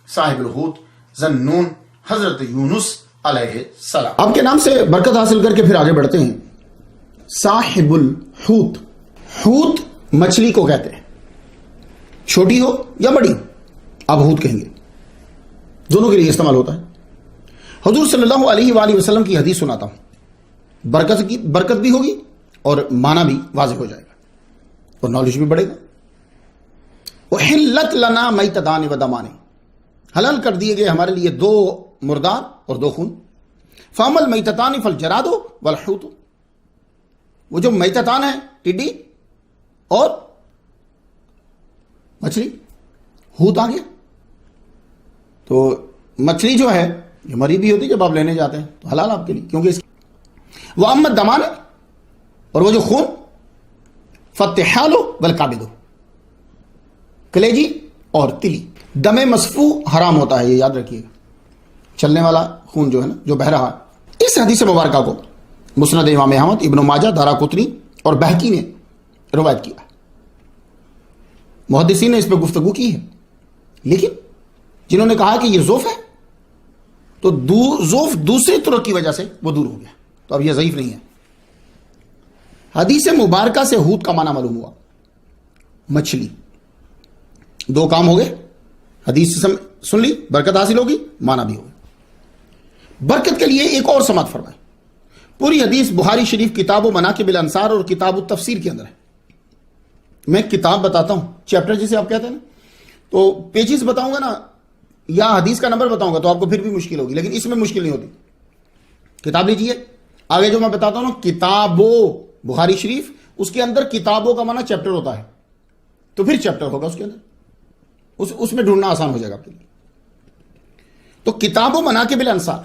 صاحب الحوت ذنون حضرت یونس علیہ السلام. آپ کے نام سے برکت حاصل کر کے پھر آگے بڑھتے ہیں. صاحب الحوت، حوت مچھلی کو کہتے ہیں، چھوٹی ہو یا بڑی آپ حوت کہیں گے، دونوں کے لیے استعمال ہوتا ہے. حضور صلی اللہ علیہ وآلہ وسلم کی حدیث سناتا ہوں، برکت بھی ہوگی اور معنی بھی واضح ہو جائے گا اور نالج بھی بڑھے گا. احلت لنا میتتان و دمان، حلال کر دیے گئے ہمارے لیے دو مردار اور دو خون. فامل میتتان فالجراد والحوت، وہ جو میتتان ہے ٹڈی اور مچھلی، حوت آ گیا. تو مچھلی جو ہے یہ مری بھی ہوتی جب آپ لینے جاتے ہیں تو حلال آپ کے لیے، کیونکہ وہ امت دمان ہے. اور وہ جو خون فتحال والکابد، کلیجی اور تلی. دم مسفو حرام ہوتا ہے، یہ یاد رکھیے گا، چلنے والا خون جو ہے نا جو بہ رہا ہے. اس حدیث مبارکہ کو مسند امام احمد، ابن ماجہ، دارقطنی اور بہقی نے روایت کیا. محدثین نے اس پہ گفتگو کی ہے، لیکن جنہوں نے کہا کہ یہ ضعف ہے تو ضعف دوسرے طرق کی وجہ سے وہ دور ہو گیا، تو اب یہ ضعیف نہیں ہے. حدیث مبارکہ سے حوت کا معنی معلوم ہوا، مچھلی. دو کام ہو گئے، حدیث سن لی، برکت حاصل ہوگی، معنی بھی ہوگا. برکت کے لیے ایک اور سماعت فرمائیں. پوری حدیث بخاری شریف کتاب و مناقب الانصار اور کتاب التفسیر کے اندر ہے. میں کتاب بتاتا ہوں، چیپٹر جسے آپ کہتے ہیں نا، تو پیجز بتاؤں گا نا یا حدیث کا نمبر بتاؤں گا تو آپ کو پھر بھی مشکل ہوگی، لیکن اس میں مشکل نہیں ہوتی. کتاب لیجیے، آگے جو میں بتاتا ہوں نا کتابو بخاری شریف، اس کے اندر کتابوں کا معنی چیپٹر ہوتا ہے، تو پھر چیپٹر ہوگا اس کے اندر، اس میں ڈھونڈنا آسان ہو جائے گا آپ کے لیے. تو کتاب و مناقب الانصار،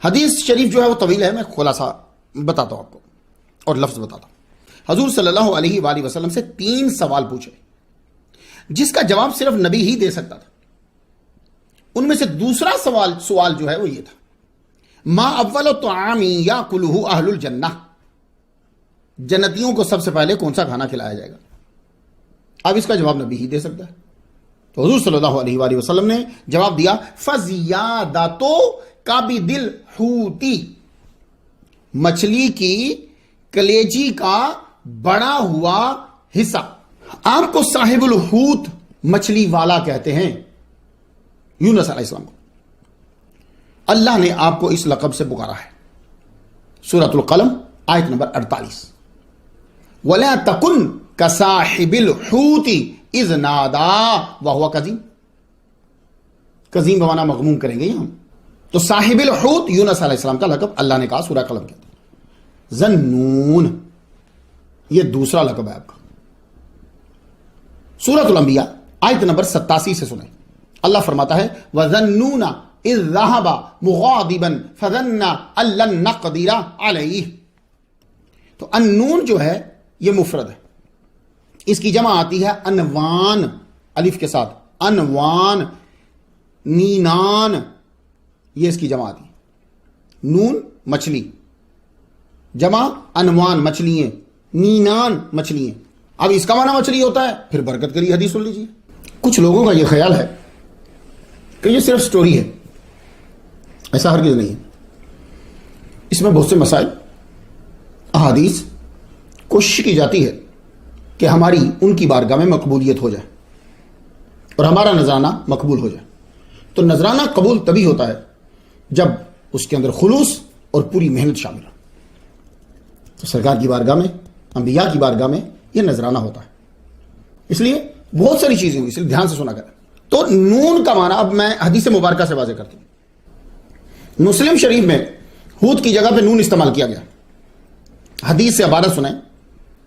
حدیث شریف جو ہے وہ طویل ہے، میں خلاصہ بتاتا ہوں آپ کو اور لفظ بتاتا ہوں. حضور صلی اللہ علیہ وآلہ وسلم سے 3 سوال پوچھے جس کا جواب صرف نبی ہی دے سکتا تھا. ان میں سے دوسرا سوال جو ہے وہ یہ تھا، ما اول طعام یاکلہ اہل الجنہ، جنتیوں کو سب سے پہلے کون سا کھانا کھلایا جائے گا؟ اب اس کا جواب نبی ہی دے سکتا ہے. تو حضور صلی اللہ علیہ وآلہ وسلم نے جواب دیا، فزیادۃ کبد الحوت، مچھلی کی کلیجی کا بڑا ہوا حصہ. آپ کو صاحب الحوت مچھلی والا کہتے ہیں، یونس علیہ السلام کو. اللہ نے آپ کو اس لقب سے پکارا ہے. سورۃ القلم آیت نمبر 48. وَلَا تَكُنْ كَصَاحِبِ الْحُوتِ اِذْ نَادَىٰ وَهُوَ كَظِيمٌ، قزیم بمانا مغموم کریں گے ہم. تو صاحب الحوت یونس علیہ السلام کا لقب اللہ نے کہا سورہ قلم کے اندر. ذنون یہ دوسرا لقب ہے آپ کا. سورۃ الانبیاء آیت نمبر 87 سے سنیں. اللہ فرماتا ہے وَذَنُّونَ اِذْ ذَهَبَ مُغَاضِبًا فَظَنَّ أَن لَّن نَّقْدِرَ عَلَيْهِ. تو النون جو ہے یہ مفرد ہے، اس کی جمع آتی ہے انوان، الف کے ساتھ، انوان، نینان، یہ اس کی جمع آتی ہے. نون مچھلی، جمع انوان مچھلیاں، نینان مچھلیاں. اب اس کا معنی مچھلی ہوتا ہے، پھر برکت کری حدیث سن لیجیے. کچھ لوگوں کا یہ خیال ہے کہ یہ صرف سٹوری ہے، ایسا ہرگز نہیں ہے. اس میں بہت سے مسائل، احادیث، کوشش کی جاتی ہے کہ ہماری ان کی بارگاہ میں مقبولیت ہو جائے اور ہمارا نذرانہ مقبول ہو جائے. تو نذرانہ قبول تبھی ہوتا ہے جب اس کے اندر خلوص اور پوری محنت شامل ہو. تو سرکار کی بارگاہ میں، انبیاء کی بارگاہ میں یہ نذرانہ ہوتا ہے. اس لیے بہت ساری چیزیں ہوئی، اس لیے دھیان سے سنا کریں. تو نون کا معنی اب میں حدیث مبارکہ سے واضح کرتا ہوں. مسلم شریف میں حوت کی جگہ پہ نون استعمال کیا گیا. حدیث سے عبارت سنیں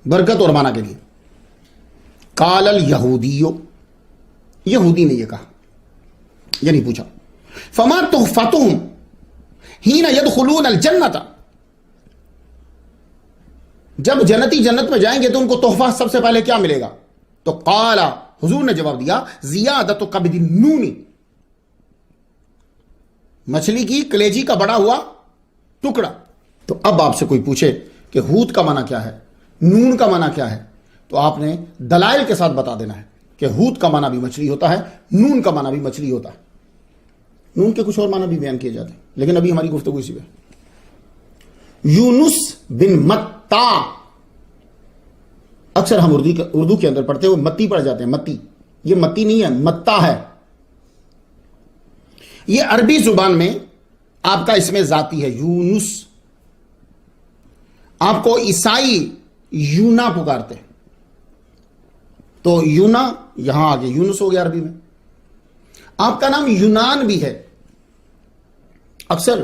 برکت اور معنی کے لیے. قال الیہودی، یہودی نے یہ کہا، یعنی پوچھا، فما تحفتہم حین یدخلون الجنۃ، جب جنتی جنت میں جائیں گے تو ان کو تحفہ سب سے پہلے کیا ملے گا؟ تو قال، حضور نے جواب دیا، زیادۃ کبد النون، مچھلی کی کلیجی کا بڑا ہوا ٹکڑا. تو اب آپ سے کوئی پوچھے کہ حوت کا معنی کیا ہے، نون کا معنی کیا ہے، تو آپ نے دلائل کے ساتھ بتا دینا ہے. کہ حوت کا معنی بھی مچھلی ہوتا ہے، نون کا معنی بھی مچھلی ہوتا ہے، نون کے کچھ اور معنی بھی بیان کیے جاتے ہیں، لیکن ابھی ہماری گفتگو اسی پہ۔ یونس بن متا، اکثر ہم اردو کے اندر پڑھتے ہوئے متی پڑھ جاتے ہیں، متی، یہ متی نہیں ہے، متا ہے۔ یہ عربی زبان میں آپ کا اس میں ذاتی ہے، یونس۔ آپ کو عیسائی یونا پکارتے ہیں، تو یونا یہاں آگے یونس ہو گیا عربی میں۔ آپ کا نام یونان بھی ہے، اکثر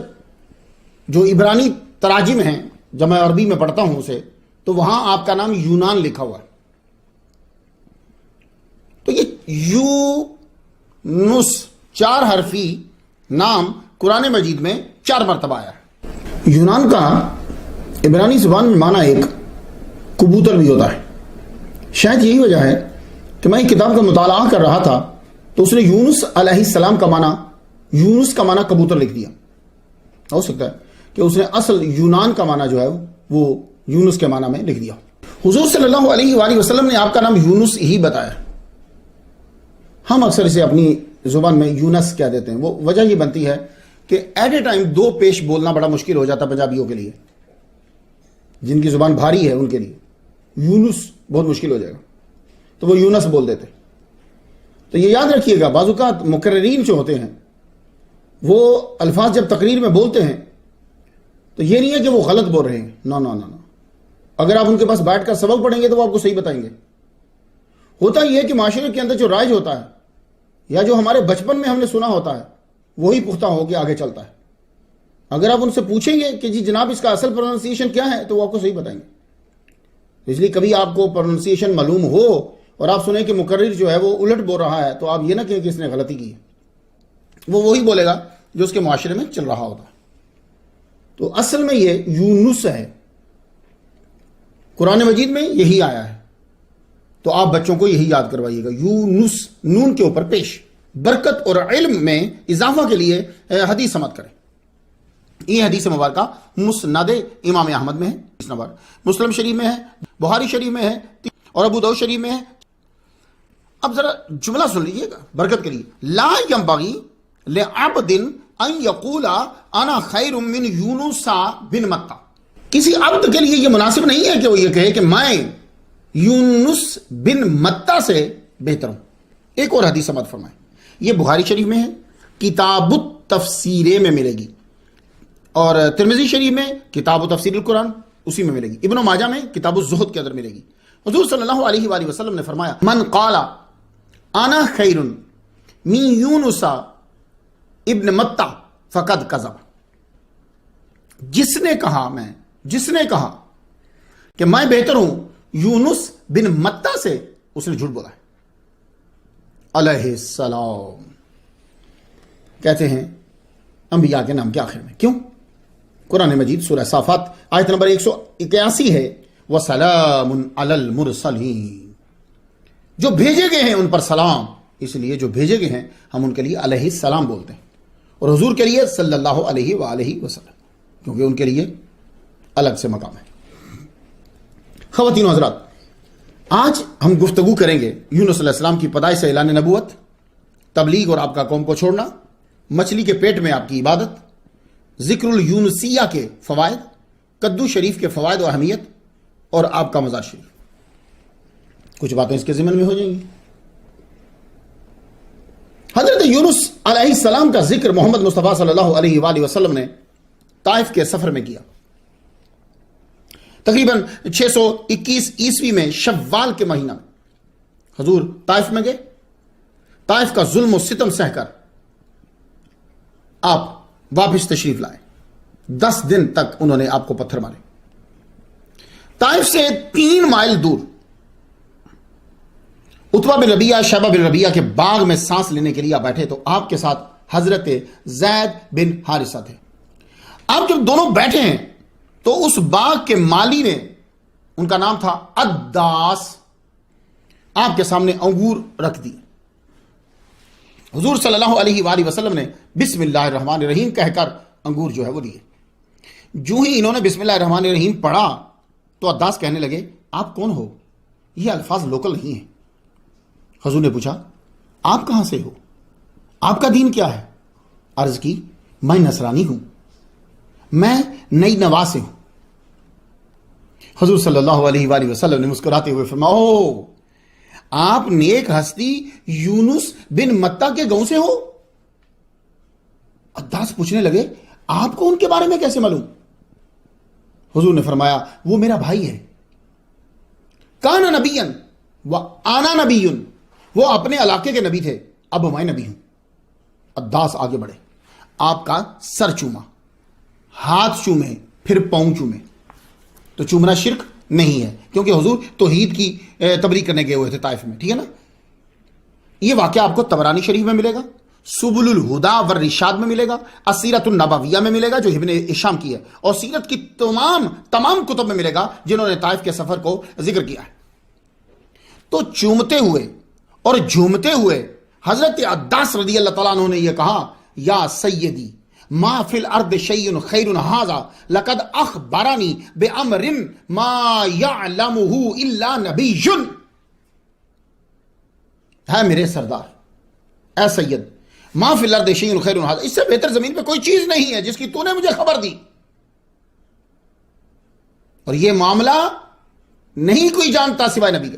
جو عبرانی تراجم ہیں جب میں عربی میں پڑھتا ہوں اسے، تو وہاں آپ کا نام یونان لکھا ہوا ہے۔ تو یہ یونس 4 حرفی نام قرآن مجید میں 4 مرتبہ آیا ہے۔ یونان کا عبرانی زبان میں معنی ایک کبوتر بھی ہوتا ہے۔ شاید یہی وجہ ہے کہ میں کتاب کا مطالعہ کر رہا تھا تو اس نے یونس علیہ السلام کا معنی، یونس کا معنی کبوتر لکھ دیا۔ ہو سکتا ہے کہ اس نے اصل یونان کا معنی جو ہے وہ یونس کے معنی میں لکھ دیا۔ حضور صلی اللہ علیہ وآلہ وسلم نے آپ کا نام یونس ہی بتایا۔ ہم اکثر اسے اپنی زبان میں یونس کہہ دیتے ہیں، وہ وجہ یہ بنتی ہے کہ ایٹ اے ٹائم 2 پیش بولنا بڑا مشکل ہو جاتا ہے پنجابیوں کے لیے، جن کی زبان بھاری ہے ان کے لیے یونس بہت مشکل ہو جائے گا، تو وہ یونس بول دیتے۔ تو یہ یاد رکھیے گا، بعض اوقات مقررین جو ہوتے ہیں وہ الفاظ جب تقریر میں بولتے ہیں تو یہ نہیں ہے کہ وہ غلط بول رہے ہیں، نو نو نو، اگر آپ ان کے پاس بیٹھ کر سبق پڑھیں گے تو وہ آپ کو صحیح بتائیں گے۔ ہوتا یہ ہے کہ معاشرے کے اندر جو رائج ہوتا ہے یا جو ہمارے بچپن میں ہم نے سنا ہوتا ہے وہی پختہ ہو کے آگے چلتا ہے۔ اگر آپ ان سے پوچھیں گے کہ جی جناب اس کا اصل پروننسیشن کیا ہے تو وہ آپ کو صحیح بتائیں گے۔ اس لیے کبھی آپ کو پروننسیشن معلوم ہو اور آپ سنیں کہ مقرر جو ہے وہ الٹ بول رہا ہے تو آپ یہ نہ کہیں کہ اس نے غلطی کی ہے، وہ وہی بولے گا جو اس کے معاشرے میں چل رہا ہوتا ہے۔ تو اصل میں یہ یونس ہے، قرآن مجید میں یہی آیا ہے، تو آپ بچوں کو یہی یاد کروائیے گا، یونس، نون کے اوپر پیش۔ برکت اور علم میں اضافہ کے لیے حدیث سماعت کریں۔ یہ حدیث مبارکہ مسند امام احمد میں ہے، اس نمبر مسلم شریف میں ہے، بخاری شریف میں ہے اور ابو داؤد شریف میں ہے۔ اب ذرا جملہ سن لیجئے گا برکت کے لیے، لا ينبغي لعبد ان يقول انا خیر من یونس بن متا۔ کسی عبد کے لیے یہ مناسب نہیں ہے کہ وہ یہ کہے کہ میں یونس بن متا سے بہتر ہوں۔ ایک اور حدیث سماعت فرمائیں، یہ بخاری شریف میں ہے، کتاب التفسیر میں ملے گی، اور ترمذی شریف میں کتاب تفسیر القرآن اسی میں ملے گی، ابن ماجہ میں کتاب الزہد کے اندر ملے گی۔ حضور صلی اللہ علیہ وآلہ وسلم نے فرمایا، من قال انا خیر من یونس ابن متا فقد کذب۔ جس نے کہا کہ میں بہتر ہوں یونس بن متا سے، اس نے جھوٹ بولا ہے۔ علیہ السلام کہتے ہیں انبیاء کے نام کے آخر میں، کیوں؟ قرآن مجید سورہ صافات آیت نمبر 181 ہے، وَسَلَامٌ عَلَى الْمُرْسَلِينَ، جو بھیجے گئے ہیں ان پر سلام، اس لیے جو بھیجے گئے ہیں ہم ان کے لیے علیہ السلام بولتے ہیں، اور حضور کے لیے صلی اللہ علیہ وآلہ وسلم، کیونکہ ان کے لیے الگ سے مقام ہے۔ خواتین و حضرات، آج ہم گفتگو کریں گے یونس علیہ السلام کی پیدائش سے اعلان نبوت، تبلیغ اور آپ کا قوم کو چھوڑنا، مچھلی کے پیٹ میں آپ کی عبادت، ذکر الیونسیہ کے فوائد، کدو شریف کے فوائد و اہمیت، اور آپ کا مزار شریف۔ کچھ باتیں اس کے ضمن میں ہو جائیں گی۔ حضرت یونس علیہ السلام کا ذکر محمد مصطفیٰ صلی اللہ علیہ وآلہ وسلم نے طائف کے سفر میں کیا۔ تقریباً 621 عیسوی میں شوال کے مہینہ میں حضور طائف میں گئے۔ طائف کا ظلم و ستم سہ کر آپ واپس تشریف لائے۔ 10 دن تک انہوں نے آپ کو پتھر مارے۔ طائف سے 3 مائل دور عتبہ بن ربیعہ، شیبہ بن ربیعہ کے باغ میں سانس لینے کے لیے آپ بیٹھے تو آپ کے ساتھ حضرت زید بن حارثہ تھے۔ آپ جب دونوں بیٹھے ہیں تو اس باغ کے مالی نے، ان کا نام تھا عداس، آپ کے سامنے انگور رکھ دی۔ حضور صلی اللہ علیہ وآلہ وسلم نے بسم اللہ الرحمن الرحیم کہہ کر انگور جو ہے وہ دیے۔ جو ہی انہوں نے بسم اللہ الرحمن الرحیم پڑھا تو عداس کہنے لگے، آپ کون ہو؟ یہ الفاظ لوکل نہیں ہیں، حضور نے پوچھا آپ کہاں سے ہو، آپ کا دین کیا ہے؟ عرض کی میں نصرانی ہوں، میں نئی نوا سے ہوں۔ حضور صلی اللہ علیہ وآلہ وسلم نے مسکراتے ہوئے فرمایا او آپ نیک ہستی یونس بن متا کے گاؤں سے ہو؟ عداس پوچھنے لگے آپ کو ان کے بارے میں کیسے معلوم؟ حضور نے فرمایا وہ میرا بھائی ہے، کانا نبیًا وآنا نبی، وہ اپنے علاقے کے نبی تھے، اب میں نبی ہوں۔ عداس آگے بڑھے، آپ کا سر چوما، ہاتھ چومے، پھر پاؤں چومے۔ تو چومنا شرک نہیں ہے کیونکہ حضور توحید کی تبلیغ کرنے گئے ہوئے تھے طائف میں، ٹھیک ہے نا۔ یہ واقعہ آپ کو طبرانی شریف میں ملے گا، سبل الہدا والرشاد میں ملے گا، السیرۃ النبویہ میں ملے گا جو ابن ہشام کی ہے، اور سیرت کی تمام کتب میں ملے گا جنہوں نے طائف کے سفر کو ذکر کیا ہے۔ تو چومتے ہوئے اور جھومتے ہوئے حضرت عداس رضی اللہ تعالیٰ عنہ نے یہ کہا یا سیدی ما فی الارض شیء خیر ھذا لقد اخبرنی بامر ما یعلمہ الا نبی، ہے میرے سردار، اے سید، ما فی الارض شیء خیر ھذا، اس سے بہتر زمین پہ کوئی چیز نہیں ہے جس کی تو نے مجھے خبر دی، اور یہ معاملہ نہیں کوئی جانتا سوائے نبی کے۔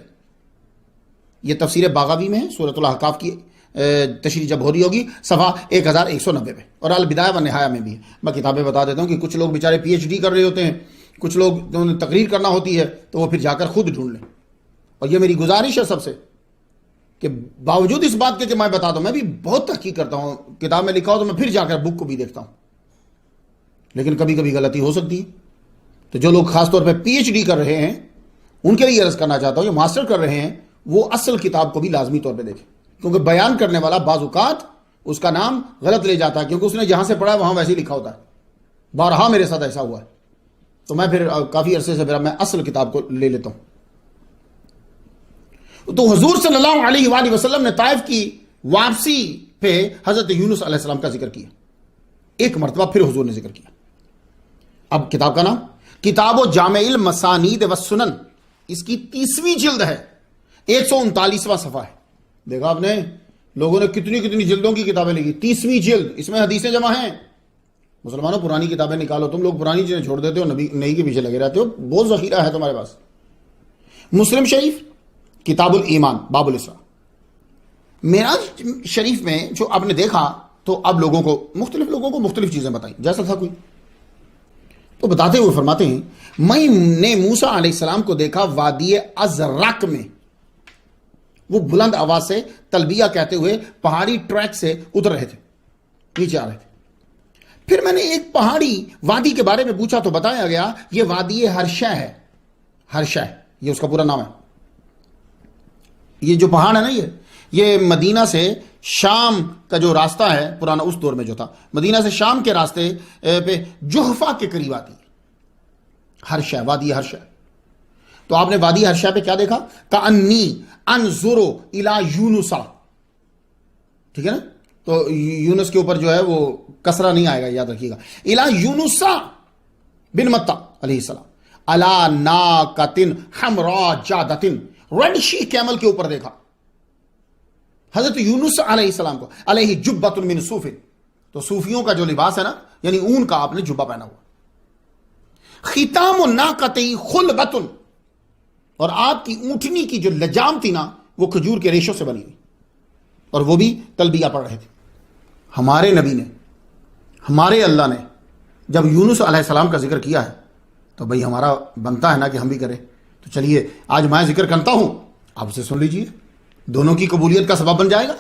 یہ تفسیر باغوی میں ہے، سورۃ الاحقاف کی تشریح جب ہو رہی ہوگی صفحہ 1190 پہ، اور البدایہ والنہایہ میں بھی ہے۔ میں کتابیں بتا دیتا ہوں کہ کچھ لوگ بیچارے پی ایچ ڈی کر رہے ہوتے ہیں، کچھ لوگ تقریر کرنا ہوتی ہے تو وہ پھر جا کر خود ڈھونڈ لیں، اور یہ میری گزارش ہے سب سے کہ باوجود اس بات کے کہ میں بتا دوں، میں بھی بہت تحقیق کرتا ہوں، کتاب میں لکھا ہو تو میں پھر جا کر بک کو بھی دیکھتا ہوں، لیکن کبھی کبھی غلطی ہو سکتی ہے۔ تو جو لوگ خاص طور پہ پی ایچ ڈی کر رہے ہیں ان کے لیے عرض کرنا چاہتا ہوں، جو ماسٹر کر رہے ہیں وہ اصل کتاب کو بھی لازمی طور پہ دیکھیں، کیونکہ بیان کرنے والا بعض اوقات اس کا نام غلط لے جاتا ہے کیونکہ اس نے جہاں سے پڑھا ہے وہاں ویسے ہی لکھا ہوتا ہے۔ بارہا میرے ساتھ ایسا ہوا ہے، تو میں پھر کافی عرصے سے میں اصل کتاب کو لے لیتا ہوں۔ تو حضور صلی اللہ علیہ وآلہ وسلم نے طائف کی واپسی پہ حضرت یونس علیہ السلام کا ذکر کیا، ایک مرتبہ پھر حضور نے ذکر کیا۔ اب کتاب کا نام کتاب و جامع المسانید والسنن، اس کی 30ویں جلد ہے، 139واں صفحہ ہے۔ دیکھا آپ نے لوگوں نے کتنی جلدوں کی کتابیں لکھی، 30ویں جلد، اس میں حدیثیں جمع ہیں۔ مسلمانوں پرانی کتابیں نکالو، تم لوگ پرانی چیزیں چھوڑ دیتے ہو، نئی کے پیچھے لگے رہتے ہو، بہت ذخیرہ ہے تمہارے پاس۔ مسلم شریف کتاب الایمان باب الاسلام، معراج شریف میں جو آپ نے دیکھا تو اب مختلف لوگوں کو مختلف چیزیں بتائیں، جیسا تھا کوئی تو بتاتے ہوئے فرماتے ہیں میں نے موسیٰ علیہ السلام کو دیکھا وادی ازرق میں، وہ بلند آواز سے تلبیہ کہتے ہوئے پہاڑی ٹریک سے اتر رہے تھے، نیچے آ رہے تھے۔ پھر میں نے ایک پہاڑی وادی کے بارے میں پوچھا تو بتایا گیا یہ وادی ہرشہ ہے، ہرشہ یہ اس کا پورا نام ہے۔ یہ جو پہاڑ ہے نا یہ مدینہ سے شام کا جو راستہ ہے پرانا اس دور میں جو تھا، مدینہ سے شام کے راستے پہ جحفہ کے قریب آتی ہے ہرشہ، وادی ہرشہ۔ تو آپ نے وادی ہرشہ پہ کیا دیکھا؟ کأنی انظر الی یونس، ٹھیک ہے نا، تو یونس کے اوپر جو ہے وہ کسرہ نہیں آئے گا، یاد رکھیے گا، الی یونس بن متا علیہ السلام علی ناقۃ حمراء جادۃ، ریڈ شی کیمل کے اوپر دیکھا حضرت یونس علیہ السلام کو، علیہ جبۃ من صوف، تو صوفیوں کا جو لباس ہے نا یعنی اون کا آپ نے جبہ پہنا ہوا، ختام الناقۃ خلبۃ، اور آپ کی اونٹنی کی جو لجام تھی نا وہ کھجور کے ریشوں سے بنی ہوئی، اور وہ بھی تلبیہ پڑھ رہے تھے۔ ہمارے نبی نے، ہمارے اللہ نے جب یونس علیہ السلام کا ذکر کیا ہے تو بھئی ہمارا بنتا ہے نا کہ ہم بھی کریں۔ تو چلیے آج میں ذکر کرتا ہوں، آپ اسے سن لیجئے، دونوں کی قبولیت کا سبب بن جائے گا۔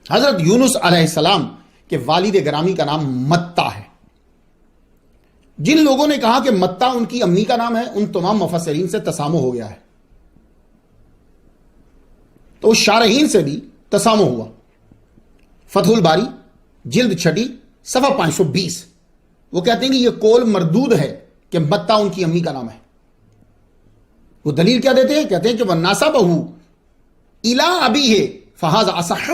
حضرت یونس علیہ السلام کے والد گرامی کا نام متا ہے۔ جن لوگوں نے کہا کہ متا ان کی امی کا نام ہے ان تمام مفسرین سے تسامح ہو گیا ہے، تو شارحین سے بھی تسامح ہوا۔ فتح الباری جلد 6 صفحہ 520، وہ کہتے ہیں کہ یہ قول مردود ہے کہ متا ان کی امی کا نام ہے۔ وہ دلیل کیا دیتے ہیں؟ کہتے ہیں کہ وَنَاسَبَهُ إِلَىٰ أَبِيهِ فَهَذَا أَصَحُّ،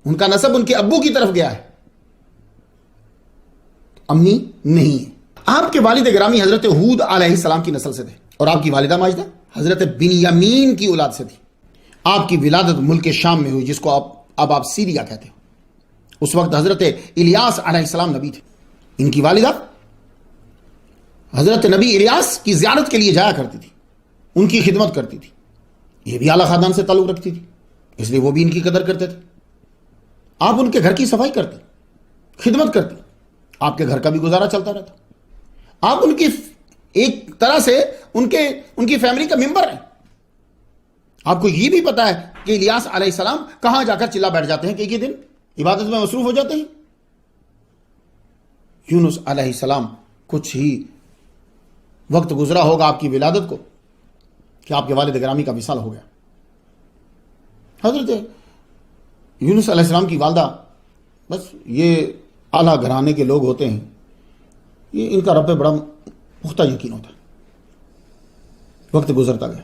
ان کا نسب ان کے ابو کی طرف گیا ہے، امی نہیں ہے۔ آپ کے والد گرامی حضرت ہود علیہ السلام کی نسل سے تھے، اور آپ کی والدہ ماجدہ حضرت بنیامین کی اولاد سے تھی. آپ کی ولادت ملک شام میں ہوئی، جس کو اب آپ سیریا کہتے ہو. اس وقت حضرت الیاس علیہ السلام نبی تھے. ان کی والدہ حضرت نبی الیاس کی زیارت کے لیے جایا کرتی تھی، ان کی خدمت کرتی تھی. یہ بھی اعلیٰ خاندان سے تعلق رکھتی تھی، اس لیے وہ بھی ان کی قدر کرتے تھے. آپ ان کے گھر کی صفائی کرتے، خدمت کرتی، آپ کے گھر کا بھی گزارا چلتا رہتا. آپ ان کی ایک طرح سے ان کی فیملی کا ممبر ہیں. آپ کو یہ بھی پتا ہے کہ الیاس علیہ السلام کہاں جا کر چلا بیٹھ جاتے ہیں کہ ایک ہی دن عبادت میں مصروف ہو جاتے ہیں. یونس علیہ السلام کچھ ہی وقت گزرا ہوگا آپ کی ولادت کو کہ آپ کے والد گرامی کا وصال ہو گیا. حضرت یونس علیہ السلام کی والدہ، بس یہ اعلیٰ گھرانے کے لوگ ہوتے ہیں، یہ ان کا رب پہ بڑا پختہ یقین ہوتا ہے. وقت گزرتا گیا،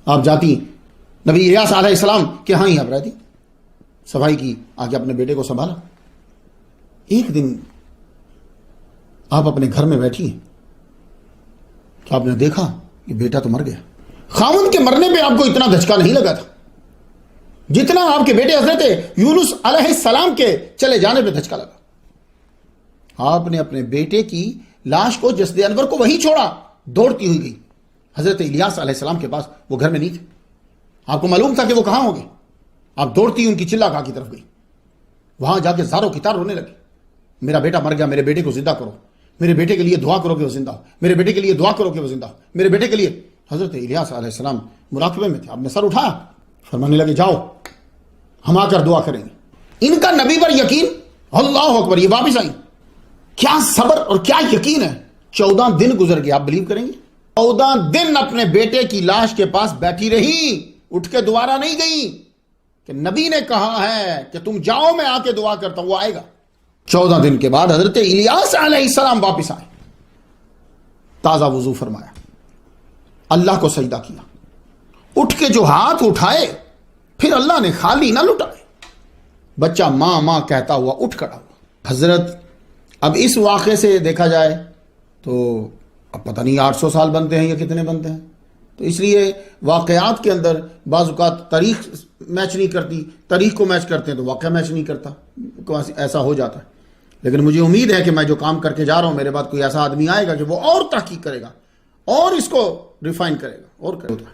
آپ جاتی نبی الیاس علیہ السلام کے ہاں ہی آپ رہتی، صفائی کی، آگے اپنے بیٹے کو سنبھالا. ایک دن آپ اپنے گھر میں بیٹھی ہیں تو آپ نے دیکھا کہ بیٹا تو مر گیا. خاوند کے مرنے پہ آپ کو اتنا دھچکا نہیں لگا تھا جتنا آپ کے بیٹے حضرت یونس علیہ السلام کے چلے جانے پہ دھچکا لگا. آپ نے اپنے بیٹے کی لاش کو جسد انور کو وہیں چھوڑا، دوڑتی ہوئی گئی حضرت الیاس علیہ السلام کے پاس. وہ گھر میں نہیں تھے، آپ کو معلوم تھا کہ وہ کہاں ہوں گے. آپ دوڑتی ان کی چلا گاہ کی طرف گئی، وہاں جا کے زاروں کی تار رونے لگی. میرا بیٹا مر گیا، میرے بیٹے کو زندہ کرو، میرے بیٹے کے لیے دعا کرو کہ وہ زندہ ہو، میرے بیٹے کے لیے دعا کرو کہ وہ زندہ ہو، میرے بیٹے کے لیے. حضرت الیاس علیہ السلام مراقبے میں تھے. آپ نے سر اٹھایا، فرمانے لگے جاؤ ہم آ کر دعا کریں گے. ان کا نبی پر یقین، اللہ اکبر. یہ واپس آئی، کیا صبر اور کیا یقین ہے. 14 دن گزر گئے، آپ بلیو کریں گے؟ 14 دن اپنے بیٹے کی لاش کے پاس بیٹھی رہی، اٹھ کے دوبارہ نہیں گئی کہ نبی نے کہا ہے کہ تم جاؤ میں آ کے دعا کرتا ہوں، وہ آئے گا. 14 دن کے بعد حضرت الیاس علیہ السلام واپس آئے، تازہ وضو فرمایا، اللہ کو سجدہ کیا، اٹھ کے جو ہاتھ اٹھائے پھر اللہ نے خالی نہ لٹائے. بچہ ماں ماں کہتا ہوا اٹھ کھڑا ہوا. حضرت اب اس واقعے سے دیکھا جائے تو اب پتہ نہیں 800 سال بنتے ہیں یا کتنے بنتے ہیں. تو اس لیے واقعات کے اندر بعض اوقات تاریخ میچ نہیں کرتی، تاریخ کو میچ کرتے ہیں تو واقعہ میچ نہیں کرتا، ایسا ہو جاتا ہے. لیکن مجھے امید ہے کہ میں جو کام کر کے جا رہا ہوں، میرے بعد کوئی ایسا آدمی آئے گا کہ وہ اور تحقیق کرے گا اور اس کو ریفائن کرے گا اور کرے گا.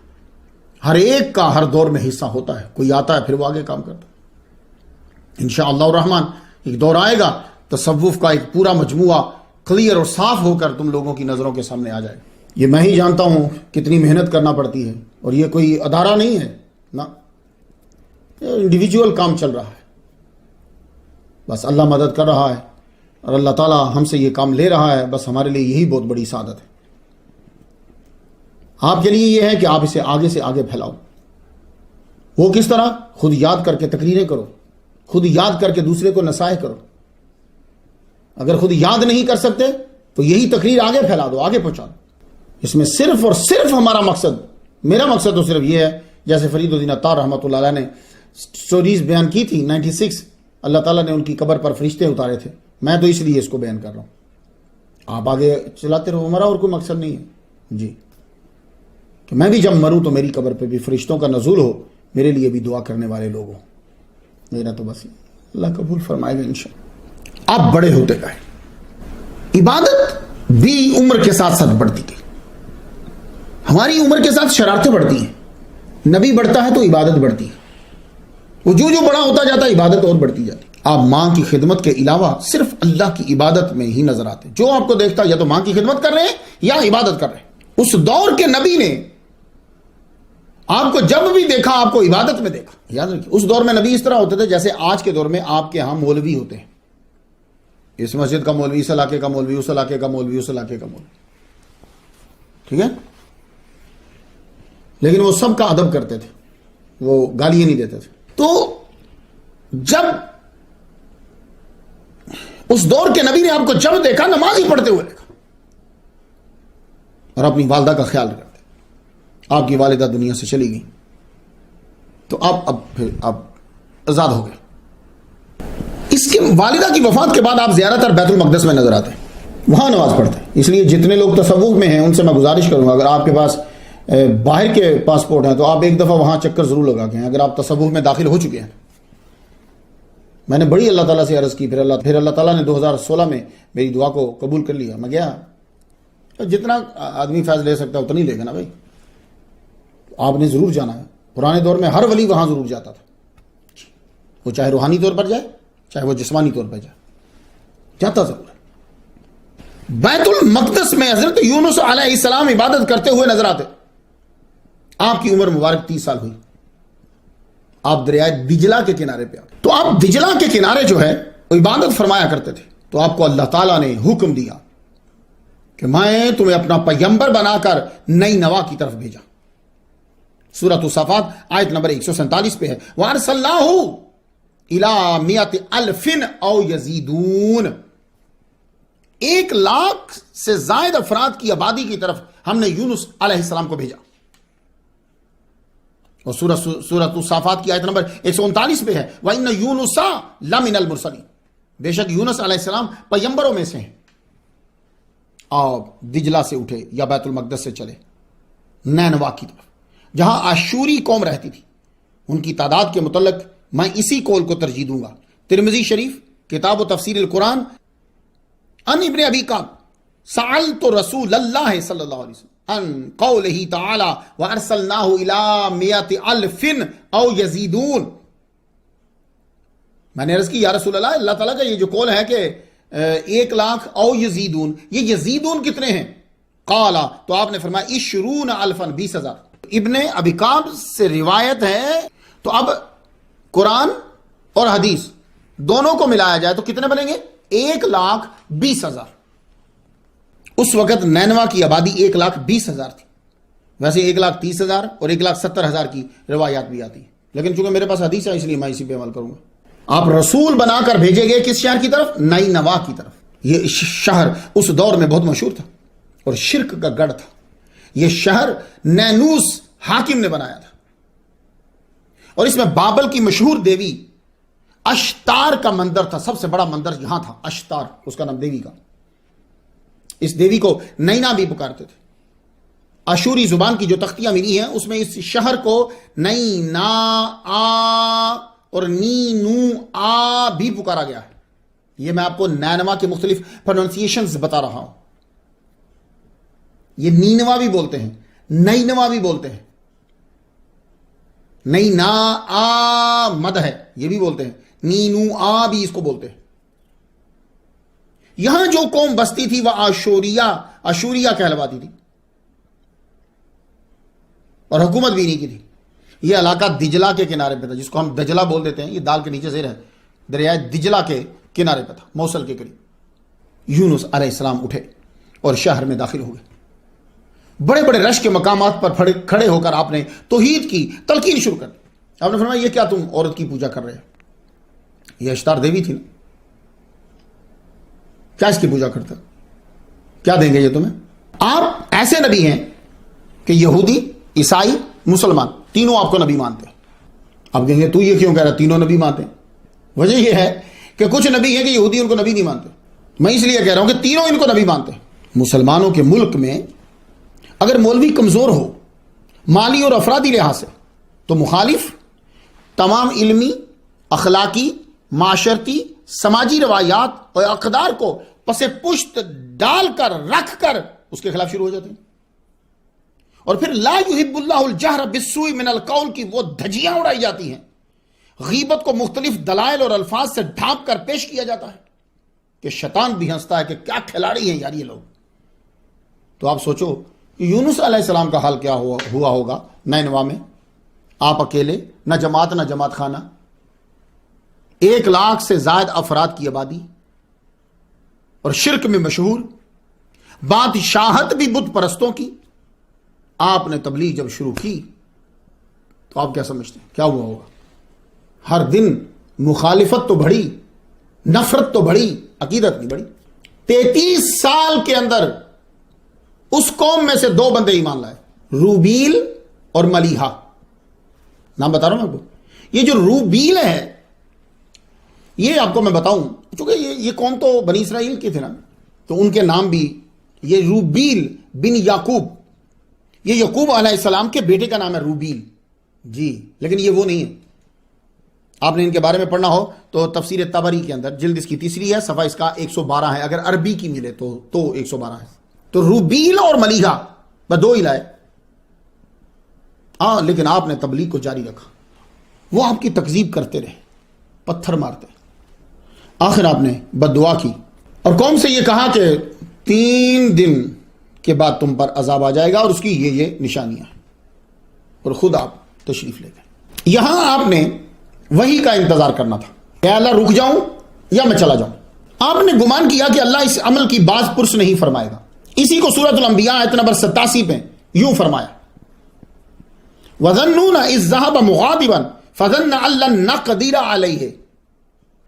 ہر ایک کا ہر دور میں حصہ ہوتا ہے، کوئی آتا ہے پھر وہ آگے کام کرتا ہے. انشاءاللہ الرحمن ایک دور آئے گا، تصوف کا ایک پورا مجموعہ کلیئر اور صاف ہو کر تم لوگوں کی نظروں کے سامنے آ جائے. یہ میں ہی جانتا ہوں کتنی محنت کرنا پڑتی ہے، اور یہ کوئی ادارہ نہیں ہے نا، انڈیویجول کام چل رہا ہے. بس اللہ مدد کر رہا ہے اور اللہ تعالی ہم سے یہ کام لے رہا ہے. بس ہمارے لیے یہی بہت بڑی سعادت ہے. آپ کے لیے یہ ہے کہ آپ اسے آگے سے آگے پھیلاؤ. وہ کس طرح؟ خود یاد کر کے تقریریں کرو، خود یاد کر کے دوسرے کو نصائح کرو. اگر خود یاد نہیں کر سکتے تو یہی تقریر آگے پھیلا دو، آگے پہنچا دو. اس میں صرف اور صرف ہمارا مقصد، میرا مقصد تو صرف یہ ہے، جیسے فرید الدین عطار رحمۃ اللہ علیہ نے سٹوریز بیان کی تھی 96، اللہ تعالیٰ نے ان کی قبر پر فرشتے اتارے تھے. میں تو اس لیے اس کو بیان کر رہا ہوں. آپ آگے چلاتے رہو، ہمارا اور کوئی مقصد نہیں ہے جی، کہ میں بھی جب مروں تو میری قبر پہ بھی فرشتوں کا نزول ہو، میرے لیے بھی دعا کرنے والے لوگ ہوں. میرا تو بس اللہ قبول فرمائے گا انشاءاللہ. آپ بڑے ہوتے گئے، عبادت بھی عمر کے ساتھ ساتھ بڑھتی گئی. ہماری عمر کے ساتھ شرارتیں بڑھتی ہیں، نبی بڑھتا ہے تو عبادت بڑھتی ہے. وہ جو بڑا ہوتا جاتا ہے عبادت اور بڑھتی جاتی. آپ ماں کی خدمت کے علاوہ صرف اللہ کی عبادت میں ہی نظر آتے. جو آپ کو دیکھتا یا تو ماں کی خدمت کر رہے ہیں یا عبادت کر رہے ہیں. اس دور کے نبی نے آپ کو جب بھی دیکھا آپ کو عبادت میں دیکھا. یاد رکھیے اس دور میں نبی اس طرح ہوتے تھے جیسے آج کے دور میں آپ کے ہاں مولوی ہوتے ہیں. اس مسجد کا مولوی، اس علاقے کا مولوی، اس علاقے کا مولوی، اس علاقے کا مولوی. ٹھیک ہے، لیکن وہ سب کا ادب کرتے تھے، وہ گالیاں نہیں دیتے تھے. تو جب اس دور کے نبی نے آپ کو جب دیکھا نماز ہی پڑھتے ہوئے دیکھا اور اپنی والدہ کا خیال کرتے. آپ کی والدہ دنیا سے چلی گئی تو آپ آزاد ہو گئے. اس کے والدہ کی وفات کے بعد آپ زیادہ تر بیت المقدس میں نظر آتے ہیں، وہاں نماز پڑھتے ہیں. اس لیے جتنے لوگ تصوف میں ہیں ان سے میں گزارش کروں گا، اگر آپ کے پاس باہر کے پاسپورٹ ہیں تو آپ ایک دفعہ وہاں چکر ضرور لگا کے ہیں اگر آپ تصوف میں داخل ہو چکے ہیں. میں نے بڑی اللہ تعالیٰ سے عرض کی، پھر اللہ تعالیٰ نے 2016 میں میری دعا کو قبول کر لیا. میں گیا، جتنا آدمی فیض لے سکتا ہے اتنا ہی لے گا نا بھائی. آپ نے ضرور جانا ہے. پرانے دور میں ہر ولی وہاں ضرور جاتا تھا، وہ چاہے روحانی طور پر جائے چاہے وہ جسمانی طور پر جائے، جاتا ضرور ہے. بیت المقدس میں حضرت یونس علیہ السلام عبادت کرتے ہوئے نظر آتے. آپ کی عمر مبارک 30 سال ہوئی. آپ دریائے دجلہ کے کنارے پہ آتے. تو آپ دجلہ کے کنارے جو ہے وہ عبادت فرمایا کرتے تھے. تو آپ کو اللہ تعالیٰ نے حکم دیا کہ میں تمہیں اپنا پیغمبر بنا کر نئی نوا کی طرف بھیجا. سورۃ الصافات آیت نمبر 147 پہ ہے، وَأَرْسَلْنَاهُ إِلَىٰ مِئَةِ أَلْفٍ أَوْ يَزِيدُونَ. 1,00,000 سے زائد افراد کی آبادی کی طرف ہم نے یونس علیہ السلام کو بھیجا. اور سورۃ الصافات کی آیت نمبر 139 پہ ہے، وَإِنَّ يُونُسَ لَمِنَ الْمُرْسَلِينَ. بے شک یونس علیہ السلام پیغمبروں میں سے ہیں. آپ دجلہ سے اٹھے یا بیت المقدس سے چلے نینوا کی طرف، جہاں آشوری قوم رہتی تھی. ان کی تعداد کے متعلق میں اسی قول کو ترجیح دوں گا. ترمذی شریف کتاب و تفسیر القرآن ان ابن ابی کعب سألت رسول اللہ صلی اللہ علیہ وسلم ان قوله تعالی وارسلناه الى 100,000 او یزیدون. میں نے عرض کی، یا رسول اللہ تعالیٰ کا یہ جو قول ہے کہ 1,00,000 او یزیدون، یہ یزیدون کتنے ہیں؟ قال، تو آپ نے فرمایا 20,000 20,000. ابن ابی کعب سے روایت ہے. تو اب قرآن اور حدیث دونوں کو ملایا جائے تو کتنے بنیں گے؟ 1,20,000. اس وقت نینوا کی آبادی 1,20,000 تھی. ویسے 1,30,000 اور 1,70,000 کی روایات بھی آتی ہیں، لیکن چونکہ میرے پاس حدیث ہے اس لیے میں اسی پہ عمل کروں گا. آپ رسول بنا کر بھیجے گئے کس شہر کی طرف؟ نئی نوا کی طرف. یہ شہر اس دور میں بہت مشہور تھا اور شرک کا گڑھ تھا. یہ شہر نینوس حاکم نے بنایا تھا اور اس میں بابل کی مشہور دیوی اشتار کا مندر تھا. سب سے بڑا مندر یہاں تھا اشتار، اس کا نام دیوی کا. اس دیوی کو نینا بھی پکارتے تھے. اشوری زبان کی جو تختیاں ملی ہیں اس میں اس شہر کو نینا آ اور نینو آ بھی پکارا گیا ہے. یہ میں آپ کو نینوا کے مختلف پروننسیشنز بتا رہا ہوں. یہ نینوا بھی بولتے ہیں، نینوا بھی بولتے ہیں، نینا آ مد ہے یہ بھی بولتے ہیں، نینو آ بھی اس کو بولتے ہیں. یہاں جو قوم بستی تھی وہ اشوریہ کہلواتی تھی اور حکومت بھی نہیں کی تھی. یہ علاقہ دجلہ کے کنارے پہ تھا، جس کو ہم دجلہ بول دیتے ہیں. یہ دال کے نیچے زیر ہے، دریائے دجلہ کے کنارے پہ تھا، موصل کے قریب. یونس علیہ السلام اٹھے اور شہر میں داخل ہو گئے. بڑے بڑے رش کے مقامات پر کھڑے ہو کر آپ نے توحید کی تلقین شروع کر دی. آپ نے فرمایا یہ کیا تم عورت کی پوجا کر رہے ہو؟ یہ اشتار دیوی تھی نا، کیا اس کی پوجا کرتا؟ کیا دیں گے یہ تمہیں؟ آپ ایسے نبی ہیں کہ یہودی، عیسائی، مسلمان تینوں آپ کو نبی مانتے ہیں. آپ کہیں گے تو یہ کیوں کہہ رہا تینوں نبی مانتے ہیں؟ وجہ یہ ہے کہ کچھ نبی ہیں کہ یہودی ان کو نبی نہیں مانتے. میں اس لیے کہہ رہا ہوں کہ تینوں ان کو نبی مانتے ہیں. مسلمانوں کے ملک میں اگر مولوی کمزور ہو مالی اور افرادی لحاظ سے تو مخالف تمام علمی، اخلاقی، معاشرتی، سماجی روایات اور اقدار کو پس پشت ڈال کر رکھ کر اس کے خلاف شروع ہو جاتے ہیں. اور پھر لا یحب اللہ الجہر بالسوء من القول کی وہ دھجیاں اڑائی جاتی ہیں. غیبت کو مختلف دلائل اور الفاظ سے ڈھانپ کر پیش کیا جاتا ہے کہ شیطان بھی ہنستا ہے کہ کیا کھلاڑی ہیں یار یہ لوگ. تو آپ سوچو کہ یونس علیہ السلام کا حال کیا ہوا ہوگا نینوا میں. آپ اکیلے، نہ جماعت خانہ، 1,00,000 سے زائد افراد کی آبادی اور شرک میں مشہور، بادشاہت بھی بت پرستوں کی. آپ نے تبلیغ جب شروع کی تو آپ کیا سمجھتے ہیں کیا ہوا ہوگا؟ ہر دن مخالفت تو بڑھی، نفرت تو بڑھی، عقیدت نہیں بڑھی. 33 سال کے اندر اس قوم میں سے 2 بندے ایمان لائے، روبیل اور ملیحہ. نام بتا رہا ہوں میں آپ کو. یہ جو روبیل ہے یہ آپ کو میں بتاؤں، چونکہ یہ قوم تو بنی اسرائیل کے تھے نا، تو ان کے نام بھی، یہ روبیل بن یعقوب یہ یعقوب علیہ السلام کے بیٹے کا نام ہے روبیل جی، لیکن یہ وہ نہیں ہے. آپ نے ان کے بارے میں پڑھنا ہو تو تفسیر طبری کے اندر جلد اس کی 3 ہے، صفحہ اس کا 112 ہے، اگر عربی کی ملے تو 112 ہے. تو روبیل اور ملیحہ بس 2 ہی لائے. ہاں لیکن آپ نے تبلیغ کو جاری رکھا، وہ آپ کی تکذیب کرتے رہے، پتھر مارتے. آخر آپ نے بد دعا کی اور قوم سے یہ کہا کہ 3 دن کے بعد تم پر عذاب آ جائے گا اور اس کی یہ نشانیاں ہیں، اور خود آپ تشریف لے گئے. یہاں آپ نے وحی کا انتظار کرنا تھا کہ اللہ رک جاؤں یا میں چلا جاؤں. آپ نے گمان کیا کہ اللہ اس عمل کی باز پرس نہیں فرمائے گا. اسی کو سورۃ الانبیاء آیت نمبر 87 پہ یوں فرمایا، وَظَنُّونَ إِذْ ذَهَبَ مُغَاضِبًا فَظَنَّ أَن لَّن نَّقْدِرَ عَلَيْهِ،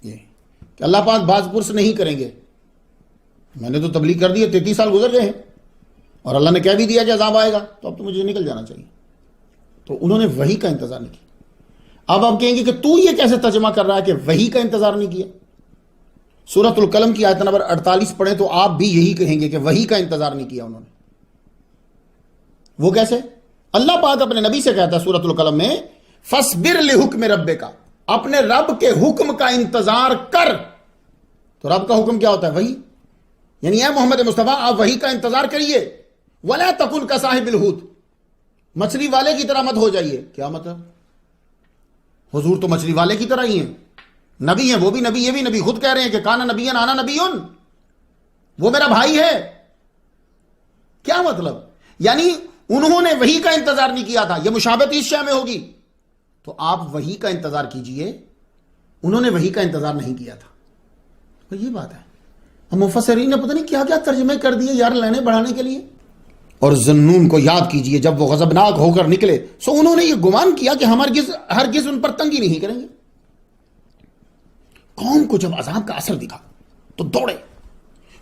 یہ کہ اللہ پاک باز پرس نہیں کریں گے. میں نے تو تبلیغ کر دی ہے، 33 سال گزر گئے ہیں اور اللہ نے کہہ بھی دیا کہ عذاب آئے گا، تو اب تو مجھے نکل جانا چاہیے. تو انہوں نے وحی کا انتظار نہیں کیا. اب آپ کہیں گے کہ تو یہ کیسے ترجمہ کر رہا ہے کہ وحی کا انتظار نہیں کیا؟ سورۃ القلم کی آیت نمبر 48 پڑھیں تو آپ بھی یہی کہیں گے کہ وحی کا انتظار نہیں کیا انہوں نے. وہ کیسے؟ اللہ پاک اپنے نبی سے کہتا ہے سورۃ القلم میں، فَاصْبِرْ لِحُکْمِ رَبِّکَ، اپنے رب کے حکم کا انتظار کر. تو رب کا حکم کیا ہوتا ہے؟ وحی. یعنی اے محمد مصطفیٰ آپ وحی کا انتظار کریے. وَلَا تَكُنْ كَصَاحِبِ الْحُوتِ، مچھلی والے کی طرح مت ہو جائیے. کیا مطلب؟ حضور تو مچھلی والے کی طرح ہی ہیں، نبی ہیں، وہ بھی نبی، یہ بھی نبی. خود کہہ رہے ہیں کہ کانا نبی آنا نبی، وہ میرا بھائی ہے. کیا مطلب؟ یعنی انہوں نے وحی کا انتظار نہیں کیا تھا. یہ مشابہت اس شے میں ہوگی تو آپ وحی کا انتظار کیجئے. انہوں نے وحی کا انتظار نہیں کیا تھا. تو یہ بات ہے. ہم مفسرین نے پتہ نہیں کیا کیا ترجمے کر دیے یار لینے بڑھانے کے لیے. اور ذنون کو یاد کیجئے جب وہ غضبناک ہو کر نکلے، سو انہوں نے یہ گمان کیا کہ ہم ہرگز ان پر تنگی نہیں کریں گے. قوم کو جب عذاب کا اثر دکھا تو دوڑے.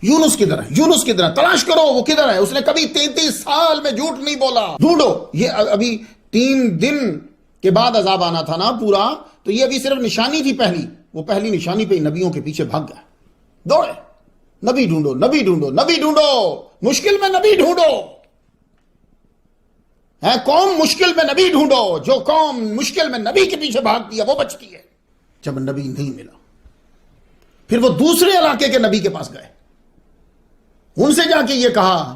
یونس کی طرح تلاش کرو وہ کدھر ہے. اس نے کبھی 33 سال میں جھوٹ نہیں بولا، ڈھونڈو. یہ ابھی 3 دن کے بعد عذاب آنا تھا نا پورا، تو یہ ابھی صرف نشانی تھی پہلی. وہ پہلی نشانی پہ نبیوں کے پیچھے بھاگ گیا. دوڑے، نبی ڈھونڈو، نبی ڈھونڈو، نبی ڈھونڈو، مشکل میں نبی ڈھونڈو. ہے قوم مشکل میں نبی ڈھونڈو. جو قوم مشکل میں نبی کے پیچھے بھاگتی ہے وہ بچتی ہے. جب نبی نہیں ملا پھر وہ دوسرے علاقے کے نبی کے پاس گئے. ان سے جا کے یہ کہا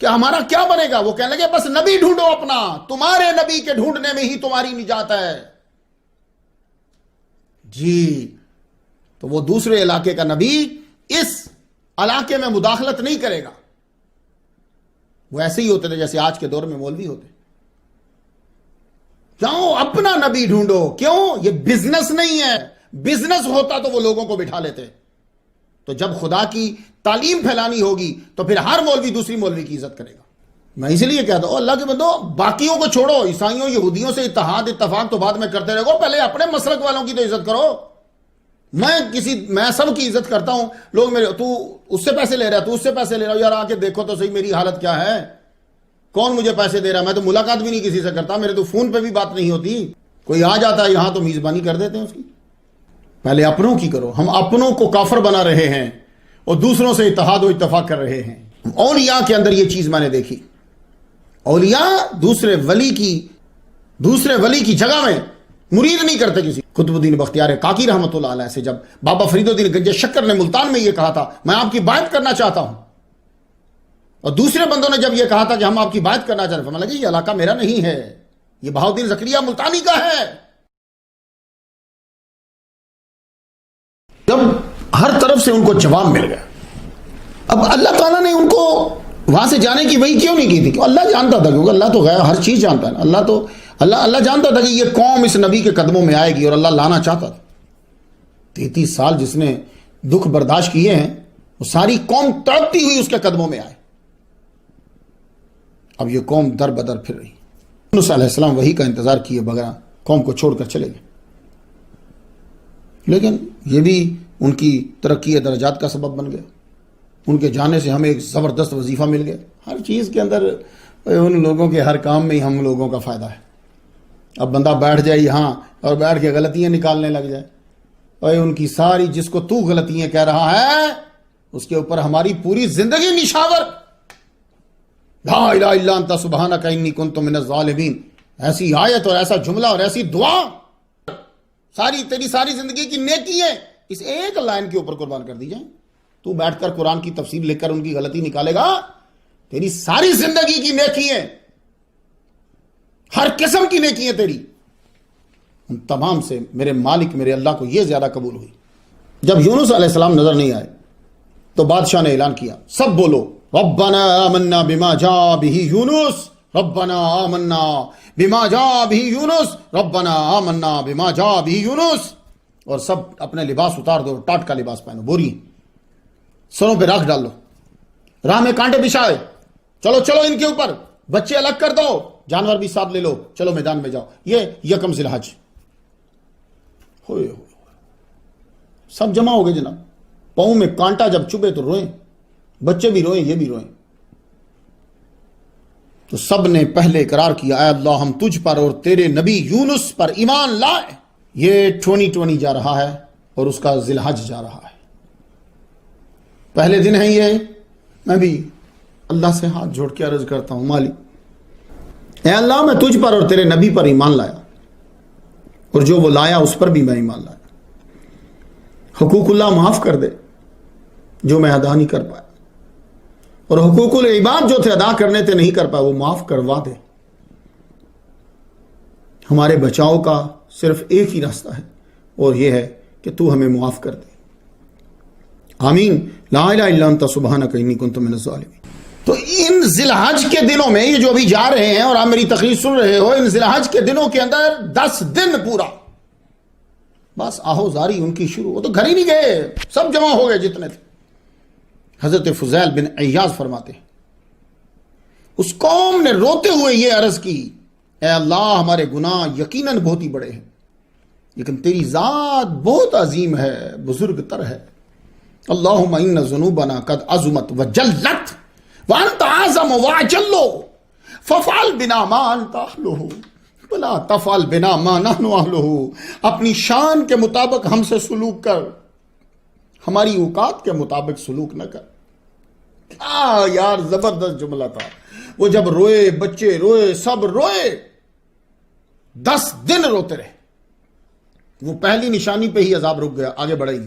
کہ ہمارا کیا بنے گا؟ وہ کہنے لگے بس نبی ڈھونڈو اپنا، تمہارے نبی کے ڈھونڈنے میں ہی تمہاری نجات ہے. جی تو وہ دوسرے علاقے کا نبی اس علاقے میں مداخلت نہیں کرے گا. وہ ایسے ہی ہوتے تھے جیسے آج کے دور میں مولوی ہوتے. جاؤ اپنا نبی ڈھونڈو. کیوں؟ یہ بزنس نہیں ہے. بزنس ہوتا تو وہ لوگوں کو بٹھا لیتے. تو جب خدا کی تعلیم پھیلانی ہوگی تو پھر ہر مولوی دوسری مولوی کی عزت کرے گا. میں اسی لیے کہتا ہوں اللہ کے بندو باقیوں کو چھوڑو، عیسائیوں یہودیوں سے اتحاد اتفاق تو بعد میں کرتے رہو، پہلے اپنے مسلک والوں کی تو عزت کرو. میں سب کی عزت کرتا ہوں. لوگ میرے تو اس سے پیسے لے رہا، تو اس سے پیسے لے رہا. یار آ کے دیکھو تو صحیح میری حالت کیا ہے. کون مجھے پیسے دے رہا؟ میں تو ملاقات بھی نہیں کسی سے کرتا، میرے تو فون پہ بھی بات نہیں ہوتی. کوئی آ جاتا ہے یہاں تو میزبانی کر دیتے ہیں اس کی. پہلے اپنوں کی کرو. ہم اپنوں کو کافر بنا رہے ہیں اور دوسروں سے اتحاد و اتفاق کر رہے ہیں. اولیاء کے اندر یہ چیز میں نے دیکھی. اولیاء دوسرے ولی کی جگہ میں مرید نہیں کرتے کسی. قطب الدین بختیار کاکی رحمۃ اللہ علیہ سے جب بابا فرید الدین گنج شکر نے ملتان میں یہ کہا تھا میں آپ کی بائعت کرنا چاہتا ہوں، اور دوسرے بندوں نے جب یہ کہا تھا کہ ہم آپ کی بائعت کرنا چاہتے ہیں، فرمایا یہ علاقہ میرا نہیں ہے، یہ بہاؤالدین زکریا ملتانی کا ہے. جب ہر طرف سے ان کو جواب مل گیا، اب اللہ تعالیٰ نے ان کو وہاں سے جانے کی وہی کیوں نہیں کی تھی؟ کہ اللہ جانتا تھا، کیونکہ اللہ تو غیر ہر چیز جانتا ہے. اللہ جانتا تھا کہ یہ قوم اس نبی کے قدموں میں آئے گی اور اللہ لانا چاہتا تھا. 33 سال جس نے دکھ برداشت کیے ہیں وہ ساری قوم تڑپتی ہوئی اس کے قدموں میں آئے. اب یہ قوم در بدر پھر رہی. یونس علیہ السلام وحی کا انتظار کیے بغیر قوم کو چھوڑ کر چلے گئے. لیکن یہ بھی ان کی ترقی درجات کا سبب بن گیا. ان کے جانے سے ہمیں ایک زبردست وظیفہ مل گیا. ہر چیز کے اندر ان لوگوں کے ہر کام میں ہی ہم لوگوں کا فائدہ ہے. اب بندہ بیٹھ جائے یہاں اور بیٹھ کے غلطیاں نکالنے لگ جائے، اور ان کی ساری جس کو تو غلطیاں کہہ رہا ہے اس کے اوپر ہماری پوری زندگی نشاور. لا الہ الا انت سبحانک انی کنت من الظالمین، ایسی آیت اور ایسا جملہ اور ایسی دعا تیری ساری زندگی کی نیکی ہے اس ایک لائن کے اوپر قربان کر دی جائیں. تو بیٹھ کر قرآن کی تفسیر لکھ کر ان کی غلطی نکالے گا، تیری ساری زندگی کی نیکی ہے، ہر قسم کی نیکی ہے تیری، ان تمام سے میرے مالک میرے اللہ کو یہ زیادہ قبول ہوئی. جب یونس علیہ السلام نظر نہیں آئے تو بادشاہ نے اعلان کیا، سب بولو ربنا آمنا بما جاء به یونس، ربنا آمنا بما جاء به یونس، ربنا آمنا بما جاء به یونس. اور سب اپنے لباس اتار دو، ٹاٹ کا لباس پہنو، بوری سروں پہ راکھ ڈال لو، راہ میں کانٹے بچھائے، چلو چلو ان کے اوپر، بچے الگ کر دو، جانور بھی ساتھ لے لو، چلو میدان میں جاؤ. یہ یکم ذی الحج ہوئے سب جمع ہو گئے جناب. پاؤں میں کانٹا جب چبھے تو روئیں، بچے بھی روئیں، یہ بھی روئیں. تو سب نے پہلے اقرار کیا اے اللہ ہم تجھ پر اور تیرے نبی یونس پر ایمان لائے. یہ 2020 جا رہا ہے اور اس کا ذی الحج جا رہا ہے، پہلے دن ہے یہ. میں بھی اللہ سے ہاتھ جوڑ کے عرض کرتا ہوں مالک اے اللہ میں تجھ پر اور تیرے نبی پر ایمان لایا، اور جو وہ لایا اس پر بھی میں ایمان لایا. حقوق اللہ معاف کر دے جو میں ادا نہیں کر پایا، اور حقوق العباد جو تھے ادا کرنے تھے نہیں کر پایا وہ معاف کروا دے. ہمارے بچاؤ کا صرف ایک ہی راستہ ہے اور یہ ہے کہ تو ہمیں معاف کر دے. آمین. لا الہ الا انت سبحانک انی کنت من الظالمین. تو ان ذی الحج کے دنوں میں یہ جو ابھی جا رہے ہیں اور آپ میری تقریر سن رہے ہو، ان ذی الحج کے دنوں کے اندر 10 دن پورا بس آہو زاری ان کی شروع. وہ تو گھر ہی نہیں گئے، سب جمع ہو گئے جتنے تھے. حضرت فضیل بن عیاض فرماتے ہیں اس قوم نے روتے ہوئے یہ عرض کی اے اللہ ہمارے گناہ یقیناً بہت ہی بڑے ہیں لیکن تیری ذات بہت عظیم ہے، بزرگ تر ہے. اللہم ان ذنوبنا قد عظمت وجلت وانت اعظم واجل فافعل بنا ما انت اہلہ ولا تفعل بنا ما نحن اہلہ. اپنی شان کے مطابق ہم سے سلوک کر، ہماری اوقات کے مطابق سلوک نہ کر. کیا یار زبردست جملہ تھا. وہ جب روئے، بچے روئے، سب روئے، 10 دن روتے رہے. وہ پہلی نشانی پہ ہی عذاب رک گیا، آگے بڑھے ہی.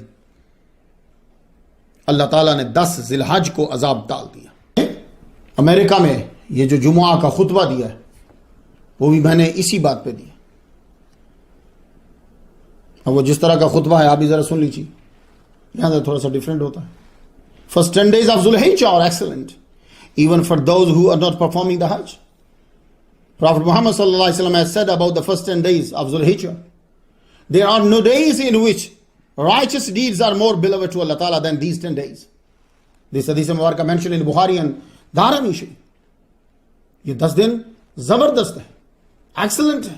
اللہ تعالیٰ نے 10 ذی الحج کو عذاب ڈال دیا. امریکہ میں یہ جو جمعہ کا خطبہ دیا ہے وہ بھی میں نے اسی بات پہ دیا. اب وہ جس طرح کا خطبہ ہے آپ بھی ذرا سن لیجیے، یہاں سے تھوڑا سا ڈیفرنٹ ہوتا ہے. First 10 days of Zulhijjah are excellent, even for those who are not performing the Hajj. Prophet Muhammad sallallahu alaihi wasallam has said about the first 10 days of Zulhijjah, there are no days in which righteous deeds are more beloved to Allah Ta'ala than these 10 days. This hadith mubarak mentioned in Bukhari and Darimi Sharif. یہ 10 دن زبردست ہے، excellent ہے،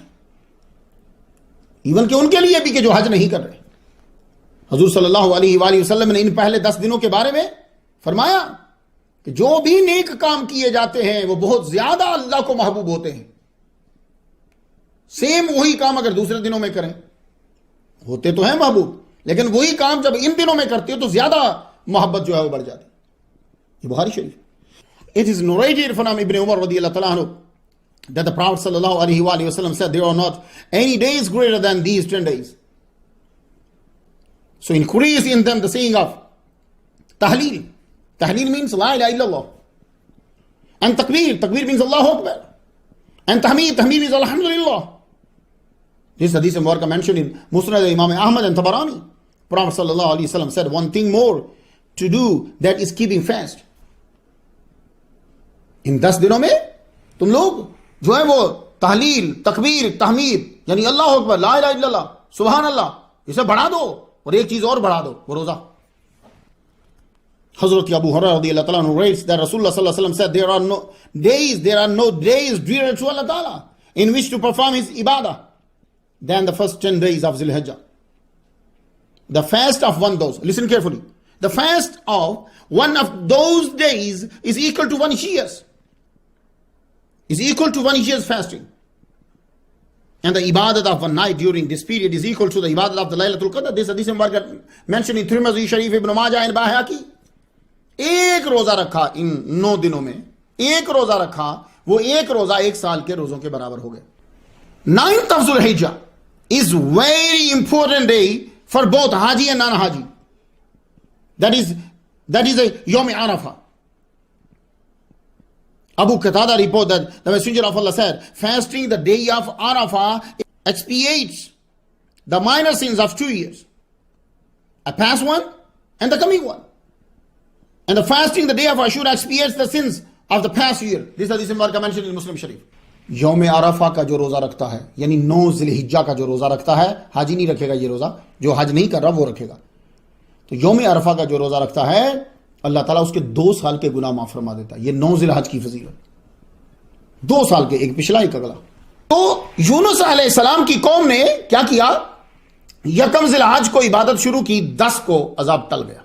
even کہ ان کے لیے بھی کہ جو حج نہیں کر رہے. حضور صلی اللہ علیہ وآلہ وسلم نے ان پہلے 10 دنوں کے بارے میں فرمایا کہ جو بھی نیک کام کیے جاتے ہیں وہ بہت زیادہ اللہ کو محبوب ہوتے ہیں. سیم وہی کام اگر دوسرے دنوں میں کریں ہوتے تو ہیں محبوب، لیکن وہی کام جب ان دنوں میں کرتے ہو تو زیادہ محبت جو ہے وہ بڑھ جاتی. یہ بخاری شریف. It is narrated from Ibn Umar radiyallahu ta'ala anhu that the Prophet sallallahu alaihi wa sallam said there are not any days greater than these 10 days. So increase in them the saying of tahleel. Tahleel means la ilaha illallah. And takbir. Takbir means Allahu Akbar. And tahmeed. Tahmeed means alhamdulillah. This hadith mubarak mentioned in Musnad Imam Ahmad and Tabarani. Prophet sallallahu alaihi wasallam said one thing more to do, that is keeping fast. ان 10 دنوں میں تم لوگ جو ہے وہ تحلیل، تکبیر، تحمید یعنی اللہ اکبر، لا الہ الا اللہ، سبحان اللہ، اسے بڑھا دو اور ایک چیز اور بڑھا دو، وہ روزہ. حضرت ابو ہریرہ رضی اللہ تعالیٰ عنہ writes that Rasulullah sallallahu alaihi wasallam said there are no days dearer to Allah Ta'ala in which to perform his ibadah than the first 10 days of Zul-Hijjah. The fast of one of those, listen carefully, the fast of one of those days is equal to 1 year's. Is equal to 1 year's fasting. And the ibadat of one night during this period is equal to the ibadat of the Laylatul Qadr. This hadith mentioned in Tirmidhi Sharif, Ibn Majah and Bayhaqi. ایک روزہ رکھا ان 9 دنوں میں ایک روزہ رکھا، وہ ایک روزہ 1 سال کے روزوں کے برابر ہو گئے. 9th of Zulhijjah is very important day for both Haji and non-Haji. That is a Yom Arafah. Abu Qatada report that the Messenger of Allah said, fasting the day of Arafah expiates the minor sins of 2 years, a past one and the coming one. And the fasting the day of Ashura expiates the sins of the past year. This hadith is mentioned in Muslim Sharif. یوم عرفہ کا جو روزہ رکھتا ہے، یعنی 9 ذی الحجہ کا جو روزہ رکھتا ہے، حاجی نہیں رکھے گا یہ روزہ، جو حج نہیں کر رہا وہ رکھے گا. تو یوم عرفہ کا جو روزہ رکھتا ہے اللہ تعالیٰ اس کے 2 سال کے گناہ معاف فرما دیتا ہے. یہ 9 ذی الحج کی فضیلت، 2 سال کے، ایک پچھلا ایک اگلا. تو یونس علیہ السلام کی قوم نے کیا کیا؟ 1 ذی الحج کو عبادت شروع کی، 10 کو عذاب ٹل گیا.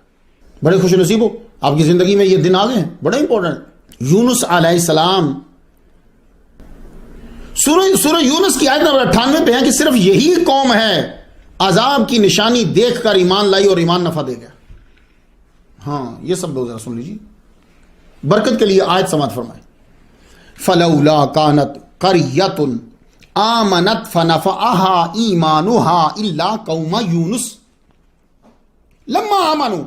بڑے خوش نصیب ہو، آپ کی زندگی میں یہ دن آ گئے ہیں، بڑے امپورٹنٹ. یونس علیہ السلام، سورہ یونس کی آیت نمبر 98 پہ ہے کہ صرف یہی قوم ہے عذاب کی نشانی دیکھ کر ایمان لائی اور ایمان نفع دے گیا. ہاں یہ سب لوگ ذرا سن لیجیے، برکت کے لیے آیت سماعت فرمائے. فلولا کانت قریۃ آمنت فنفعها ایمانها الا قوم یونس لما آمنوا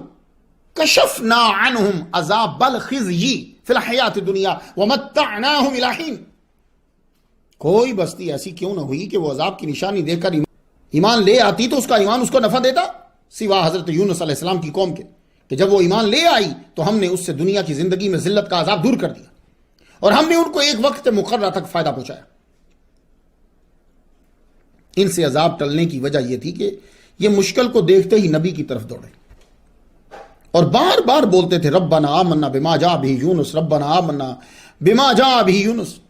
کشفنا عنهم عذاب الخزي فی الحیات الدنیا ومتعناهم الی حین. کوئی بستی ایسی کیوں نہ ہوئی کہ وہ عذاب کی نشانی دیکھ کر ایمان لے آتی تو اس کا ایمان اس کو نفع دیتا، سوا حضرت یونس علیہ السلام کی قوم کے، کہ جب وہ ایمان لے آئی تو ہم نے اس سے دنیا کی زندگی میں ذلت کا عذاب دور کر دیا اور ہم نے ان کو ایک وقت مقررہ تک فائدہ پہنچایا. ان سے عذاب ٹلنے کی وجہ یہ تھی کہ یہ مشکل کو دیکھتے ہی نبی کی طرف دوڑے اور بار بار بولتے تھے ربنا آمنا بما جاء به یونس، ربنا آمنا بما جاء به یونس.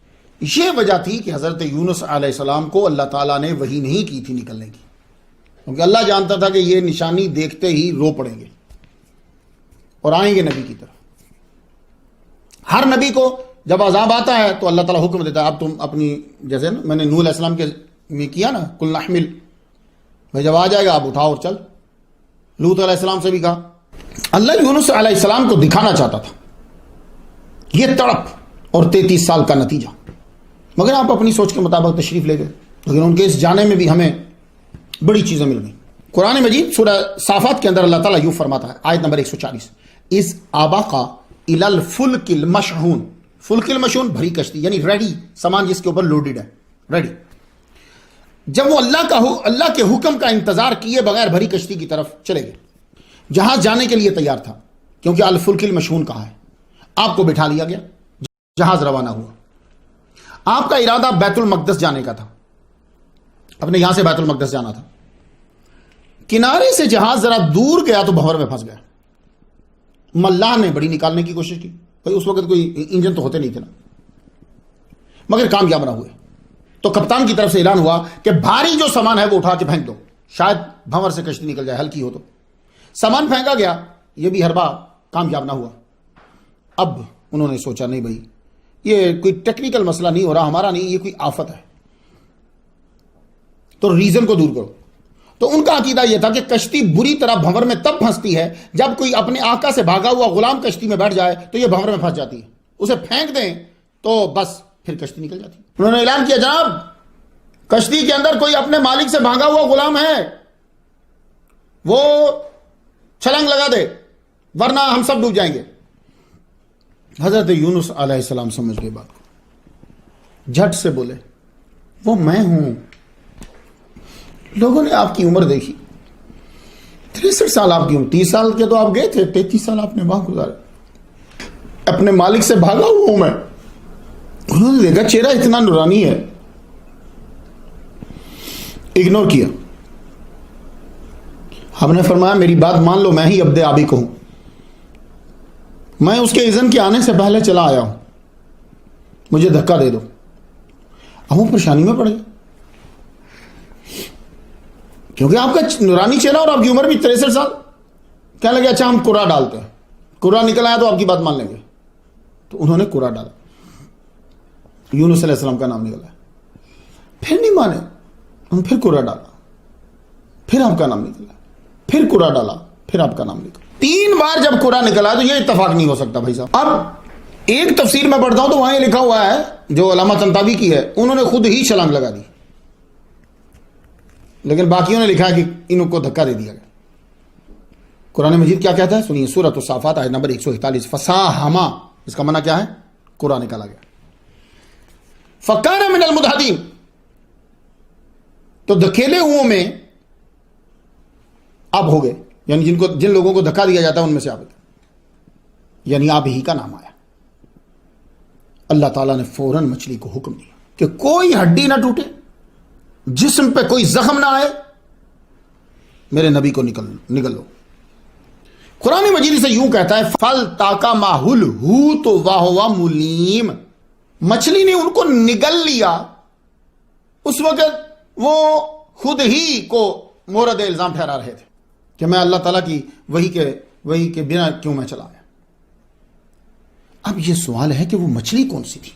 یہ وجہ تھی کہ حضرت یونس علیہ السلام کو اللہ تعالیٰ نے وحی نہیں کی تھی نکلنے کی، کیونکہ اللہ جانتا تھا کہ یہ نشانی دیکھتے ہی رو پڑیں گے اور آئیں گے نبی کی طرف. ہر نبی کو جب عذاب آتا ہے تو اللہ تعالیٰ حکم دیتا ہے اب تم اپنی، جیسے نا میں نے نوح علیہ السلام کے میں کیا نا کل نحمل، بھائی جب آ جائے گا آپ اٹھاؤ اور چل. لوط علیہ السلام سے بھی کہا. اللہ یونس علیہ السلام کو دکھانا چاہتا تھا یہ تڑپ اور 33 سال کا نتیجہ، مگر آپ اپنی سوچ کے مطابق تشریف لے گئے. لیکن ان کے اس جانے میں بھی ہمیں بڑی چیزیں مل گئیں. قرآن مجید سورہ صافات کے اندر اللہ تعالیٰ یوں فرماتا ہے، آیت نمبر 140، اس آباقا الی الفلک المشحون. فلک المشحون بھری کشتی، یعنی ریڈی سامان جس کے اوپر لوڈڈ ہے، ریڈی. جب وہ اللہ کے حکم کا انتظار کیے بغیر بھری کشتی کی طرف چلے گئے، جہاں جانے کے لیے تیار تھا، کیونکہ الفلک المشحون کہا ہے. آپ کو بٹھا لیا گیا، جہاز روانہ ہوا. آپ کا ارادہ بیت المقدس جانے کا تھا، اپنے یہاں سے بیت المقدس جانا تھا. کنارے سے جہاز ذرا دور گیا تو بھنور میں پھنس گیا. ملاح نے بڑی نکالنے کی کوشش کی، بھائی اس وقت کوئی انجن تو ہوتے نہیں تھے نا، مگر کامیاب نہ ہوئے. تو کپتان کی طرف سے اعلان ہوا کہ بھاری جو سامان ہے وہ اٹھا کے پھینک دو، شاید بھنور سے کشتی نکل جائے، ہلکی ہو تو. سامان پھینکا گیا، یہ بھی ہربا کامیاب نہ ہوا. اب انہوں نے سوچا نہیں بھائی یہ کوئی ٹیکنیکل مسئلہ نہیں ہو رہا ہمارا، نہیں یہ کوئی آفت ہے، تو ریزن کو دور کرو. تو ان کا عقیدہ یہ تھا کہ کشتی بری طرح بھنور میں تب پھنستی ہے جب کوئی اپنے آقا سے بھاگا ہوا غلام کشتی میں بیٹھ جائے تو یہ بھنور میں پھنس جاتی ہے، اسے پھینک دیں تو بس پھر کشتی نکل جاتی. انہوں نے اعلان کیا جناب کشتی کے اندر کوئی اپنے مالک سے بھاگا ہوا غلام ہے، وہ چھلانگ لگا دے ورنہ ہم سب ڈوب جائیں گے. حضرت یونس علیہ السلام سمجھ گئے بات کو، جھٹ سے بولے وہ میں ہوں. لوگوں نے آپ کی عمر دیکھی، 63 سال آپ کی عمر، 30 سال کے تو آپ گئے تھے، 33 سال آپ نے وہاں گزارے. اپنے مالک سے بھاگا ہوا ہوں میں. انہوں نے دیکھا چہرہ اتنا نورانی ہے، اگنور کیا. ہم نے فرمایا میری بات مان لو، میں ہی عبد آبی کو ہوں، میں اس کے اذن کے آنے سے پہلے چلا آیا ہوں، مجھے دھکا دے دو. اب وہ پریشانی میں پڑ گئے کیونکہ آپ کا نورانی چہرہ اور آپ کی عمر بھی 63 سال. کہنے لگے اچھا ہم قرآن ڈالتے ہیں، قرآن نکل آیا تو آپ کی بات مان لیں گے. تو انہوں نے قرآن ڈالا، یونس علیہ السلام کا نام نکلا. پھر نہیں مانے، انہوں نے پھر قرآن ڈالا، پھر آپ کا نام نکلا، پھر قرآن ڈالا، پھر آپ کا نام نکلا. 3 بار جب قرآن نکلا تو یہ اتفاق نہیں ہو سکتا بھائی صاحب. اب ایک تفسیر میں پڑھتا ہوں تو وہاں یہ لکھا ہوا ہے جو علامہ طنطاوی کی ہے، انہوں نے خود ہی چھلانگ لگا دی، لیکن باقیوں نے لکھا ہے کہ ان کو دھکا دے دیا گیا۔ قرآن مجید کیا کہتا ہے سنیے، سورۃ الصافات آیت نمبر 141، فساہما، اس کا معنی کیا ہے؟ قرآن نکالا گیا۔ فکان من المدحدین، تو دھکیلے ہوں میں آپ ہو گئے، یعنی جن لوگوں کو دھکا دیا جاتا ہے ان میں سے آپ، یعنی آپ ہی کا نام آیا۔ اللہ تعالیٰ نے فوراً مچھلی کو حکم دیا کہ کوئی ہڈی نہ ٹوٹے، جسم پہ کوئی زخم نہ آئے، میرے نبی کو نگل لو۔ قرآن مجید سے یوں کہتا ہے فَالْتَقَمَهُ الْحُوتُ وَهُوَ مُلِيمٌ، مچھلی نے ان کو نگل لیا۔ اس وقت وہ خود ہی کو مورد الزام ٹھہرا رہے تھے کہ میں اللہ تعالیٰ کی وحی کے بنا کیوں میں چلا آیا۔ اب یہ سوال ہے کہ وہ مچھلی کون سی تھی؟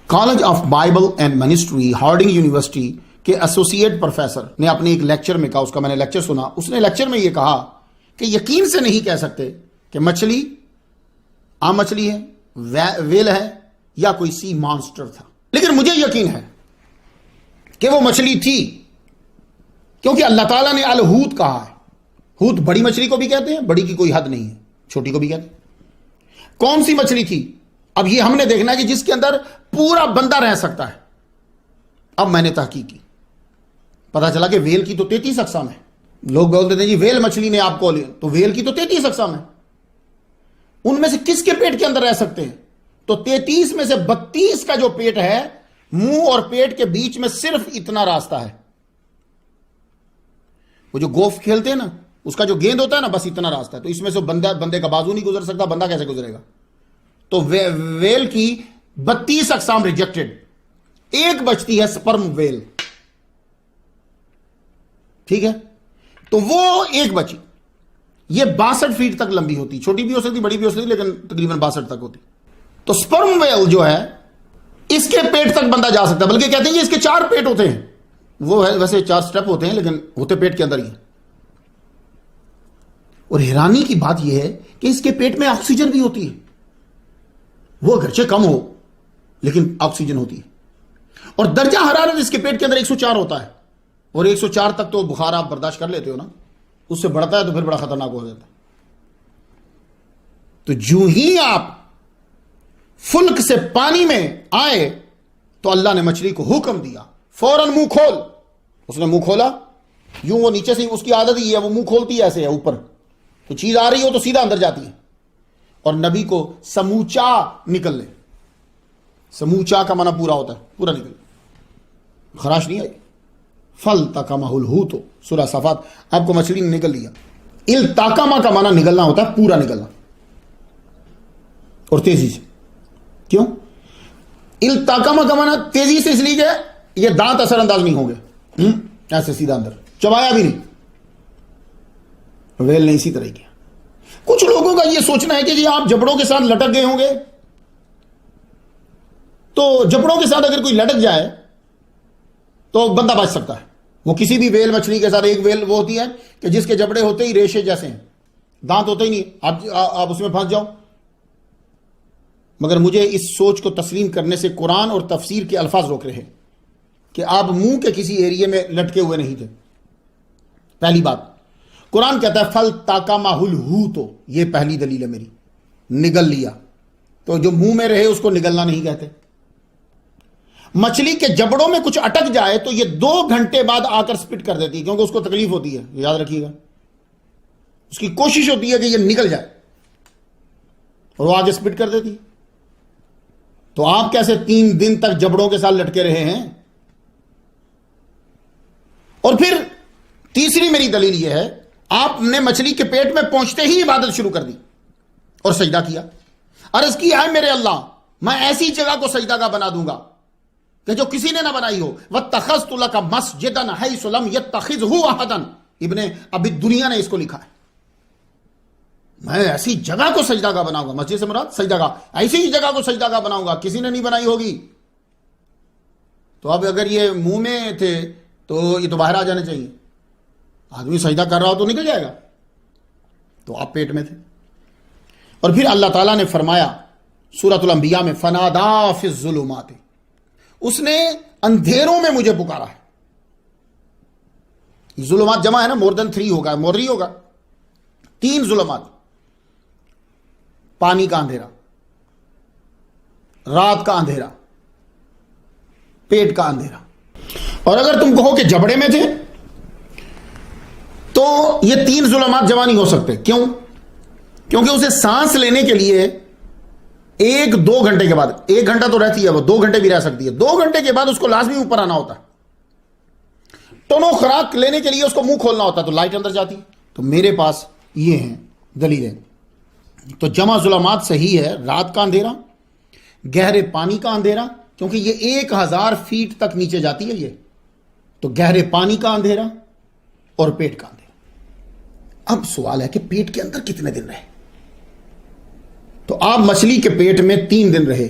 College of Bible and ministry, Harding University کے ایسوسیٹ پروفیسر نے اپنے ایک لیکچر میں کہا، اس کا میں نے لیکچر سنا، اس نے لیکچر میں یہ کہا کہ یقین سے نہیں کہہ سکتے کہ مچھلی عام مچھلی ہے، ویل ہے، یا کوئی سی مانسٹر تھا، لیکن مجھے یقین ہے کہ وہ مچھلی تھی، کیونکہ اللہ تعالیٰ نے الحوت کہا ہے۔ حوت بڑی مچھلی کو بھی کہتے ہیں، بڑی کی کوئی حد نہیں ہے، چھوٹی کو بھی کہتے ہیں۔ کون سی مچھلی تھی؟ اب یہ ہم نے دیکھنا ہے کہ جس کے اندر پورا بندہ رہ سکتا ہے۔ اب میں نے تحقیق کی، پتا چلا کہ ویل کی تو 33 اقسام ہے۔ لوگ بولتے تھے جی ویل مچھلی نے آپ کو لیا، تو ویل کی تو 33 اقسام ہے، ان میں سے کس کے پیٹ کے اندر رہ سکتے ہیں؟ تو 33 میں سے 32 کا جو پیٹ ہے، منہ اور پیٹ کے بیچ میں صرف اتنا راستہ ہے۔ وہ جو گولف کھیلتے ہیں نا، اس کا جو گیند ہوتا ہے نا، بس اتنا راستہ ہے، تو اس میں سے بندے کا بازو نہیں گزر سکتا، بندہ کیسے گزرے گا؟ تو ویل کی 32 اقسام ریجیکٹڈ، ایک بچتی ہے سپرم ویل، ٹھیک ہے؟ تو وہ ایک بچی، یہ 62 فیٹ تک لمبی ہوتی، چھوٹی بھی ہو سکتی بڑی بھی ہو سکتی، لیکن تقریباً 62 تک ہوتی۔ تو سپرم ویل جو ہے اس کے پیٹ تک بندہ جا سکتا ہے، بلکہ کہتے ہیں کہ اس کے 4 پیٹ ہوتے ہیں، وہ ہے ویسے 4 سٹیپ ہوتے ہیں لیکن ہوتے پیٹ کے اندر ہی۔ اور حیرانی کی بات یہ ہے کہ اس کے پیٹ میں آکسیجن بھی ہوتی ہے، وہ اگرچہ کم ہو لیکن آکسیجن ہوتی ہے۔ اور درجہ حرارت اس کے پیٹ کے اندر 104 ہوتا ہے، اور 104 تک تو بخار آپ برداشت کر لیتے ہو نا، اس سے بڑھتا ہے تو پھر بڑا خطرناک ہو جاتا ہے۔ تو جو ہی آپ فلک سے پانی میں آئے تو اللہ نے مچھلی کو حکم دیا فوراً منہ کھول۔ اس نے منہ کھولا، یوں وہ نیچے سے، اس کی عادت ہی ہے، وہ منہ کھولتی ہے ایسے ہے اوپر، تو چیز آ رہی ہو تو سیدھا اندر جاتی ہے، اور نبی کو سموچا نکل لے۔ سموچا کا معنی پورا ہوتا ہے، پورا نکل، خراش نہیں آئی۔ فَالْتَقَمَهُ الْحُوتُ، سورہ صافات، آپ کو مچھلی نے نکل لیا۔ التقما کا معنی نگلنا ہوتا ہے، پورا نگلنا، اور تیزی سے۔ کیوں التقما کا معنی تیزی سے؟ اس لیے کہ یہ دانت اثر انداز نہیں ہوں گے، ایسے سیدھا اندر، چبایا بھی نہیں۔ ویل نے اسی طرح کیا۔ کچھ لوگوں کا یہ سوچنا ہے کہ جی آپ جبڑوں کے ساتھ لٹک گئے ہوں گے، تو جبڑوں کے ساتھ اگر کوئی لٹک جائے تو بندہ بچ سکتا ہے۔ وہ کسی بھی ویل مچھلی کے ساتھ، ایک ویل وہ ہوتی ہے کہ جس کے جبڑے ہوتے ہی ریشے جیسے ہیں، دانت ہوتے ہی نہیں، آپ اس میں پھنس جاؤ۔ مگر مجھے اس سوچ کو تسلیم کرنے سے قرآن اور تفسیر کے الفاظ روک رہے ہیں کہ آپ منہ کے کسی ایریے میں لٹکے ہوئے نہیں تھے۔ پہلی بات، قرآن کہتا ہے فَالْتَقَمَهُ الْحُوتُ، یہ پہلی دلیل ہے میری، نگل لیا۔ تو جو منہ میں رہے اس کو نگلنا نہیں کہتے۔ مچھلی کے جبڑوں میں کچھ اٹک جائے تو یہ 2 گھنٹے بعد آ کر سپٹ کر دیتی ہے، کیونکہ اس کو تکلیف ہوتی ہے، یاد رکھیے گا، اس کی کوشش ہوتی ہے کہ یہ نکل جائے، اور وہ آگے سپٹ کر دیتی ہے۔ تو آپ کیسے 3 دن تک جبڑوں کے ساتھ لٹکے رہے ہیں؟ اور پھر تیسری میری دلیل یہ ہے، آپ نے مچھلی کے پیٹ میں پہنچتے ہی عبادت شروع کر دی اور سجدہ کیا، عرض کی ہے میرے اللہ میں ایسی جگہ کو سجدہ کا بنا دوں گا کہ جو کسی نے نہ بنائی ہو۔ وَاتَّخَذْتُ لَكَ مَسْجِدًا حَيْثُ لَمْ يَتَّخِذْهُ أَحَدٌ، ابن ابی دنیا نے اس کو لکھا ہے، میں ایسی جگہ کو سجدہ کا بناؤں گا، مسجد سے مراد سجدہ کا، ایسی ہی جگہ کو سجدہ کا بناؤں گا کسی نے نہیں بنائی ہوگی۔ تو اب اگر یہ منہ میں تھے تو یہ تو باہر آ جانے چاہیے، آدمی سجدہ کر رہا ہو تو نکل جائے گا، تو آپ پیٹ میں تھے۔ اور پھر اللہ تعالیٰ نے فرمایا سورۃ الانبیاء میں فنادا فی الظلمات، اس نے اندھیروں میں مجھے پکارا ہے. ظلمات جمع ہے نا، مور دین 3 ہوگا، مور 3 ہوگا. 3 ظلمات، پانی کا اندھیرا، رات کا اندھیرا، پیٹ کا اندھیرا. اور اگر تم کہو کہ جبڑے میں تھے تو یہ 3 ظلمات جمع نہیں ہو سکتے. کیوں؟ کیونکہ اسے سانس لینے کے لیے 1-2 گھنٹے کے بعد، 1 گھنٹہ تو رہتی ہے وہ، 2 گھنٹے بھی رہ سکتی ہے، 2 گھنٹے کے بعد اس کو لازمی اوپر آنا ہوتا ہے. ٹونو خوراک لینے کے لیے اس کو منہ کھولنا ہوتا ہے تو لائٹ اندر جاتی. تو میرے پاس یہ ہیں دلیلیں. تو جمع ظلمات صحیح ہے، رات کا اندھیرا، گہرے پانی کا اندھیرا، کیونکہ یہ 1000 فیٹ تک نیچے جاتی ہے یہ، تو گہرے پانی کا اندھیرا اور پیٹ کا اندھیرا. اب سوال ہے کہ پیٹ کے اندر کتنے دن رہے؟ تو آپ مچھلی کے پیٹ میں 3 دن رہے.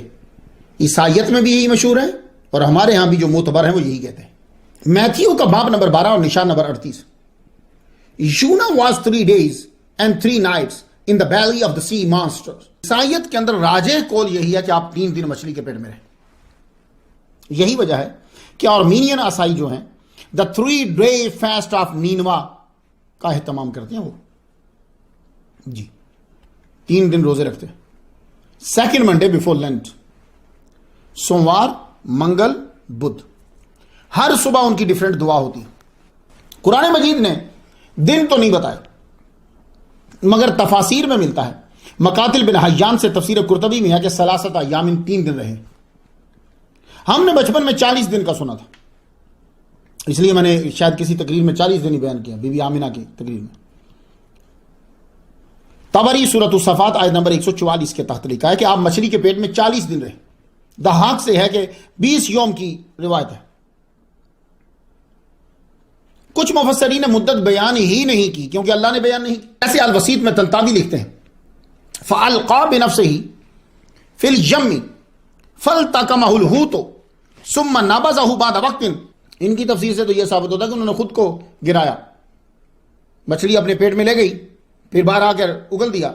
عیسائیت میں بھی یہی مشہور ہے اور ہمارے ہاں بھی جو معتبر ہیں وہ یہی کہتے ہیں. میتھیو کا باب نمبر 12 اور نشان نمبر 38. یونا was 3 days and 3 nights in the belly of the sea monster. عیسائیت کے اندر راجح قول یہی ہے کہ آپ 3 دن مچھلی کے پیٹ میں رہے. یہی وجہ ہے کہ آرمینین عیسائی جو ہیں the 3-day fast of نینوا کا اہتمام کرتے ہیں. وہ جی 3 دن روزے رکھتے ہیں. سیکنڈ منڈے بفور لینٹ، سوموار، منگل، بدھ. ہر صبح ان کی ڈیفرنٹ دعا ہوتی ہے. قرآن مجید نے دن تو نہیں بتائے مگر تفاسیر میں ملتا ہے. مقاتل بن حیان سے تفسیر قرطبی میں ہے کہ 3 ایام 3 دن رہے. ہم نے بچپن میں 40 دن کا سنا تھا، اس لیے میں نے شاید کسی تقریر میں 40 دن ہی بیان کیا، بی بی آمینہ کی تقریر میں. طبری سورۃ الصفات آیت نمبر 144 کے تحت لکھا ہے کہ آپ مچھلی کے پیٹ میں 40 دن رہے. دہاق سے ہے کہ 20 یوم کی روایت ہے. کچھ مفسرین نے مدت بیان ہی نہیں کی کیونکہ اللہ نے بیان نہیں کی. ایسے الوسیط میں تنتابی لکھتے ہیں فَأَلْقَى بِنَفْسِهِ فِي الْيَمِّ فَالْتَقَمَهُ الْحُوتُ ثُمَّ نَبَذَهُ بَعْدَ وَقْتٍ. ان کی تفسیر سے تو یہ ثابت ہوتا ہے کہ انہوں نے خود کو گرایا، مچھلی اپنے پیٹ میں لے گئی، پھر باہر آ کر اگل دیا.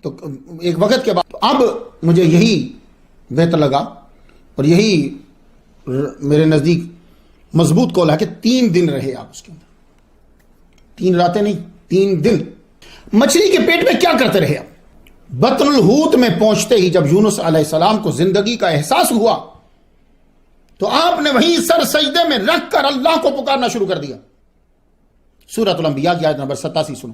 تو ایک وقت کے بعد اب مجھے یہی بہتر لگا اور یہی میرے نزدیک مضبوط قول ہے کہ 3 دن رہے آپ اس کے اندر. 3 راتیں نہیں، 3 دن. مچھلی کے پیٹ میں کیا کرتے رہے آپ؟ بطن الحوت میں پہنچتے ہی جب یونس علیہ السلام کو زندگی کا احساس ہوا تو آپ نے وہیں سر سجدے میں رکھ کر اللہ کو پکارنا شروع کر دیا. سورۃ الانبیاء کی آیت نمبر 87 سنو.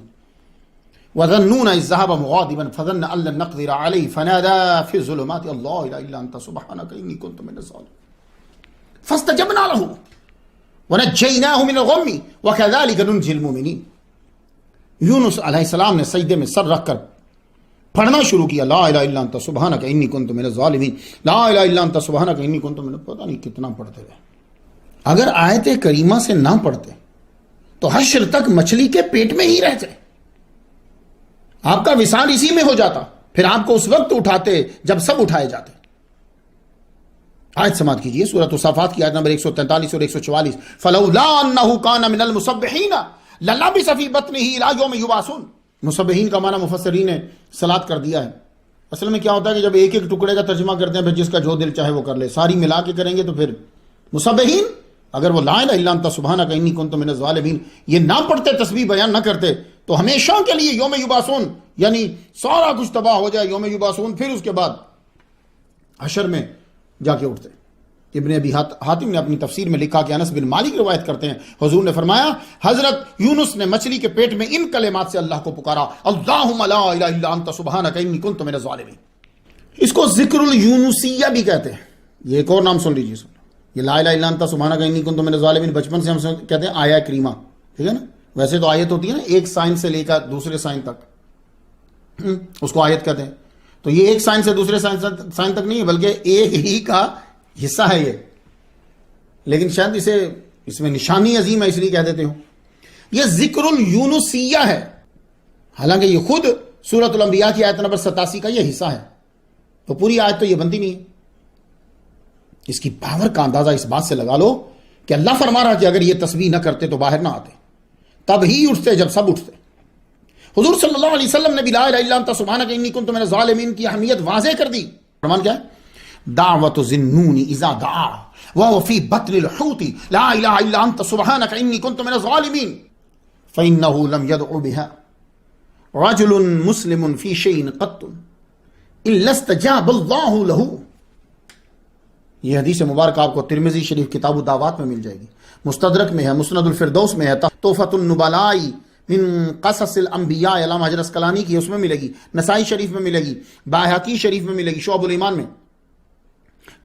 وَظَنُّونَ إِذْ ذَهَبَ مُغَاضِبًا فَظَنَّ أَن لَّن نَّقْدِرَ عَلَيْهِ فَنَادَىٰ فِي الظُّلُمَاتِ اللَّهُ لَا إِلَٰهَ إِلَّا أَنتَ سُبْحَانَكَ إِنِّي كُنتُ مِنَ الظَّالِمِينَ فَاسْتَجَبْنَا لَهُ وَنَجَّيْنَاهُ مِنَ الْغَمِّ وَكَذَٰلِكَ نُنجِّي الْمُؤْمِنِينَ. یونس علیہ السلام نے سجدے میں سر رکھ کر پڑھنا شروع کیا لا الہ الا انت سبحانک انی کنت من الظالمین، لا الہ الا انت سبحانک انی کنت من، پتہ نہیں کتنا پڑھتے گئے. اگر آیت کریمہ سے نہ پڑھتے تو حشر تک مچھلی کے پیٹ میں ہی رہتے، آپ کا وصال اسی میں ہو جاتا، پھر آپ کو اس وقت اٹھاتے جب سب اٹھائے جاتے. آیت سماعت کیجئے سورۃ الصافات کی آیت نمبر 143 اور 144. فلولا انہ کان من المسبحین للبث فی بطنہ الی یوم یبعثون. مسبحین کا معنی مفسرین نے صلات کر دیا ہے. اصل میں کیا ہوتا ہے کہ جب ایک ایک ٹکڑے کا ترجمہ کرتے ہیں پھر جس کا جو دل چاہے وہ کر لے، ساری ملا کے کریں گے تو پھر مسبحین اگر وہ لا الہ الا انت سبحانک انی کنت من الظالمین یہ نہ پڑھتے، تسبیح بیان نہ کرتے تو ہمیشہ کے لیے یوم یبعثون یعنی سارا کچھ تباہ ہو جائے یوم یبعثون، پھر اس کے بعد حشر میں جا کے اٹھتے. ابن ابی حاتم نے اپنی تفسیر میں لکھا کہ انس بن مالک روایت کرتے ہیں حضور نے فرمایا حضرت یونس نے مچھلی کے پیٹ میں ان کلمات سے اللہ کو پکارا اللہم لا الہ الا انت سبحانک انی کنت من الظالمین. اس کو ذکر الیونسیہ بھی کہتے ہیں. یہ ایک اور نام سن لیجیے. یہ لا الہ الا انت سبحانک انی کنت من الظالمین بچپن سے ہم کہتے ہیں آیہ کریمہ، ٹھیک ہے نا. ویسے تو آیت ہوتی ہے نا ایک سائن سے لے کر دوسرے سائن تک، اس کو آیت کہتے ہیں. تو یہ ایک سائن سے دوسرے سائن تک نہیں ہے بلکہ ایک ہی کا حصہ ہے یہ، لیکن شاید اس میں نشانی عظیم ہے اس لیے کہہ دیتے ہوں. یہ ذکر الیونسیہ ہے، حالانکہ یہ خود سورۃ الانبیاء کی آیت نمبر 87 کا یہ حصہ ہے. تو پوری آیت تو یہ بنتی نہیں ہے. اس کی پاور کا اندازہ اس بات سے لگا لو کہ اللہ فرما رہا کہ اگر یہ تسبیح نہ کرتے تو باہر نہ آتے، تب ہی اٹھتے جب سب اٹھتے. حضور صلی اللہ علیہ وسلم نے بھی لا الہ الا انت سبحانک انی کنت من الظالمین کی اہمیت واضح کر دی. فرمان کیا ہے؟ دعوت ذنون اذا دعا وهو في بطن الحوت لا الہ الا انت سبحانک انی کنت من الظالمین فانه لم يدع بها رجل مسلم في شيء قط الا استجاب الله له. یہ حدیث مبارک آپ کو ترمذی شریف کتاب الدعوات میں مل جائے گی، مستدرک میں ہے، مسند الفردوس میں ہے، تحفۃ النبلاء من قصص الانبیاء علامہ حجر اسقلانی کی اس میں ملے گی، نسائی شریف میں ملے گی، بایہقی شریف میں ملے گی، شعب الایمان میں،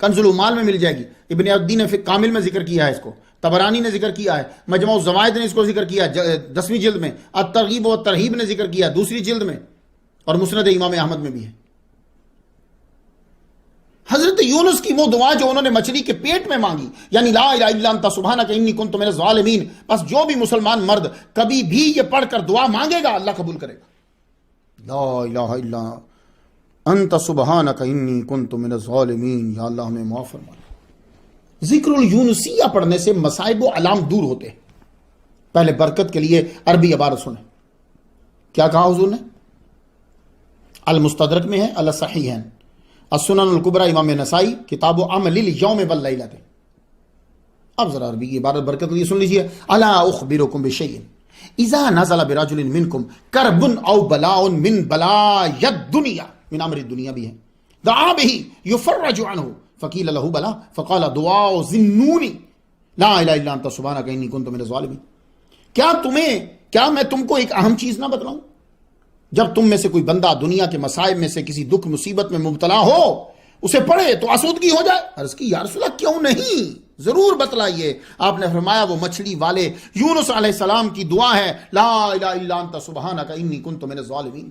کنز العمال میں مل جائے گی، ابن الدین فی کامل میں ذکر کیا ہے اس کو، طبرانی نے ذکر کیا ہے، مجموع الزوائد نے اس کو ذکر کیا 10ویں جلد میں، الترغیب و الترہیب نے ذکر کیا 2 جلد میں، اور مسند امام احمد میں بھی ہے. حضرت یونس کی وہ دعا جو انہوں نے مچھلی کے پیٹ میں مانگی، یعنی لا الہ الا انت سبحانک انی کنت من الظالمین، بس جو بھی مسلمان مرد کبھی بھی یہ پڑھ کر دعا مانگے گا اللہ قبول کرے گا. لا الہ الا انت سبحانک انی کنت من الظالمین، یا اللہ ہمیں معاف فرما. ذکر الیونسیہ پڑھنے سے مصائب و علام دور ہوتے ہیں. پہلے برکت کے لیے عربی عبارت سنیں، کیا کہا حضور نے؟ المستدرک میں ہے، الصحیحین، السنن الکبری امام نسائی، کتاب عمل الیوم واللیلۃ. اب ذرا عربی کی عبارت برکت لیے سن لیجیے. الا اخبرکم بشیء اذا نزل برجل منکم کرب او بلاء من بلاء الدنیا، من امر الدنیا بھی ہے، دعا به یفرج عنہ فقیل له بلا فقال دعاء ذنون لا الہ الا انت سبحانک انی کنت من الظالمین. کیا میں تم کو ایک اہم چیز نہ بتلاؤں؟ جب تم میں سے کوئی بندہ دنیا کے مصائب میں سے کسی دکھ مصیبت میں مبتلا ہو، اسے پڑھے تو آسودگی ہو جائے. عرض کی یا رسول اللہ کیوں نہیں، ضرور بتلائیے. آپ نے فرمایا وہ مچھلی والے یونس علیہ السلام کی دعا ہے، لا الہ الا انت سبحانک انی کنت من الظالمین.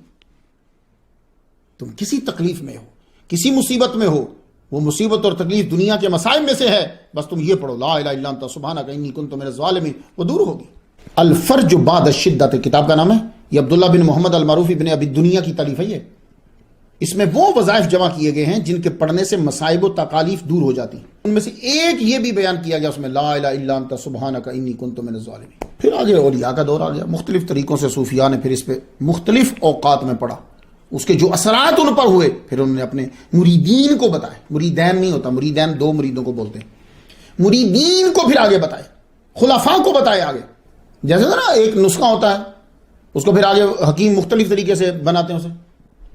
تم کسی تکلیف میں ہو، کسی مصیبت میں ہو، وہ مصیبت اور تکلیف دنیا کے مصائب میں سے ہے، بس تم یہ پڑھو لا الہ الا انت سبحانک انی کنت من الظالمین، وہ دور ہوگی. الفرج بعد الشدت کتاب کا نام ہے، یہ عبداللہ بن محمد المعروفی بن ابی دنیا کی تالیف ہے. یہ اس میں وہ وظائف جمع کیے گئے ہیں جن کے پڑھنے سے مصائب و تکالیف دور ہو جاتی ہیں. ان میں سے ایک یہ بھی بیان کیا گیا اس میں، لا الہ الا انت سبحانک انی کنت من الظالمین. پھر آگے اولیاء کا دور آ گیا، مختلف طریقوں سے صوفیاء نے پھر اس پہ مختلف اوقات میں پڑھا، اس کے جو اثرات ان پر ہوئے پھر انہوں نے اپنے مریدین کو بتائے. مریدین نہیں ہوتا، مریدین 2 مریدوں کو بولتے ہیں، مریدین کو پھر آگے بتائے، خلفاء کو بتائے آگے. جیسے نا ایک نسخہ ہوتا ہے، اس کو پھر آگے حکیم مختلف طریقے سے بناتے ہیں اسے،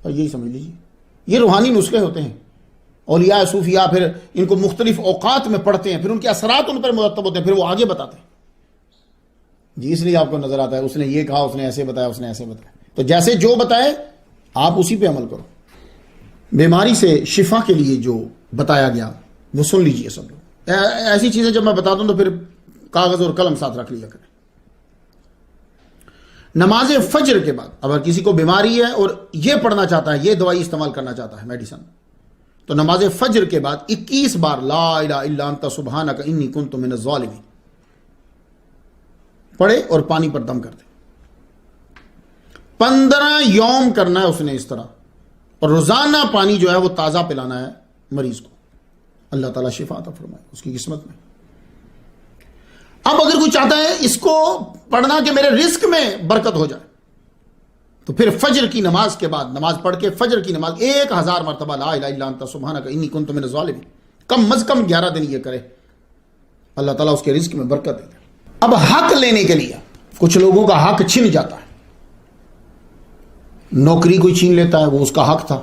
اور یہی سمجھ لیجیے یہ روحانی نسخے ہوتے ہیں. اولیاء صوفیاء پھر ان کو مختلف اوقات میں پڑھتے ہیں، پھر ان کے اثرات ان پر مرتب ہوتے ہیں، پھر وہ آگے بتاتے ہیں. جی اس لیے آپ کو نظر آتا ہے اس نے یہ کہا، اس نے ایسے بتایا، اس نے ایسے بتایا. تو جیسے جو بتائے آپ اسی پہ عمل کرو. بیماری سے شفا کے لیے جو بتایا گیا وہ سن لیجیے سب لوگ. ایسی چیزیں جب میں بتاتا ہوں تو پھر کاغذ اور قلم ساتھ رکھ لیا کریں. نماز فجر کے بعد اگر کسی کو بیماری ہے اور یہ پڑھنا چاہتا ہے، یہ دوائی استعمال کرنا چاہتا ہے میڈیسن، تو نماز فجر کے بعد 21 بار لا الہ الا انت سبحانک انی کنت من الظالمین پڑھے اور پانی پر دم کر دے. 15 یوم کرنا ہے اس نے اس طرح، اور روزانہ پانی جو ہے وہ تازہ پلانا ہے مریض کو. اللہ تعالیٰ شفا عطا فرمائے اس کی قسمت میں. اب اگر کوئی چاہتا ہے اس کو پڑھنا کہ میرے رزق میں برکت ہو جائے، تو پھر فجر کی نماز کے بعد نماز پڑھ کے فجر کی نماز 1000 مرتبہ لا الہ الا انت سبحانک انی کنت من الظالمین، کم از کم 11 دن یہ کرے، اللہ تعالیٰ اس کے رزق میں برکت دے. اب حق لینے کے لیے کچھ لوگوں کا حق چھن جاتا ہے. نوکری کوئی چھین لیتا ہے، وہ اس کا حق تھا.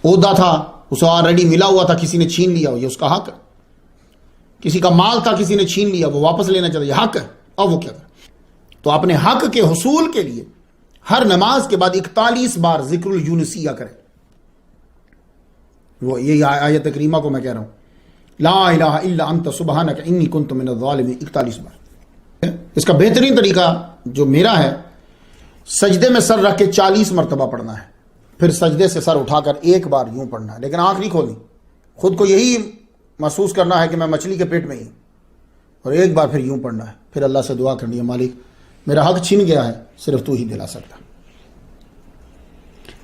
عہدہ تھا اسے آلریڈی ملا ہوا تھا، کسی نے چھین لیا، یہ اس کا حق ہے. کسی کا مال تھا کسی نے چھین لیا، وہ واپس لینا چاہتا ہے، یہ حق ہے. اب وہ کیا کرے؟ تو اپنے حق کے حصول کے لیے ہر نماز کے بعد 41 بار ذکر الیونسیہ کرے. وہ یہ آیت کریمہ کو میں کہہ رہا ہوں، لا الہ الا انت سبحانک انی کنت من الظالمین 41 بار. اس کا بہترین طریقہ جو میرا ہے، سجدے میں سر رکھ کے 40 مرتبہ پڑھنا ہے، پھر سجدے سے سر اٹھا کر ایک بار یوں پڑھنا ہے، لیکن آنکھ نہیں کھولنی. خود کو یہی محسوس کرنا ہے کہ میں مچھلی کے پیٹ میں ہی، اور ایک بار پھر یوں پڑھنا ہے. پھر اللہ سے دعا کرنی ہے، مالک میرا حق چھین گیا ہے، صرف تو ہی دلا سکتا.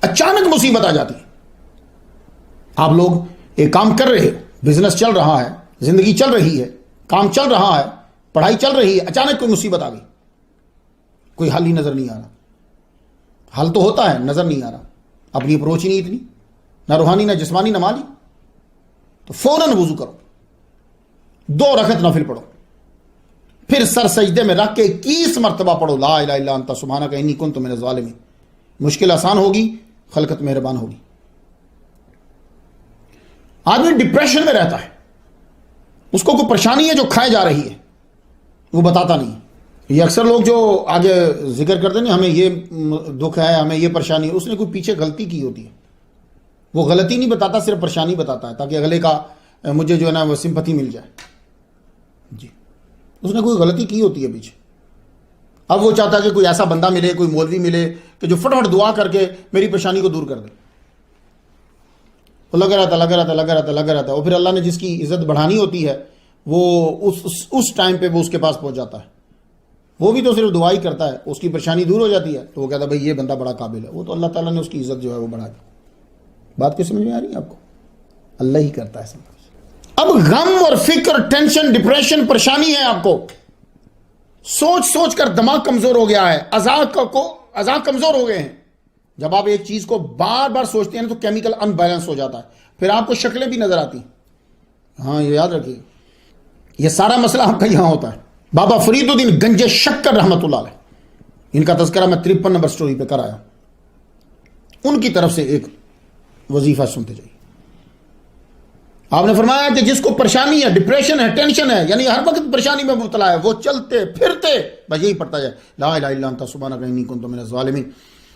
اچانک مصیبت آ جاتی ہے، آپ لوگ ایک کام کر رہے، بزنس چل رہا ہے، زندگی چل رہی ہے، کام چل رہا ہے، پڑھائی چل رہی ہے، اچانک کوئی مصیبت آ گئی، کوئی حل ہی نظر نہیں آ رہا. حل تو ہوتا ہے، نظر نہیں آ رہا، اپنی اپروچ ہی نہیں اتنی، نہ روحانی نہ جسمانی نہ مالی، تو فوراً وضو کرو، 2 رکعت نفل پڑھو، پھر سر سجدے میں رکھ کے 21 مرتبہ پڑھو لا الہ الا انت سبحانک انی کنت من الظالمین. مشکل آسان ہوگی، خلقت مہربان ہوگی. آدمی ڈپریشن میں رہتا ہے، اس کو کوئی پریشانی ہے جو کھائے جا رہی ہے، وہ بتاتا نہیں. یہ اکثر لوگ جو آگے ذکر کرتے ہیں ہمیں یہ دکھ ہے، ہمیں یہ پریشانی ہے، اس نے کوئی پیچھے غلطی کی ہوتی ہے. وہ غلطی نہیں بتاتا، صرف پریشانی بتاتا ہے تاکہ اگلے کا مجھے جو ہے نا وہ سمپتھی مل جائے. جی اس نے کوئی غلطی کی ہوتی ہے پیچھے. اب وہ چاہتا ہے کہ کوئی ایسا بندہ ملے، کوئی مولوی ملے کہ جو فٹافٹ دعا کر کے میری پریشانی کو دور کر دے. وہ لگا رہتا ہے، اور پھر اللہ نے جس کی عزت بڑھانی ہوتی ہے وہ اس ٹائم پہ وہ اس کے پاس پہنچ جاتا ہے. وہ بھی تو صرف دعا ہی کرتا ہے، اس کی پریشانی دور ہو جاتی ہے تو وہ کہتا ہے بھائی یہ بندہ بڑا قابل ہے. وہ تو اللہ تعالیٰ نے اس کی عزت جو ہے وہ بڑھا دی. بات کیوں سمجھ میں آ رہی ہے آپ کو؟ اللہ ہی کرتا ہے سب. اب غم اور فکر، ٹینشن، ڈپریشن، پریشانی ہے آپ کو، سوچ سوچ کر دماغ کمزور ہو گیا ہے، اعضاء کمزور ہو گئے ہیں. جب آپ ایک چیز کو بار بار سوچتے ہیں تو کیمیکل ان بیلنس ہو جاتا ہے، پھر آپ کو شکلیں بھی نظر آتی. ہاں یہ یاد رکھیے، یہ سارا مسئلہ آپ کا یہاں ہوتا ہے. بابا فرید الدین گنج شکر رحمت اللہ علیہ، ان کا تذکرہ میں 53 نمبر سٹوری پہ کرایا. ان کی طرف سے ایک وظیفہ سنتے جائیے. آپ نے فرمایا کہ جس کو پریشانی ہے، ڈپریشن ہے، ٹینشن ہے، یعنی ہر وقت پریشانی میں مبتلا ہے، وہ چلتے پھرتے بس یہی پڑھتا جائے لا الہ الا انت سبحانک انی کنت من الظالمین.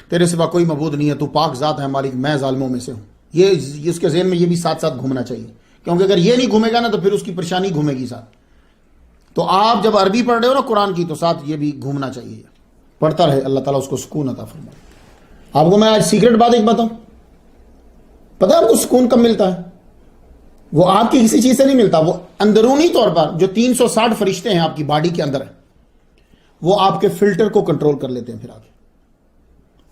تیرے سوا کوئی معبود نہیں ہے، تو پاک ذات ہے مالک، میں ظالموں میں سے ہوں. یہ اس کے ذہن میں یہ بھی ساتھ ساتھ گھومنا چاہیے، کیونکہ اگر یہ نہیں گھومے گا نا تو پھر اس کی پریشانی گھومے گی ساتھ. تو آپ جب عربی پڑھ رہے ہو نا قرآن کی تو ساتھ یہ بھی گھومنا چاہیے، پڑھتا رہے، اللہ تعالیٰ اس کو سکون عطا فرمائے. آپ کو میں آج سیکرٹ بات ایک بتاؤں، پتہ ہے آپ کو سکون کب ملتا ہے؟ وہ آپ کی کسی چیز سے نہیں ملتا، وہ اندرونی طور پر جو 360 فرشتے ہیں آپ کی باڈی کے اندر ہیں، وہ آپ کے فلٹر کو کنٹرول کر لیتے ہیں. پھر آگے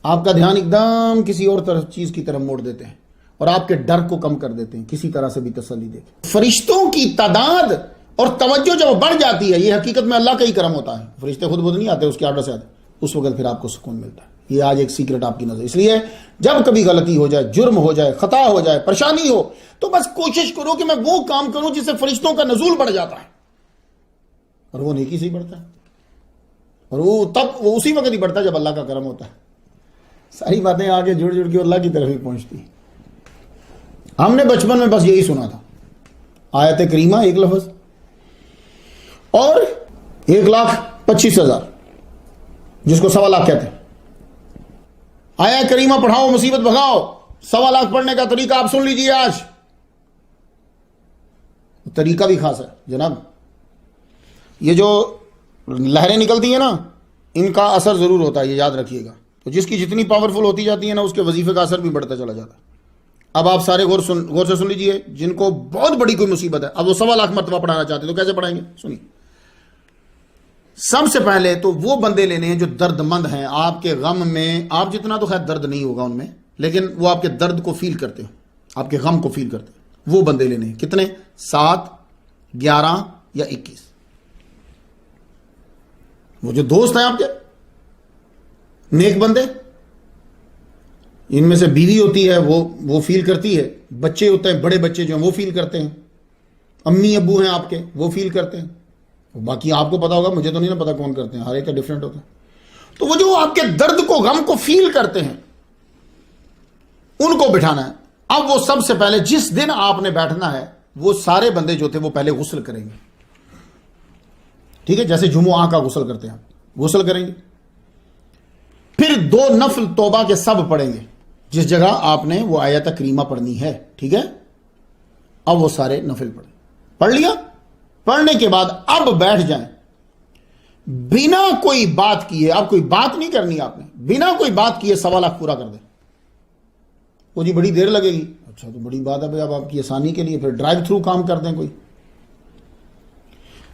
آپ کا دھیان ایک دم کسی اور طرف چیز کی طرف موڑ دیتے ہیں اور آپ کے ڈر کو کم کر دیتے ہیں، کسی طرح سے بھی تسلی دے کے. فرشتوں کی تعداد اور توجہ جب بڑھ جاتی ہے، یہ حقیقت میں اللہ کا ہی کرم ہوتا ہے. فرشتے خود نہیں آتے، اس کے آرڈر سے آتے. اس وقت پھر آپ کو سکون ملتا ہے. یہ آج ایک سیکرٹ آپ کی نظر. اس لیے جب کبھی غلطی ہو جائے، جرم ہو جائے، خطا ہو جائے، پریشانی ہو، تو بس کوشش کرو کہ میں وہ کام کروں جس سے فرشتوں کا نزول بڑھ جاتا ہے، اور وہ نیکی سے ہی بڑھتا ہے، اور وہ اسی وقت ہی بڑھتا ہے جب اللہ کا کرم ہوتا ہے. ساری باتیں آگے جڑ کے اللہ کی طرف ہی پہنچتی. ہم نے بچپن میں بس یہی سنا تھا، آیت کریمہ ایک لفظ اور 1,25,000 جس کو 1.25 لاکھ کہتے ہیں. آیا کریمہ پڑھاؤ مصیبت بھگاؤ. 1.25 لاکھ پڑھنے کا طریقہ آپ سن لیجئے. آج طریقہ بھی خاص ہے جناب. یہ جو لہریں نکلتی ہیں نا، ان کا اثر ضرور ہوتا ہے، یہ یاد رکھیے گا. تو جس کی جتنی پاورفل ہوتی جاتی ہے نا، اس کے وظیفے کا اثر بھی بڑھتا چلا جاتا ہے. اب آپ سارے غور سے سن لیجئے. جن کو بہت بڑی کوئی مصیبت ہے، اب وہ 1.25 لاکھ مرتبہ پڑھانا چاہتے ہیں تو کیسے پڑھائیں گے؟ سنیے. سب سے پہلے تو وہ بندے لینے ہیں جو درد مند ہیں آپ کے غم میں. آپ جتنا تو خیر درد نہیں ہوگا ان میں، لیکن وہ آپ کے درد کو فیل کرتے ہیں، آپ کے غم کو فیل کرتے ہیں. وہ بندے لینے ہیں. کتنے؟ 7، 11 یا 21. وہ جو دوست ہیں آپ کے نیک بندے، ان میں سے بیوی ہوتی ہے وہ فیل کرتی ہے، بچے ہوتے ہیں، بڑے بچے جو ہیں وہ فیل کرتے ہیں، امی ابو ہیں آپ کے وہ فیل کرتے ہیں. باقی آپ کو پتا ہوگا، مجھے تو نہیں نا پتا کون کرتے ہیں، ہر ایک کا ڈیفرنٹ ہوتا ہے. تو وہ جو آپ کے درد کو، غم کو فیل کرتے ہیں، ان کو بٹھانا ہے. اب وہ سب سے پہلے جس دن آپ نے بیٹھنا ہے، وہ سارے بندے جو تھے وہ پہلے غسل کریں گے. ٹھیک ہے، جیسے جمعہ کا غسل کرتے ہیں غسل کریں گے. پھر 2 نفل توبہ کے سب پڑھیں گے جس جگہ آپ نے وہ آیت کریمہ پڑھنی ہے. ٹھیک ہے، اب وہ سارے نفل پڑھ لیا. پڑھنے کے بعد اب بیٹھ جائیں بنا کوئی بات کیے. اب کوئی بات نہیں کرنی آپ نے، بنا کوئی بات کیے 1.25 لاکھ پورا کر دیں. وہ جی بڑی دیر لگے گی. اچھا تو بڑی بات ہے بھائی، اب آپ کی آسانی کے لیے پھر ڈرائیو تھرو کام کر دیں کوئی.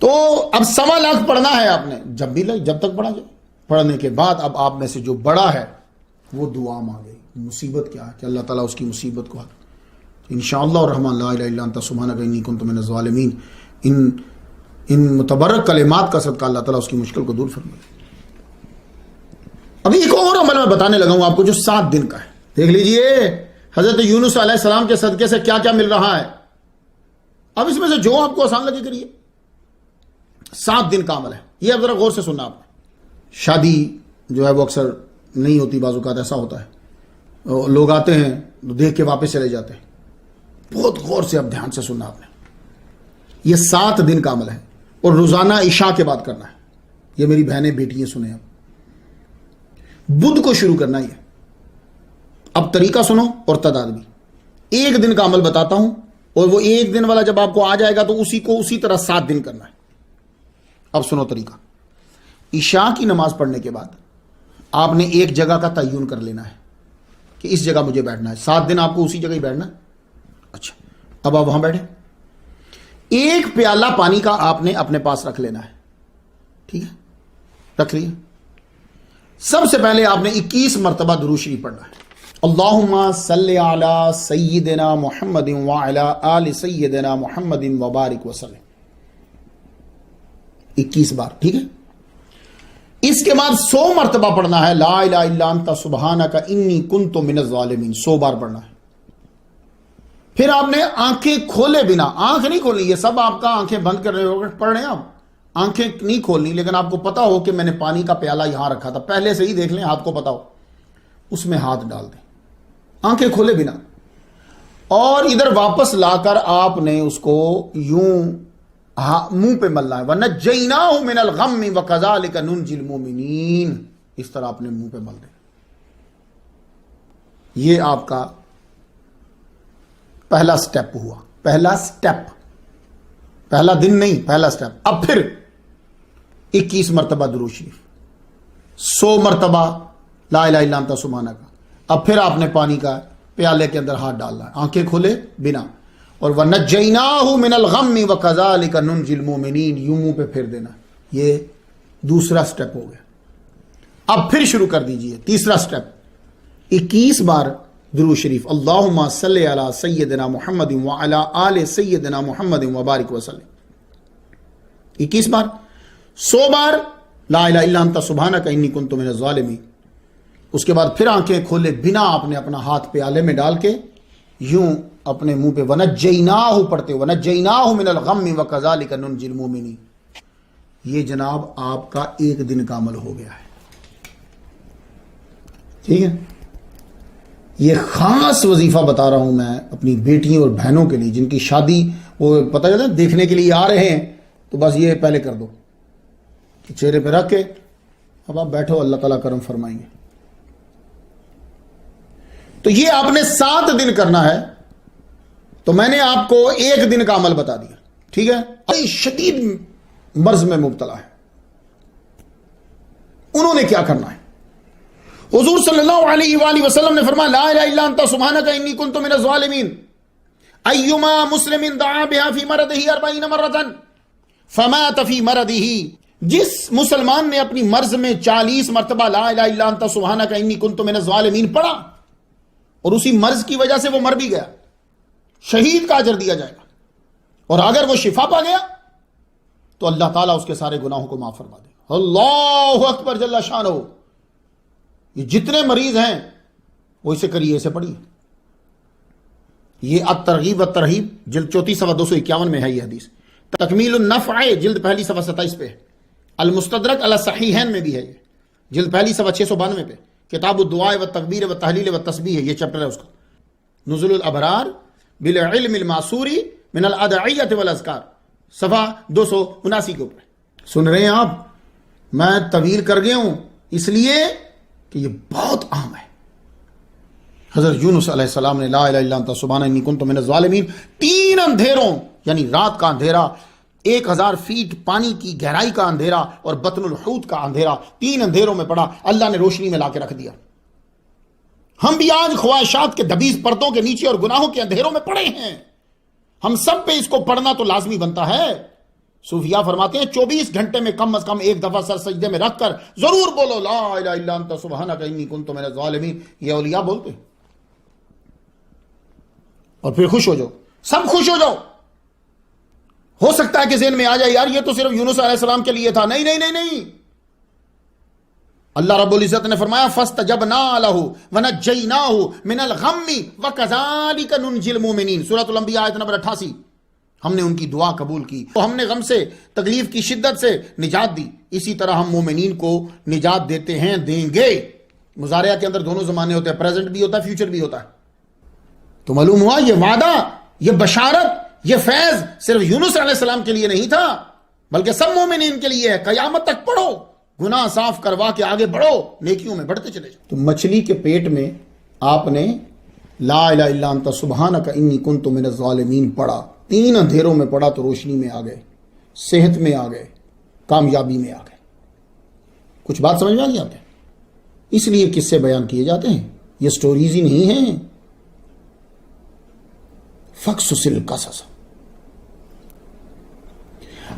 تو اب 1.25 لاکھ پڑھنا ہے آپ نے، جب تک پڑھا جائے. پڑھنے کے بعد اب آپ میں سے جو بڑا ہے وہ دعا مانگے. مصیبت کیا ہے کہ اللہ تعالیٰ اس کی مصیبت کو حل. انشاءاللہ الرحمن لا الہ الا انت سبحانک انی کنت من الظالمین. ان متبرک کلمات کا صدقہ اللہ تعالیٰ اس کی مشکل کو دور فرمائے. ابھی ایک اور عمل میں بتانے لگا ہوں آپ کو جو 7 دن کا ہے. دیکھ لیجئے حضرت یونس علیہ السلام کے صدقے سے کیا کیا مل رہا ہے. اب اس میں سے جو آپ کو آسان لگے کریے. 7 دن کا عمل ہے. یہ اب ذرا غور سے سننا آپ نے. شادی جو ہے وہ اکثر نہیں ہوتی، بعض اوقات ایسا ہوتا ہے لوگ آتے ہیں تو دیکھ کے واپس چلے جاتے ہیں. بہت غور سے اب دھیان سے سننا آپ نے. یہ 7 دن کا عمل ہے اور روزانہ عشاء کے بعد کرنا ہے. یہ میری بہنیں بیٹیاں سنیں. اب بدھ کو شروع کرنا. یہ اب طریقہ سنو اور تعداد بھی. 1 دن کا عمل بتاتا ہوں اور وہ 1 دن والا جب آپ کو آ جائے گا تو اسی کو اسی طرح 7 دن کرنا ہے. اب سنو طریقہ. عشاء کی نماز پڑھنے کے بعد آپ نے ایک جگہ کا تعین کر لینا ہے کہ اس جگہ مجھے بیٹھنا ہے. 7 دن آپ کو اسی جگہ ہی بیٹھنا ہے. اچھا اب آپ وہاں بیٹھیں. 1 پیالہ پانی کا آپ نے اپنے پاس رکھ لینا ہے. ٹھیک ہے، رکھ لیا. سب سے پہلے آپ نے 21 مرتبہ درود شریف پڑھنا ہے. اللہم صلی علی سیدنا محمد وعلی آل سیدنا محمد وبارک وسلم. 21 بار. ٹھیک ہے. اس کے بعد 100 مرتبہ پڑھنا ہے لا الہ الا انت سبحانک انی کنت من الظالمین. 100 بار پڑھنا ہے. پھر آپ نے آنکھیں کھولے بنا، آنکھ نہیں کھولنی، یہ سب آپ کا آنکھیں بند کر رہے ہو پڑھ رہے ہیں آپ، آنکھیں نہیں کھولنی، لیکن آپ کو پتا ہو کہ میں نے پانی کا پیالہ یہاں رکھا تھا، پہلے سے ہی دیکھ لیں، ہاتھ کو پتا ہو، اس میں ہاتھ ڈال دیں آنکھیں کھولے بنا، اور ادھر واپس لا کر آپ نے اس کو یوں منہ پہ ملنا ہے. وَنَجَّيْنَاهُ مِنَ الْغَمِّ وَكَذَلِكَ نُنْجِي الْمُؤْمِنِينَ. اس طرح آپ نے منہ پہ مل دیں. یہ آپ کا پہلا سٹیپ ہوا. پہلا سٹیپ، پہلا دن نہیں، پہلا سٹیپ. اب پھر 21 مرتبہ درود شریف، 100 مرتبہ لا الہ الا انت سبحانک. اب پھر آپ نے پانی کا پیالے کے اندر ہاتھ ڈالنا ہے آنکھیں کھولے بنا، اور وَنَجَّيْنَاهُ مِنَ الْغَمِّ وَكَذَلِكَ نُنْجِي الْمُؤْمِنِينَ. یوں منہ پہ پھر دینا. یہ دوسرا سٹیپ ہو گیا. اب پھر شروع کر دیجئے تیسرا سٹیپ. 21 بار درود شریف. اللہم صلی علی سیدنا محمد وعلی آل سیدنا محمد وبارک وسلم. 21 بار. 100 بار لا الہ الا انت سبحانک انی کنت من الظالمین. اس کے بعد پھر آنکھیں کھولے بنا آپ نے اپنا ہاتھ پیالے میں ڈال کے یوں اپنے منہ پہ وَنَجَّيْنَاهُ پڑھتے ہو، وَنَجَّيْنَاهُ مِنَ الْغَمِّ وَكَذَلِكَ نُنْجِي الْمُؤْمِنِينَ. یہ جناب آپ کا 1 دن کا عمل ہو گیا ہے. ٹھیک ہے. یہ خاص وظیفہ بتا رہا ہوں میں اپنی بیٹیوں اور بہنوں کے لیے جن کی شادی وہ پتہ چلتا ہے دیکھنے کے لیے آ رہے ہیں، تو بس یہ پہلے کر دو کہ چہرے پہ رکھ کے اب آپ بیٹھو، اللہ تعالیٰ کرم فرمائیں گے. تو یہ آپ نے 7 دن کرنا ہے. تو میں نے آپ کو 1 دن کا عمل بتا دیا. ٹھیک ہے. شدید مرض میں مبتلا ہے، انہوں نے کیا کرنا ہے؟ حضور صلی اللہ علیہ وآلہ وسلم نے فرمایا لا الہ الا انت سبحانک انی کنت من الظالمین. ایما مسلم دعا بها فی مرضہ 40 مرۃ فمات فی مرضہ. جس مسلمان نے اپنی مرض میں 40 مرتبہ لا الہ الا انت سبحانک انی کنت من الظالمین پڑھا اور اسی مرض کی وجہ سے وہ مر بھی گیا، شہید کا اجر دیا جائے گا. اور اگر وہ شفا پا گیا تو اللہ تعالیٰ اس کے سارے گناہوں کو معاف فرما دے گا. اللہ اکبر جل شانہ. یہ جتنے مریض ہیں وہ اسے کریے، اسے پڑھیے. یہ الترغیب والترہیب جلد 34 صفحہ 251 میں ہے یہ حدیث. تکمیل النفع جلد پہلی صفحہ 27 پہ. المستدرک علی الصحیحین میں بھی ہے یہ، جلد پہلی صفحہ 692 پہ. کتاب الدعاء والتکبیر والتحلیل والتسبیح ہے، یہ چیپٹر ہے اس کا. نزول الابرار بالعلم المعصوری من الادعیۃ والاذکار، صفحہ 279 کے اوپر. سن رہے ہیں آپ؟ میں طویل کر گیا ہوں اس لیے کہ یہ بہت عام ہے. حضرت یونس علیہ السلام نے لا الہ الا انت سبحانک انی کنت من الظالمین 3 اندھیروں یعنی رات کا اندھیرا، 1000 فیٹ پانی کی گہرائی کا اندھیرا اور بطن الحوت کا اندھیرا، 3 اندھیروں میں پڑا. اللہ نے روشنی میں لا کے رکھ دیا. ہم بھی آج خواہشات کے دبیز پردوں کے نیچے اور گناہوں کے اندھیروں میں پڑے ہیں. ہم سب پہ اس کو پڑھنا تو لازمی بنتا ہے. صوفیاء فرماتے ہیں 24 گھنٹے میں کم از کم 1 دفعہ سر سجدے میں رکھ کر ضرور بولو لا الہ الا انت سبحانک انی کنت من الظالمین. یہ اولیاء بولتے ہیں. اور پھر خوش ہو جاؤ، سب خوش ہو جاؤ. ہو سکتا ہے کہ ذہن میں آ جائے یار یہ تو صرف یونس علیہ السلام کے لیے تھا. نہیں نہیں نہیں نہیں، اللہ رب العزت نے فرمایا فاستجبنا لہ ونجیناہ من الغم وکذالک ننجی المؤمنین، سورۃ الانبیاء آیت نمبر 88۔ ہم نے ان کی دعا قبول کی تو ہم نے غم سے، تکلیف کی شدت سے نجات دی، اسی طرح ہم مومنین کو نجات دیتے ہیں، دیں گے۔ مضارعہ کے اندر دونوں زمانے ہوتے ہیں، پریزنٹ بھی ہوتا ہے، فیوچر بھی ہوتا ہے۔ تو معلوم ہوا یہ وعدہ، یہ بشارت، یہ فیض صرف یونس علیہ السلام کے لیے نہیں تھا، بلکہ سب مومنین کے لیے ہے۔ قیامت تک پڑھو، گناہ صاف کروا کے آگے بڑھو، نیکیوں میں بڑھتے چلے جاؤ۔ تو مچھلی کے پیٹ میں آپ نے لا الہ الا انت سبحانک انی کنت من الظالمین پڑھا، 3 اندھیروں میں پڑھا تو روشنی میں آ گئے، صحت میں آ گئے، کامیابی میں آ گئے۔ کچھ بات سمجھ میں آ گئی آپ نے؟ اس لیے قصے بیان کیے جاتے ہیں، یہ سٹوریز ہی نہیں ہیں۔ فقصص القصص۔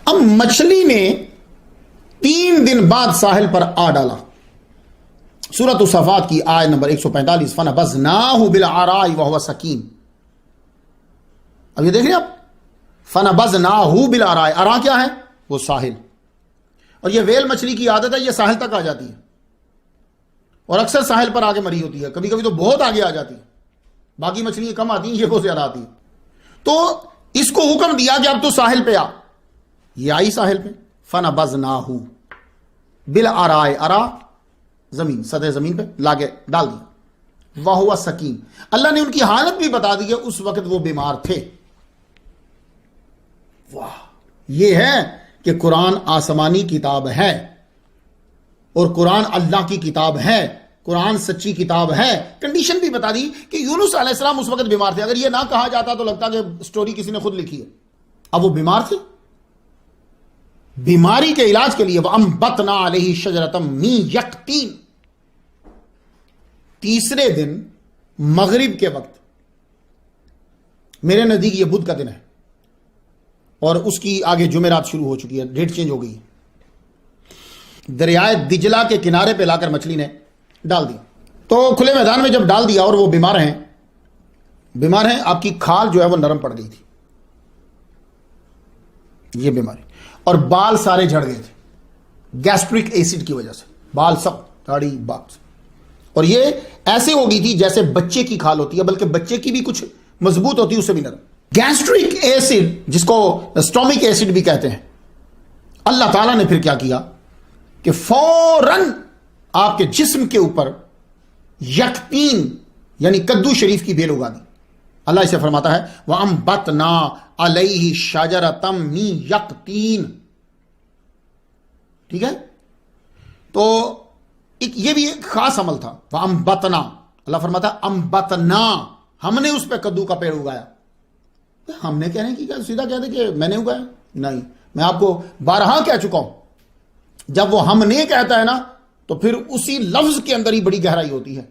اب مچھلی نے 3 دن بعد ساحل پر آ ڈالا۔ سورۃ الصافات کی آیت نمبر 145، فنبذناہ بالعراء وہو سقیم۔ اب یہ دیکھ رہے آپ، فنبذناہ بالعراء، عراء کیا ہے؟ وہ ساحل۔ اور یہ ویل مچھلی کی عادت ہے، یہ ساحل تک آ جاتی ہے اور اکثر ساحل پر آگے مری ہوتی ہے، کبھی کبھی تو بہت آگے آ جاتی ہے، باقی مچھلیاں کم آتی ہیں، یہ بہت زیادہ آتی ہیں۔ تو اس کو حکم دیا کہ اب تو ساحل پہ آ، یہ آئی ساحل پہ۔ فنبذناہ بالعراء، عراء زمین، سطح زمین پہ لاگے ڈال دیا، وہو سقیم۔ اللہ نے ان کی حالت بھی بتا دی کہ اس وقت وہ بیمار تھے۔ واہ، یہ ہے کہ قرآن آسمانی کتاب ہے اور قرآن اللہ کی کتاب ہے، قرآن سچی کتاب ہے۔ کنڈیشن بھی بتا دی کہ یونس علیہ السلام اس وقت بیمار تھے۔ اگر یہ نہ کہا جاتا تو لگتا کہ سٹوری کسی نے خود لکھی ہے۔ اب وہ بیمار تھے، بیماری کے علاج کے لیے وَأَنبَتْنَا عَلَيْهِ شَجَرَةً مِّن يَقْطِينٍ، تیسرے دن مغرب کے وقت، میرے نزدیک یہ بدھ کا دن ہے اور اس کی آگے جمعرات شروع ہو چکی ہے، ڈیٹ چینج ہو گئی ہے۔ دریائے دجلہ کے کنارے پہ لا کر مچھلی نے ڈال دی۔ تو کھلے میدان میں جب ڈال دیا اور وہ بیمار ہیں، آپ کی کھال جو ہے وہ نرم پڑ گئی تھی، یہ بیماری، اور بال سارے جھڑ گئے تھے گیسٹرک ایسڈ کی وجہ سے، بال سب، داڑھی، بال، اور یہ ایسے ہو گئی تھی جیسے بچے کی کھال ہوتی ہے، بلکہ بچے کی بھی کچھ مضبوط ہوتی ہے، اس سے بھی نرم۔ گیسٹرک ایسڈ، جس کو اسٹومک ایسڈ بھی کہتے ہیں، اللہ تعالیٰ نے پھر کیا کیا کہ فوراً آپ کے جسم کے اوپر یقطین یعنی کدو شریف کی بیل اگا دی۔ اللہ اسے فرماتا ہے وَأَنبَتْنَا عَلَيْهِ شَجَرَةً مِّن يَقْطِينٍ، ٹھیک ہے؟ تو یہ بھی ایک خاص عمل تھا۔ وَأَنبَتْنَا، اللہ فرماتا ہے انبتنا، ہم نے اس پہ کدو کا پیڑ اگایا۔ ہم نے کہنے کی کیا، سیدھا کہہ دے کہ میں نے اگایا؟ نہیں، میں آپ کو بارہا کہہ چکا ہوں، جب وہ ہم نے کہتا ہے نا تو پھر اسی لفظ کے اندر ہی بڑی گہرائی ہوتی ہے۔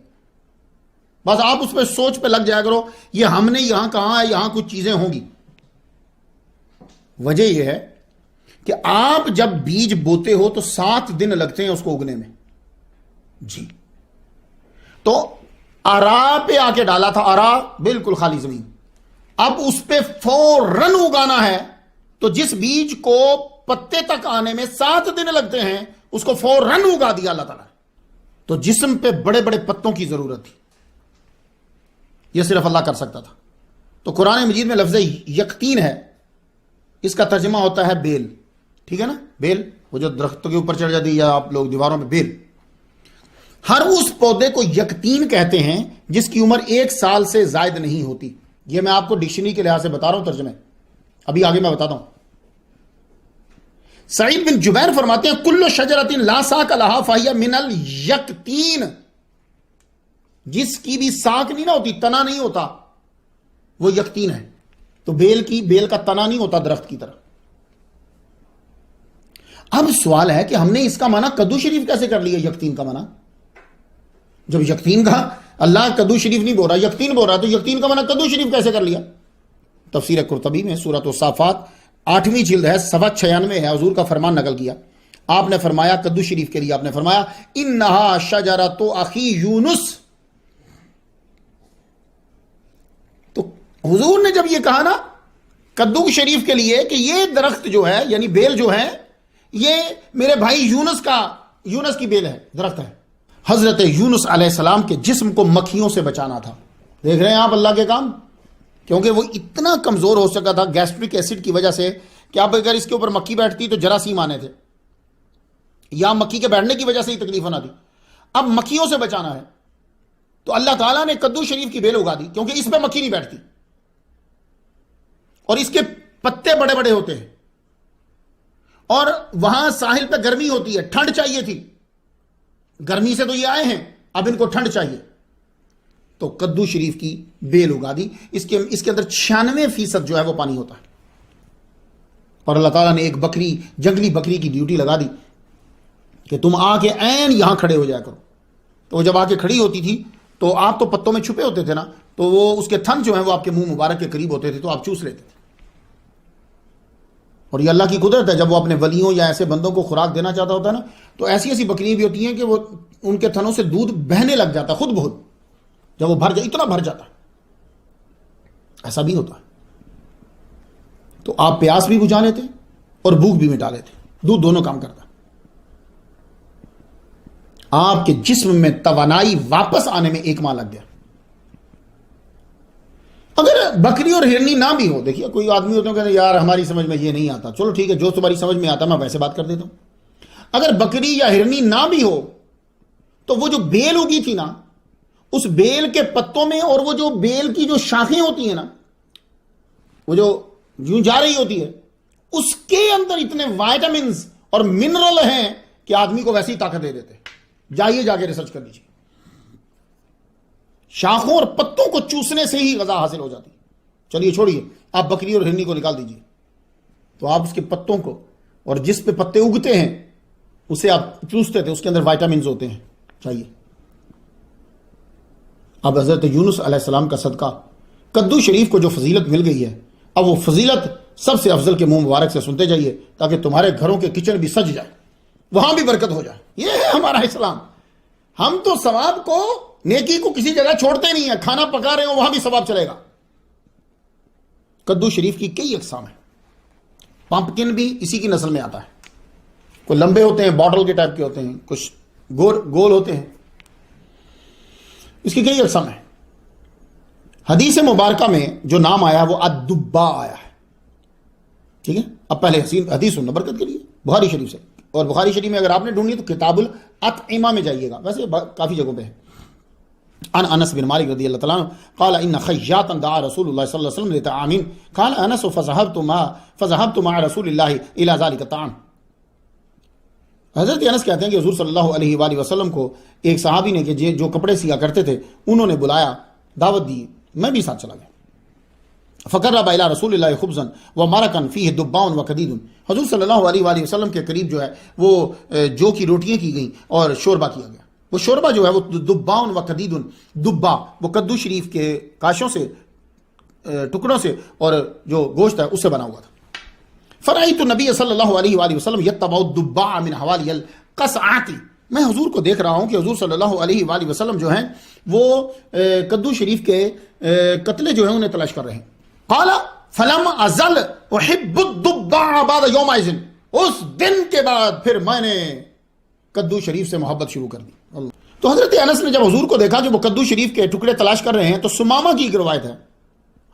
بس آپ اس پہ سوچ پہ لگ جایا کرو، یہ ہم نے یہاں کہاں ہے، یہاں کچھ چیزیں ہوں گی۔ وجہ یہ ہے کہ آپ جب بیج بوتے ہو تو 7 دن لگتے ہیں اس کو اگنے میں، جی۔ تو ارا پہ آ کے ڈالا تھا، ارا بالکل خالی زمین، اب اس پہ فوراً اگانا ہے، تو جس بیج کو پتے تک آنے میں 7 دن لگتے ہیں اس کو فوراً اگا دیا اللہ تعالیٰ۔ تو جسم پہ بڑے بڑے پتوں کی ضرورت تھی، یہ صرف اللہ کر سکتا تھا۔ تو قرآن مجید میں لفظ یقطین ہے، اس کا ترجمہ ہوتا ہے بیل، ٹھیک ہے نا؟ بیل، وہ جو درختوں کے اوپر چڑھ جاتی ہے یا آپ لوگ دیواروں میں، بیل۔ ہر اس پودے کو یقطین کہتے ہیں جس کی عمر 1 سال سے زائد نہیں ہوتی۔ یہ میں آپ کو ڈکشنری کے لحاظ سے بتا رہا ہوں ترجمے، ابھی آگے میں بتاتا ہوں۔ سعید بن جبیر فرماتے ہیں کل شجرۃ لا ساق لہا فہی من الیقطین، جس کی بھی ساق نہیں نہ ہوتی، تنا نہیں ہوتا، وہ یقطین ہے۔ تو بیل کا تنا نہیں ہوتا درخت کی طرح۔ اب سوال ہے کہ ہم نے اس کا معنی کدو شریف کیسے کر لیا؟ یقطین کا معنی جب یقطین کا، اللہ کدو شریف نہیں بول رہا، یقطین بول رہا، تو یقطین کا معنی کدو شریف کیسے کر لیا؟ تفسیر قرطبی میں سورۃ الصافات 8ویں جلد ہے، 96 ہے، حضور کا فرمان نقل کیا۔ آپ نے فرمایا کدو شریف کے لیے آپ نے فرمایا انہا شجرۃ اخی یونس۔ تو حضور نے جب یہ کہا نا کدو شریف کے لیے کہ یہ درخت جو ہے یعنی بیل جو ہے یہ میرے بھائی یونس کا یونس کی بیل ہے، درخت ہے. حضرت یونس علیہ السلام کے جسم کو مکھیوں سے بچانا تھا. دیکھ رہے ہیں آپ اللہ کے کام، کیونکہ وہ اتنا کمزور ہو سکا تھا گیسٹرک ایسڈ کی وجہ سے کہ اب اگر اس کے اوپر مکھی بیٹھتی تو جراثیم آنے تھے، یا مکھی کے بیٹھنے کی وجہ سے ہی تکلیف ہونا تھی. اب مکھیوں سے بچانا ہے تو اللہ تعالیٰ نے کدو شریف کی بیل اگا دی، کیونکہ اس پہ مکھی نہیں بیٹھتی اور اس کے پتے بڑے بڑے ہوتے ہیں، اور وہاں ساحل پہ گرمی ہوتی ہے، ٹھنڈ چاہیے تھی. گرمی سے تو یہ آئے ہیں، اب ان کو ٹھنڈ چاہیے، تو کدو شریف کی بیل اگا دی. اس کے اندر 96% جو ہے وہ پانی ہوتا ہے. اور اللہ تعالیٰ نے ایک بکری، جنگلی بکری کی ڈیوٹی لگا دی کہ تم آ کے عین یہاں کھڑے ہو جایا کرو. تو وہ جب آ کے کھڑی ہوتی تھی تو آپ تو پتوں میں چھپے ہوتے تھے نا، تو وہ اس کے تھن جو ہیں وہ آپ کے منہ مبارک کے قریب ہوتے تھے، تو آپ چوس لیتے تھے. اور یہ اللہ کی قدرت ہے، جب وہ اپنے ولیوں یا ایسے بندوں کو خوراک دینا چاہتا ہوتا ہے نا، تو ایسی ایسی بکریاں بھی ہوتی ہیں کہ وہ ان کے تھنوں سے دودھ بہنے لگ جاتا ہے خود بخود، جب وہ اتنا بھر جاتا ہے. ایسا بھی ہوتا ہے. تو آپ پیاس بھی بجھا لیتے اور بھوک بھی مٹا لیتے. دودھ دونوں کام کرتا ہے. آپ کے جسم میں توانائی واپس آنے میں 1 ماہ لگ گیا. اگر بکری اور ہرنی نہ بھی ہو، دیکھیے کوئی آدمی ہوتے ہیں کہ یار ہماری سمجھ میں یہ نہیں آتا، چلو ٹھیک ہے، جو تمہاری سمجھ میں آتا میں ویسے بات کر دیتا ہوں. اگر بکری یا ہرنی نہ بھی ہو تو وہ جو بیل اگی تھی نا، اس بیل کے پتوں میں، اور وہ جو بیل کی جو شاخیں ہوتی ہیں نا، وہ جو یوں جا رہی ہوتی ہے، اس کے اندر اتنے وائٹامنز اور منرل ہیں کہ آدمی کو ویسی طاقت دے دیتے. جائیے جا کے ریسرچ کر لیجیے. شاخوں اور پتوں کو چوسنے سے ہی غذا حاصل ہو جاتی. چلیے چھوڑیے، آپ بکری اور ہرنی کو نکال دیجیے، تو آپ اس کے پتوں کو، اور جس پہ پتے اگتے ہیں اسے آپ چوستے تھے، اس کے اندر وائٹامنز ہوتے ہیں. چاہیے. اب حضرت یونس علیہ السلام کا صدقہ کدو شریف کو جو فضیلت مل گئی ہے، اب وہ فضیلت سب سے افضل کے منہ مبارک سے سنتے جائیے، تاکہ تمہارے گھروں کے کچن بھی سج جائے، وہاں بھی برکت ہو جائے. یہ ہے ہمارا اسلام. ہم تو ثواب کو، نیکی کو کسی جگہ چھوڑتے نہیں ہیں. کھانا پکا رہے ہو وہاں بھی ثواب چلے گا. کدو شریف کی کئی اقسام ہیں. پمپکن بھی اسی کی نسل میں آتا ہے. کوئی لمبے ہوتے ہیں، باٹل کے ٹائپ کے ہوتے ہیں، کچھ گول ہوتے ہیں. اس کی کئی اقسام ہیں. حدیث مبارکہ میں جو نام آیا وہ الدبا آیا ہے. ٹھیک ہے، اب پہلے حدیث سننا برکت کے لیے، بخاری شریف سے. اور بخاری شریف میں اگر آپ نے ڈھونڈی تو کتاب الاطعمہ میں جائیے گا، ویسے کافی جگہوں پہ ہے. عن انس بن مالک رضی اللہ تعالیٰ عنہ قال ان خیاطا دعا رسول اللہ صلی اللہ علیہ وسلم لطعام قال انس فذهبت مع رسول اللہ الى ذلك الطعام. حضرت انس کہتے ہیں کہ حضور صلی اللہ علیہ وآلہ وسلم کو ایک صحابی نے کہ جو کپڑے سیا کرتے تھے انہوں نے بلایا، دعوت دی، میں بھی ساتھ چلا گیا. فقرب الى رسول اللہ خبزا ومرقا فيه دباء وقديد. حضور صلی اللہ علیہ وآلہ وسلم کے قریب جو ہے وہ جو کی روٹیاں کی گئیں اور شوربہ کیا گیا. وہ شوربہ جو ہے وہ دباء وقديد، دبا وہ کدو شریف کے کاشوں سے، ٹکڑوں سے، اور جو گوشت ہے اس سے بنا ہوا تھا. فرأيت النبي صلی اللہ علیہ وآلہ وسلم يتبع الدباء من حوالي القصعات. میں حضور کو دیکھ رہا ہوں کہ حضور صلی اللہ علیہ وآلہ وسلم جو ہیں وہ کدو شریف کے قتلے جو ہیں انہیں تلاش کر رہے ہیں. قال فلم ازل احب الدباء بعد يومئذ. اس دن کے بعد پھر میں نے کدو شریف سے محبت شروع کر دی. تو حضرت انس نے جب حضور کو دیکھا کہ وہ کدو شریف کے ٹکڑے تلاش کر رہے ہیں، تو سمامہ کی ایک روایت ہے،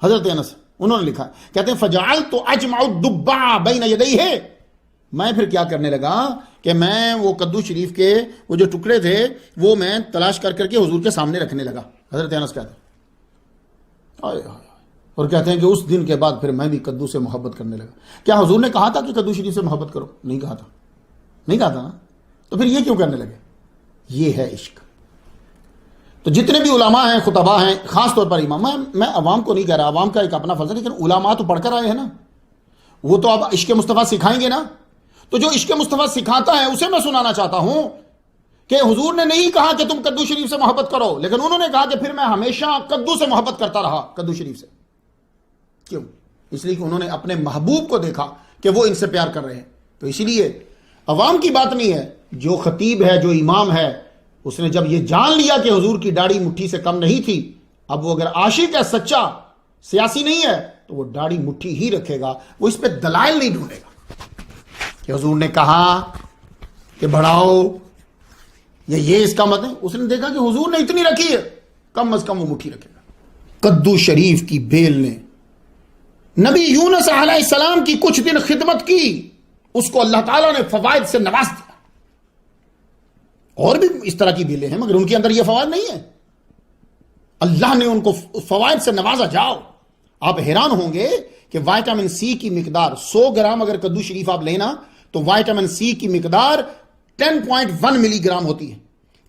حضرت انس انہوں نے لکھا، کہتے ہیں فجعلت اجمع الدباء بین یدیہ. میں پھر کیا کرنے لگا کہ میں وہ کدو شریف کے وہ جو ٹکڑے تھے وہ میں تلاش کر کے حضور کے سامنے رکھنے لگا. حضرت انس کہتے ہیں، اور کہتے ہیں کہ اس دن کے بعد پھر میں بھی کدو سے محبت کرنے لگا. کیا حضور نے کہا تھا کہ کدو شریف سے محبت کرو؟ نہیں کہا تھا، نہیں کہا تھا نا. تو پھر یہ کیوں کرنے لگے؟ یہ ہے عشق. تو جتنے بھی علماء ہیں، خطباء ہیں، خاص طور پر امام، میں عوام کو نہیں کہہ رہا، عوام کا ایک اپنا فضل ہے، لیکن علماء تو پڑھ کر آئے ہیں نا، وہ تو اب عشق مصطفیٰ سکھائیں گے نا. تو جو عشق مصطفیٰ سکھاتا ہے اسے میں سنانا چاہتا ہوں کہ حضور نے نہیں کہا کہ تم کدو شریف سے محبت کرو، لیکن انہوں نے کہا کہ پھر میں ہمیشہ کدو سے محبت کرتا رہا. کدو شریف سے کیوں؟ اس لیے کہ انہوں نے اپنے محبوب کو دیکھا کہ وہ ان سے پیار کر رہے ہیں. تو اسی لیے عوام کی بات نہیں ہے، جو خطیب ہے، جو امام ہے، اس نے جب یہ جان لیا کہ حضور کی داڑھی مٹھی سے کم نہیں تھی، اب وہ اگر عاشق ہے، سچا سیاسی نہیں ہے، تو وہ داڑھی مٹھی ہی رکھے گا. وہ اس پہ دلائل نہیں ڈھونڈے گا کہ حضور نے کہا کہ بڑھاؤ یہ اس کا مت ہے. اس نے دیکھا کہ حضور نے اتنی رکھی ہے, کم از کم وہ مٹھی رکھے گا. کدو شریف کی بیل نے نبی یونس علیہ السلام کی کچھ دن خدمت کی, اس کو اللہ تعالیٰ نے فوائد سے نواز دیا. اور بھی اس طرح کی بیلیں ہیں مگر ان کے اندر یہ فوائد نہیں ہے, اللہ نے ان کو فوائد سے نوازا. جاؤ, آپ حیران ہوں گے کہ وائٹامن سی کی مقدار 100 گرام اگر کدو شریف آپ لینا تو وائٹامن سی کی مقدار 10.1 ملی گرام ہوتی ہے,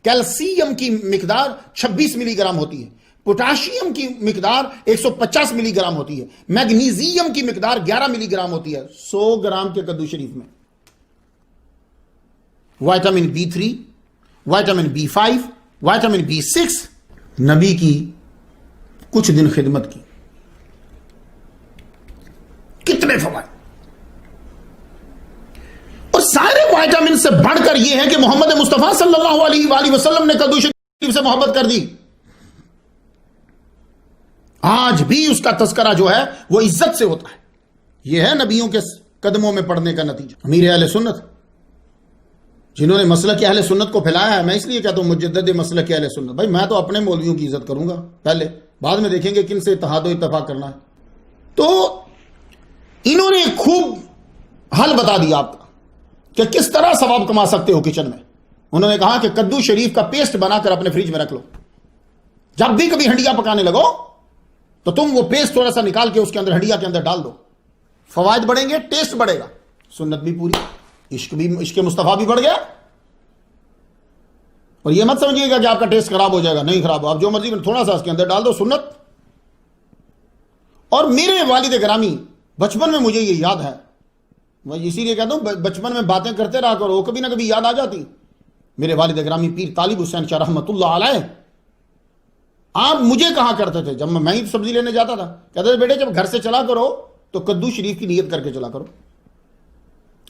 کیلشیم کی مقدار 26 ملی گرام ہوتی ہے, پوٹاشیم کی مقدار 150 ملی گرام ہوتی ہے, میگنیزیم کی مقدار 11 ملی گرام ہوتی ہے 100 گرام کے کدو شریف میں. Vitamin B3, vitamin B5, vitamin B6, نبی کی کچھ دن خدمت کی, کتنے فوائد. اور سارے وائٹامن سے بڑھ کر یہ ہے کہ محمد مصطفیٰ صلی اللہ علیہ وآلہ وسلم نے کدو شریف سے محبت کر دی. آج بھی اس کا تذکرہ جو ہے وہ عزت سے ہوتا ہے. یہ ہے نبیوں کے قدموں میں پڑنے کا نتیجہ. امیر اہل سنت جنہوں نے مسلک اہل سنت کو پھیلایا ہے, میں اس لیے کہتا ہوں مجدد مسلک اہل سنت. بھائی میں تو اپنے مولویوں کی عزت کروں گا پہلے, بعد میں دیکھیں گے کن سے اتحاد و اتفاق کرنا ہے. تو انہوں نے خوب حل بتا دیا آپ کا کہ کس طرح ثواب کما سکتے ہو کچن میں. انہوں نے کہا کہ کدو شریف کا پیسٹ بنا کر اپنے فریج میں رکھ لو, جب بھی کبھی ہنڈیا پکانے لگو تو تم وہ پیسٹ تھوڑا سا نکال کے اس کے اندر ہنڈیا کے اندر ڈال دو. فوائد بڑھیں گے, ٹیسٹ بڑھے گا, سنت بھی پوری, عشق مصطفیٰ بھی بڑھ گیا. اور یہ مت سمجھیے گا کہ آپ کا ٹیسٹ خراب ہو جائے گا, نہیں خراب, آپ جو مرضی تھوڑا سا اس کے اندر ڈال دو, سنت. اور میرے والد گرامی بچپن میں مجھے یہ یاد ہے, میں اسی لیے کہتا ہوں بچپن میں باتیں کرتے رہا کرو, کبھی نہ کبھی یاد آ جاتی. میرے والد گرامی پیر طالب حسین شاہ رحمۃ اللہ علیہ, آپ مجھے کہا کرتے تھے جب میں ہی سبزی لینے جاتا تھا, کہتے تھے بیٹے جب گھر سے چلا کرو تو کدو شریف کی نیت کر کے چلا کرو,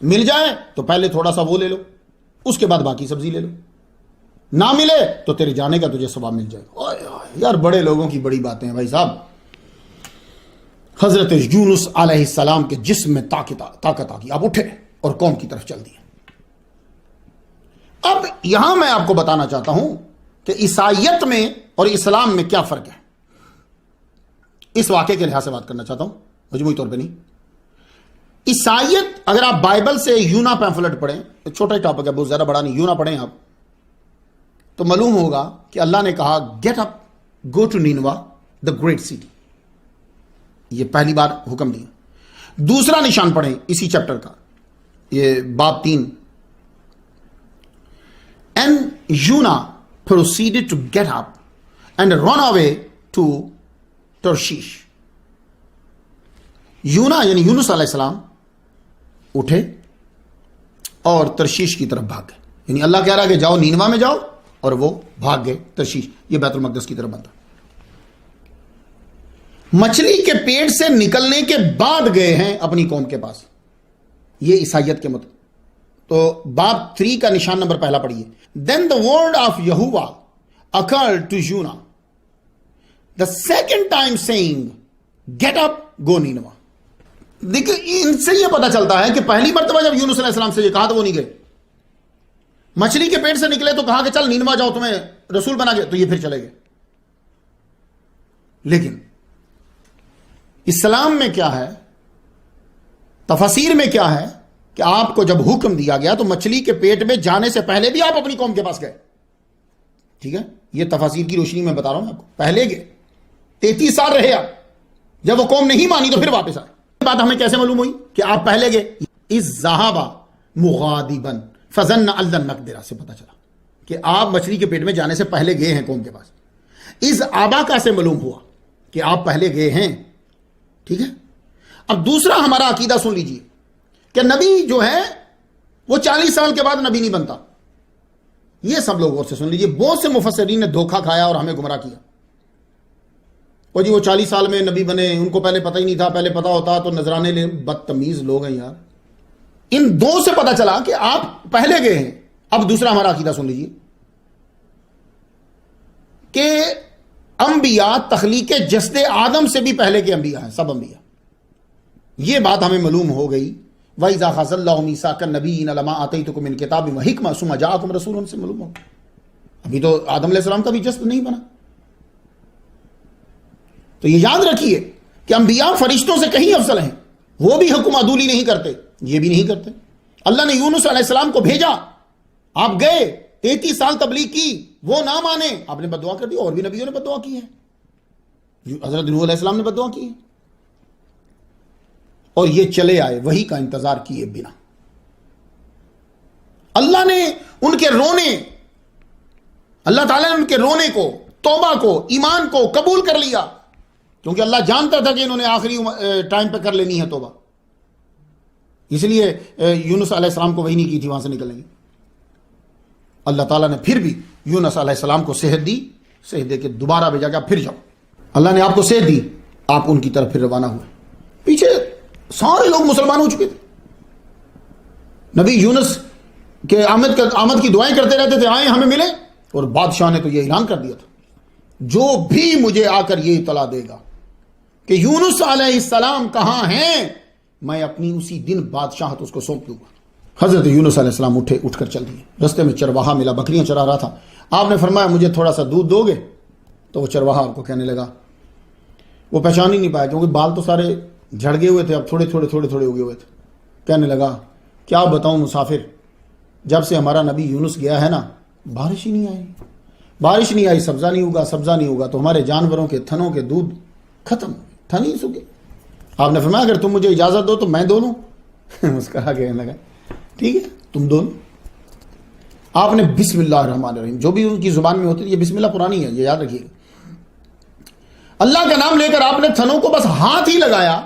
مل جائے تو پہلے تھوڑا سا وہ لے لو, اس کے بعد باقی سبزی لے لو, نہ ملے تو تیرے جانے کا تجھے ثواب مل جائے گا. یار بڑے لوگوں کی بڑی باتیں ہیں بھائی صاحب. حضرت یونس علیہ السلام کے جسم میں طاقت آ گئی, آپ اٹھے اور قوم کی طرف چل دیے. اب یہاں میں آپ کو بتانا چاہتا ہوں کہ عیسائیت میں اور اسلام میں کیا فرق ہے. اس واقعے کے لحاظ سے بات کرنا چاہتا ہوں, مجموعی طور پہ نہیں. عیسائیت اگر آپ بائبل سے یونا پیمفلٹ پڑھیں, چھوٹا ہی ٹاپک ہے, بہت زیادہ بڑا نہیں, یونا پڑھیں آپ تو معلوم ہوگا کہ اللہ نے کہا get up go to Nineveh the great city. یہ پہلی بار حکم دیا. دوسرا نشان پڑھیں اسی چیپٹر کا, یہ باب 3. اینڈ یونا proceeded to get up and run away to Tarshish. یونا یعنی یونس علیہ السلام اٹھے اور ترشیش کی طرف بھاگ گئے. یعنی اللہ کہہ رہا ہے کہ جاؤ نینوا میں جاؤ, اور وہ بھاگ گئے ترشیش, یہ بیت المقدس کی طرف بنتا. مچھلی کے پیٹ سے نکلنے کے بعد گئے ہیں اپنی قوم کے پاس, یہ عیسائیت کے مطابق. تو باب 3 کا نشان نمبر پہلا پڑھیے. Then the word of Yahuwah occurred to Jonah the second time saying, get up, go Nineveh. دیکھیں ان سے یہ پتا چلتا ہے کہ پہلی مرتبہ جب یونس علیہ السلام سے یہ کہا تو وہ نہیں گئے. مچھلی کے پیٹ سے نکلے تو کہا کہ چل نینوا جاؤ, تمہیں رسول بنا گئے, تو یہ پھر چلے گئے. لیکن اسلام میں کیا ہے, تفاسیر میں کیا ہے کہ آپ کو جب حکم دیا گیا تو مچھلی کے پیٹ میں جانے سے پہلے بھی آپ اپنی قوم کے پاس گئے. ٹھیک ہے, یہ تفاسیر کی روشنی میں بتا رہا ہوں آپ کو. پہلے گئے, 33 سال رہے آپ, جب وہ قوم نہیں مانی تو پھر واپس آئے. بات ہمیں کیسے معلوم ہوئی کہ آپ پہلے گئے؟ اس ذہابا مغاضبا فظن ان لن نقدر سے پتا چلا کہ آپ مچھلی کے پیٹ میں جانے سے پہلے گئے ہیں قوم کے پاس. اس آبا کا سے معلوم ہوا کہ آپ پہلے گئے ہیں. ٹھیک ہے, اب دوسرا ہمارا عقیدہ سن لیجئے کہ نبی جو ہے وہ 40 سال کے بعد نبی نہیں بنتا. یہ سب لوگ غور سے سن لیجئے. بہت سے مفسرین نے دھوکہ کھایا اور ہمیں گمراہ کیا. اور جی وہ 40 سال میں نبی بنے, ان کو پہلے پتہ ہی نہیں تھا, پہلے پتہ ہوتا تو نذرانے لے. بدتمیز لوگ ہیں یار. ان دو سے پتہ چلا کہ آپ پہلے گئے ہیں. اب دوسرا ہمارا عقیدہ سن لیجئے کہ انبیاء تخلیق جسد آدم سے بھی پہلے کے انبیاء ہیں, سب انبیاء. یہ بات ہمیں معلوم ہو گئی. وَإِذَا خَذَ اللَّهُ مِيثَاقَ النَّبِيِّينَ لَمَا آتَيْتُكُم مِّن كِتَابٍ وَحِكْمَةٍ ثُمَّ جَاءَكُمْ رَسُولٌ, سے معلوم ہو. ابھی تو آدم علیہ السلام کا بھی جسد نہیں بنا. تو یہ یاد رکھیے کہ انبیاء فرشتوں سے کہیں افضل ہیں. وہ بھی حکم عدولی نہیں کرتے, یہ بھی نہیں کرتے. اللہ نے یونس علیہ السلام کو بھیجا, آپ گئے 33 سال تبلیغ کی, وہ نہ مانے, آپ نے بددعا کر دی. اور بھی نبیوں نے بددعا کی ہے, حضرت نوح علیہ السلام نے بددعا کی ہے. اور یہ چلے آئے وہی کا انتظار کیے بنا. اللہ نے ان کے رونے, اللہ تعالیٰ نے ان کے رونے کو, توبہ کو, ایمان کو قبول کر لیا, کیونکہ اللہ جانتا تھا کہ انہوں نے آخری ٹائم پہ کر لینی ہے توبہ. اس لیے یونس علیہ السلام کو وہی نہیں کی تھی وہاں سے نکلیں گے. اللہ تعالیٰ نے پھر بھی یونس علیہ السلام کو صحت دی, صحت دے کے دوبارہ بھیجا کہ آپ پھر جاؤ. اللہ نے آپ کو صحت دی, آپ ان کی طرف پھر روانہ ہوئے. پیچھے سارے لوگ مسلمان ہو چکے تھے. نبی یونس کے آمد کی دعائیں کرتے رہتے تھے, آئیں ہمیں ملے. اور بادشاہ نے تو یہ اعلان کر دیا تھا, جو بھی مجھے آ کر یہ اطلاع دے گا کہ یونس علیہ السلام کہاں ہیں, میں اپنی اسی دن بادشاہت اس کو سونپ دوں گا. حضرت یونس علیہ السلام اٹھ کر چل دیے. رستے میں چرواہا ملا, بکریاں چرا رہا تھا. آپ نے فرمایا مجھے تھوڑا سا دودھ دو گے؟ تو وہ چرواہا آپ کو کہنے لگا, وہ پہچان ہی نہیں پایا کیونکہ بال تو سارے جھڑ گئے ہوئے تھے, اب تھوڑے اگے ہوئے تھے. کہنے لگا کیا بتاؤں مسافر, جب سے ہمارا نبی یونس گیا ہے نا, بارش ہی نہیں آئی. بارش نہیں آئی, سبزہ نہیں ہوگا تو ہمارے جانوروں کے تھنوں کے دودھ ختم, تھن ہی سوکھے. آپ نے فرمایا اگر تم مجھے اجازت دو تو میں دو لوں. مسکرا کہنے لگا ٹھیک ہے تم دو لو. آپ نے بسم اللہ الرحمن الرحیم, جو بھی ان کی زبان میں ہوتی ہے, یہ بسم اللہ پرانی ہے, یہ یاد رکھیے. اللہ کا نام لے کر آپ نے تھنوں کو بس ہاتھ ہی لگایا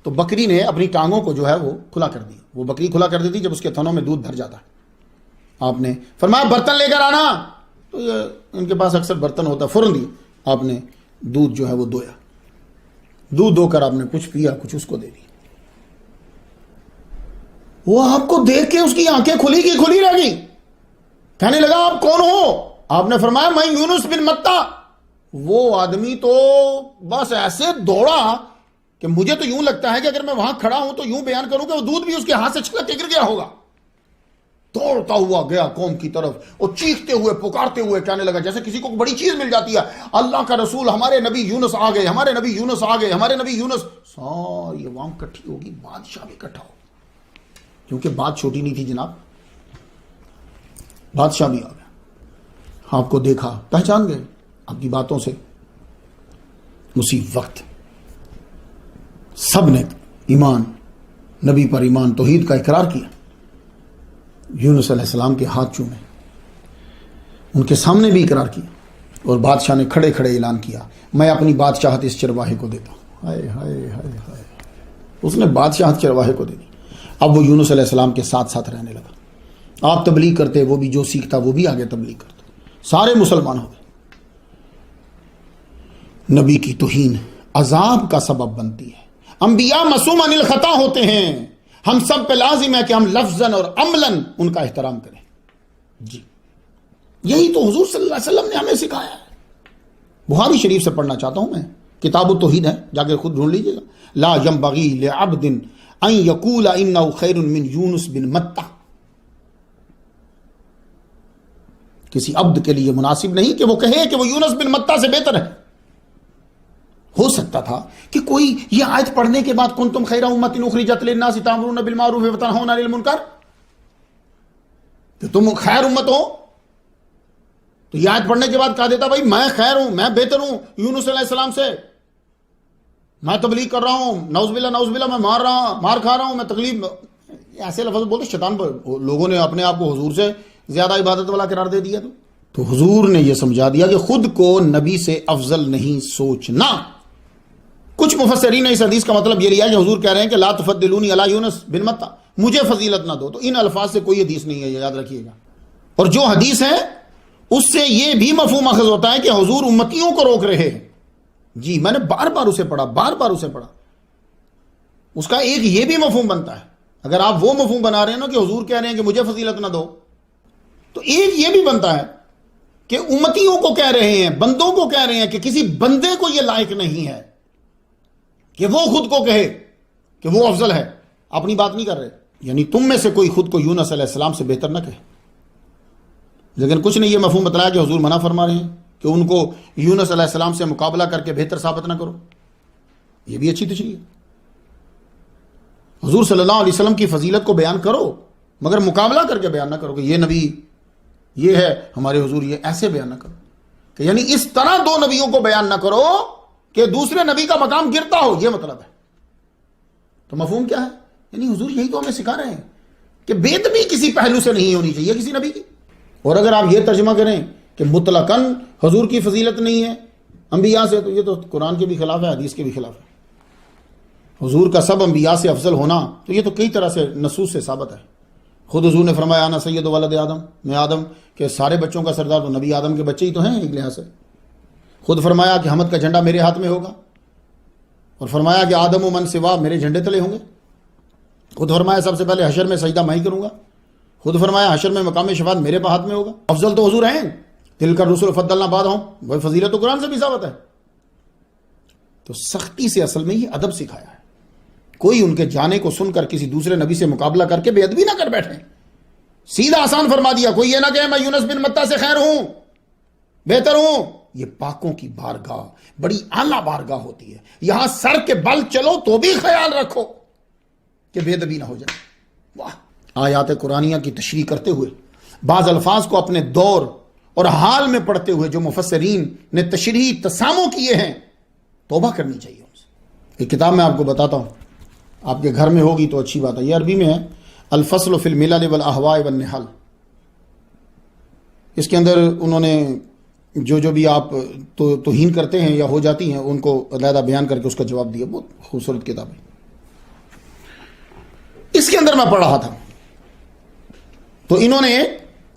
تو بکری نے اپنی ٹانگوں کو جو ہے وہ کھلا کر دی. وہ بکری کھلا کر دیتی جب اس کے تھنوں میں دودھ بھر جاتا ہے. آپ نے فرمایا برتن لے کر آنا, تو یہ ان کے پاس اکثر برتن ہوتا ہے, فوراً دی. آپ نے دودھ جو ہے وہ دویا. دودھ دو کر آپ نے کچھ پیا, کچھ اس کو دے دی. وہ آپ کو دیکھ کے اس کی آنکھیں کھلی رہ گئی. کہنے لگا آپ کون ہو؟ آپ نے فرمایا میں یونس بن متا. وہ آدمی تو بس ایسے دوڑا کہ مجھے تو یوں لگتا ہے کہ اگر میں وہاں کھڑا ہوں تو یوں بیان کروں کہ وہ دودھ بھی اس کے ہاتھ سے چھلک کے گر گیا ہوگا. دوڑتا ہوا گیا قوم کی طرف اور چیختے ہوئے پکارتے ہوئے کہنے لگا جیسے کسی کو بڑی چیز مل جاتی ہے, اللہ کا رسول ہمارے نبی یونس آ گئے, ہمارے نبی یونس آ گئے, ہمارے نبی یونس. ساری عوام اکٹھی ہوگی, بادشاہ بھی اکٹھا ہو, کیونکہ بات چھوٹی نہیں تھی جناب. بادشاہ بھی آ گیا, آپ کو دیکھا, پہچان گئے آپ کی باتوں سے. اسی وقت سب نے ایمان, نبی پر ایمان, توحید کا اقرار کیا. یونس علیہ السلام کے ہاتھ چومے, ان کے سامنے بھی اقرار کیا. اور بادشاہ نے کھڑے اعلان کیا میں اپنی بادشاہت اس چرواہے کو دیتا ہوں. ہائے ہائے ہائے ہائے, اس نے بادشاہت چرواہے کو دے دی. اب وہ یونس علیہ السلام کے ساتھ رہنے لگا. آپ تبلیغ کرتے, وہ بھی جو سیکھتا وہ بھی آگے تبلیغ کرتا, سارے مسلمان ہو گئے. نبی کی توہین عذاب کا سبب بنتی ہے. انبیاء معصوم عن الخطا ہوتے ہیں. ہم سب پہ لازم ہے کہ ہم لفظاً اور عملاً ان کا احترام کریں. جی یہی تو حضور صلی اللہ علیہ وسلم نے ہمیں سکھایا ہے. بخاری شریف سے پڑھنا چاہتا ہوں میں, کتاب التوحید ہے, جا کے خود ڈھونڈ لیجیے گا. لا ينبغي لعبد ان يقول انه خیر من یونس بن متا. کسی عبد کے لیے مناسب نہیں کہ وہ کہے کہ وہ یونس بن متا سے بہتر ہے. ہو سکتا تھا کہ کوئی یہ آیت پڑھنے کے بعد کنتم خیر امۃ اخرجت للناس تأمرون بالمعروف وتنہون عن المنکر, کہ تم خیر امت ہو, تو یہ آیت پڑھنے کے بعد کہا دیتا بھائی میں خیر ہوں, میں بہتر ہوں یونس علیہ السلام سے, میں تبلیغ کر رہا ہوں, نعوذ باللہ میں مار کھا رہا ہوں, میں تکلیف. ایسے لفظ بولتے شیطان پر. لوگوں نے اپنے آپ کو حضور سے زیادہ عبادت والا قرار دے دیا. تو حضور نے یہ سمجھا دیا کہ خود کو نبی سے افضل نہیں سوچنا. کچھ مفسرین نے اس حدیث کا مطلب یہ لیا کہ حضور کہہ رہے ہیں کہ لا تفضلونی علی یونس بن متا, مجھے فضیلت نہ دو. تو ان الفاظ سے کوئی حدیث نہیں ہے, یہ یاد رکھیے گا. اور جو حدیث ہے اس سے یہ بھی مفہوم اخذ ہوتا ہے کہ حضور امتیوں کو روک رہے ہیں. جی میں نے بار بار اسے پڑھا. اس کا ایک یہ بھی مفہوم بنتا ہے, اگر آپ وہ مفہوم بنا رہے ہیں نا کہ حضور کہہ رہے ہیں کہ مجھے فضیلت نہ دو, تو ایک یہ بھی بنتا ہے کہ امتیوں کو کہہ رہے ہیں, بندوں کو کہہ رہے ہیں کہ کسی بندے کو یہ لائق نہیں ہے کہ وہ خود کو کہے کہ وہ افضل ہے. اپنی بات نہیں کر رہے, یعنی تم میں سے کوئی خود کو یونس علیہ السلام سے بہتر نہ کہے. لیکن کچھ نہیں یہ مفہوم بتلایا کہ حضور منع فرما رہے ہیں کہ ان کو یونس علیہ السلام سے مقابلہ کر کے بہتر ثابت نہ کرو. یہ بھی اچھی تشریح ہے. حضور صلی اللہ علیہ وسلم کی فضیلت کو بیان کرو مگر مقابلہ کر کے بیان نہ کرو کہ یہ نبی یہ ہے ہمارے حضور یہ ایسے بیان نہ کرو کہ یعنی اس طرح دو نبیوں کو بیان نہ کرو کہ دوسرے نبی کا مقام گرتا ہو. یہ مطلب ہے. تو مفہوم کیا ہے؟ یعنی حضور یہی تو ہمیں سکھا رہے ہیں کہ بے ادبی کسی پہلو سے نہیں ہونی چاہیے کسی نبی کی. اور اگر آپ یہ ترجمہ کریں کہ مطلقاً حضور کی فضیلت نہیں ہے انبیاء سے، تو یہ تو قرآن کے بھی خلاف ہے، حدیث کے بھی خلاف ہے. حضور کا سب انبیاء سے افضل ہونا تو یہ تو کئی طرح سے نصوص سے ثابت ہے. خود حضور نے فرمایا انا سید ولد آدم، میں آدم کے سارے بچوں کا سردار، تو نبی آدم کے بچے ہی تو ہیں ایک لحاظ سے. خود فرمایا کہ حمد کا جھنڈا میرے ہاتھ میں ہوگا، اور فرمایا کہ آدم و من سوا میرے جھنڈے تلے ہوں گے. خود فرمایا سب سے پہلے حشر میں سجدہ میں ہی کروں گا. خود فرمایا حشر میں مقام شفاعت میرے ہاتھ میں ہوگا. افضل تو حضور ہیں. تلک الرسل فضلنا بعضهم، وہ فضیلت تو قرآن سے بھی ثابت ہے. تو سختی سے اصل میں یہ ادب سکھایا ہے. کوئی ان کے جانے کو سن کر کسی دوسرے نبی سے مقابلہ کر کے بے ادبی نہ کر بیٹھے. سیدھا آسان فرما دیا. کوئی یہ نہ کہ میں یونس بن متہ سے خیر ہوں، بہتر ہوں. یہ پاکوں کی بارگاہ بڑی اعلیٰ بارگاہ ہوتی ہے. یہاں سر کے بل چلو تو بھی خیال رکھو کہ بے ادبی نہ ہو جائے. واہ. آیات قرآنیہ کی تشریح کرتے ہوئے بعض الفاظ کو اپنے دور اور حال میں پڑھتے ہوئے جو مفسرین نے تشریح تسامو کیے ہیں، توبہ کرنی چاہیے ان سے. ایک کتاب میں آپ کو بتاتا ہوں، آپ کے گھر میں ہوگی تو اچھی بات ہے. یہ عربی میں ہے، الفصل فی الملل والاہواء والنحل. اس کے اندر انہوں نے جو بھی آپ توہین کرتے ہیں یا ہو جاتی ہیں ان کو علیحدہ بیان کر کے اس کا جواب دیا. بہت خوبصورت کتاب ہے. اس کے اندر میں پڑھ رہا تھا تو انہوں نے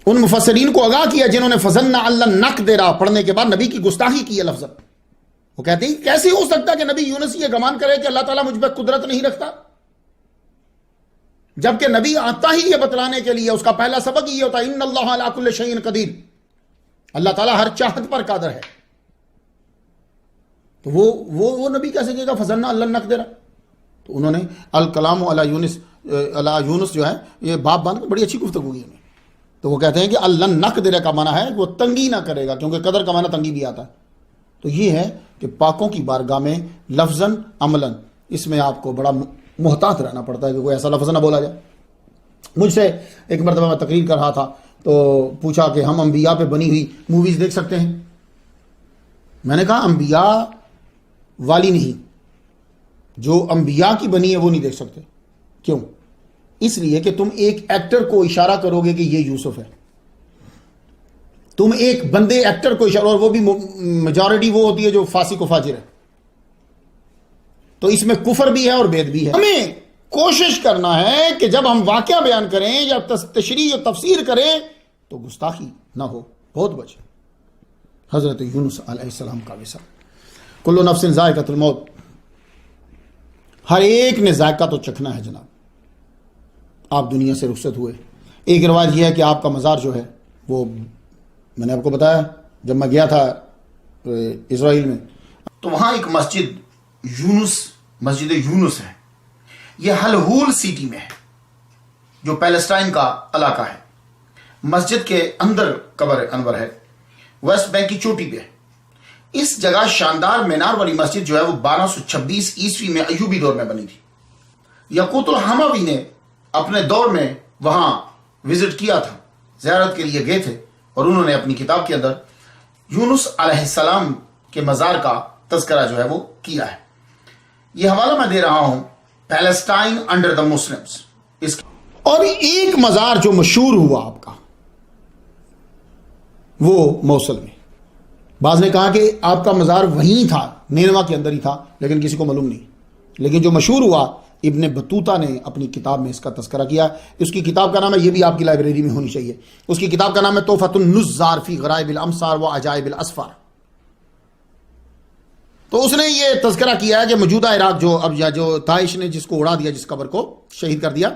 ان مفسرین کو آگاہ کیا جنہوں نے فظنّ ان لن نقدر پڑھنے کے بعد نبی کی گستاخی کی ہے لفظ. وہ کہتے ہیں کیسے ہو سکتا ہے کہ نبی یونس یہ گمان کرے کہ اللہ تعالیٰ مجھ پہ قدرت نہیں رکھتا، جبکہ نبی آتا ہی یہ بتلانے کے لیے، اس کا پہلا سبق یہ ہوتا ہے ان اللہ علی کل شیء قدیر، اللہ تعالیٰ ہر چاہت پر قادر ہے. تو وہ نبی کیسے کہے گا فظنّ ان لن نقدر؟ تو انہوں نے الکلام علی یونس جو ہے یہ باب باندھ کے بڑی اچھی گفتگو کی انہوں نے. تو وہ کہتے ہیں کہ لن نقدر کا معنی ہے وہ تنگی نہ کرے گا، کیونکہ قدر کا معنی تنگی بھی آتا ہے. تو یہ ہے کہ پاکوں کی بارگاہ میں لفظاً عملاً اس میں آپ کو بڑا محتاط رہنا پڑتا ہے کہ کوئی ایسا لفظ نہ بولا جائے. مجھ سے ایک مرتبہ میں تقریر کر رہا تھا تو پوچھا کہ ہم انبیاء پہ بنی ہوئی موویز دیکھ سکتے ہیں؟ میں نے کہا انبیاء والی نہیں، جو انبیاء کی بنی ہے وہ نہیں دیکھ سکتے. کیوں؟ اس لیے کہ تم ایک ایکٹر کو اشارہ کرو گے کہ یہ یوسف ہے. تم ایک بندے ایکٹر کو اشارہ، اور وہ بھی میجورٹی وہ ہوتی ہے جو فاسق و فاجر ہے. تو اس میں کفر بھی ہے اور بید بھی ہے. ہمیں کوشش کرنا ہے کہ جب ہم واقعہ بیان کریں یا تشریح و تفسیر کریں تو گستاخی نہ ہو، بہت بچے. حضرت یونس علیہ السلام کا وصال. کل نفس ذائقۃ الموت، ہر ایک نے ذائقہ تو چکھنا ہے جناب. آپ دنیا سے رخصت ہوئے. ایک روایت یہ ہے کہ آپ کا مزار جو ہے وہ، میں نے آپ کو بتایا جب میں گیا تھا اسرائیل میں تو وہاں ایک مسجد یونس ہے. یہ حلحول سٹی میں ہے جو پیلسٹائن کا علاقہ ہے. مسجد کے اندر قبر انور ہے، ویسٹ بینک کی چوٹی پہ ہے. اس جگہ شاندار مینار والی مسجد جو ہے وہ 1226 عیسوی میں ایوبی دور میں بنی تھی. یاقوت الحموی نے اپنے دور میں وہاں وزٹ کیا تھا، زیارت کے لیے گئے تھے، اور انہوں نے اپنی کتاب کے اندر یونس علیہ السلام کے مزار کا تذکرہ جو ہے وہ کیا ہے. یہ حوالہ میں دے رہا ہوں، پیلسٹائن انڈر دا مسلمز. اور ایک مزار جو مشہور ہوا آپ کا وہ موصل میں. بعض نے کہا کہ آپ کا مزار وہیں تھا، نینوا کے اندر ہی تھا، لیکن کسی کو معلوم نہیں. لیکن جو مشہور ہوا ابن بطوطہ نے اپنی کتاب میں اس کا تذکرہ کیا. اس کی کتاب کا نام ہے، یہ بھی آپ کی لائبریری میں ہونی چاہیے، اس کی کتاب کا نام ہے تحفۃ النظار فی غرائب الامصار و عجائب الاسفار. تو اس نے یہ تذکرہ کیا ہے کہ موجودہ عراق جو داعش نے جس کو اڑا دیا، جس قبر کو شہید کر دیا،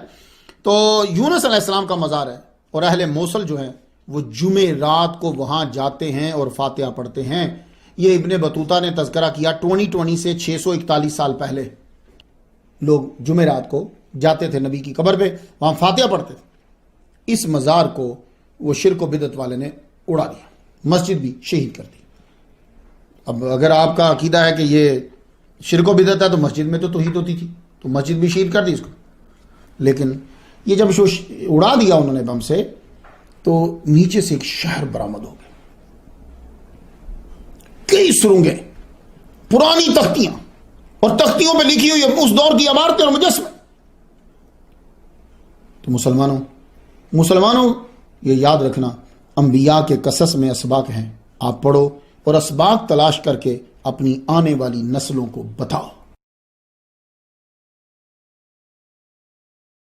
تو یونس علیہ السلام کا مزار ہے. اور اہل موصل جو ہیں وہ جمعے رات کو وہاں جاتے ہیں اور فاتحہ پڑھتے ہیں. یہ ابن بطوطہ نے تذکرہ کیا 2020 سے 641 سال پہلے لوگ جمعرات کو جاتے تھے نبی کی قبر پہ، وہاں فاتحہ پڑھتے تھے. اس مزار کو وہ شرک و بدعت والے نے اڑا دیا، مسجد بھی شہید کر دی۔ اب اگر آپ کا عقیدہ ہے کہ یہ شرک و بدعت ہے تو مسجد میں تو توحید ہوتی تھی، تو مسجد بھی شہید کر دی اس کو۔ لیکن یہ جب اڑا دیا انہوں نے بم سے، تو نیچے سے ایک شہر برآمد ہو گیا، کئی سرنگیں، پرانی تختیاں، اور تختیوں پہ لکھی ہوئی اس دور کی عمارتیں اور مجسمے۔ تو مسلمانوں یہ یاد رکھنا، انبیاء کے قصص میں اسباق ہیں، آپ پڑھو اور اسباق تلاش کر کے اپنی آنے والی نسلوں کو بتاؤ۔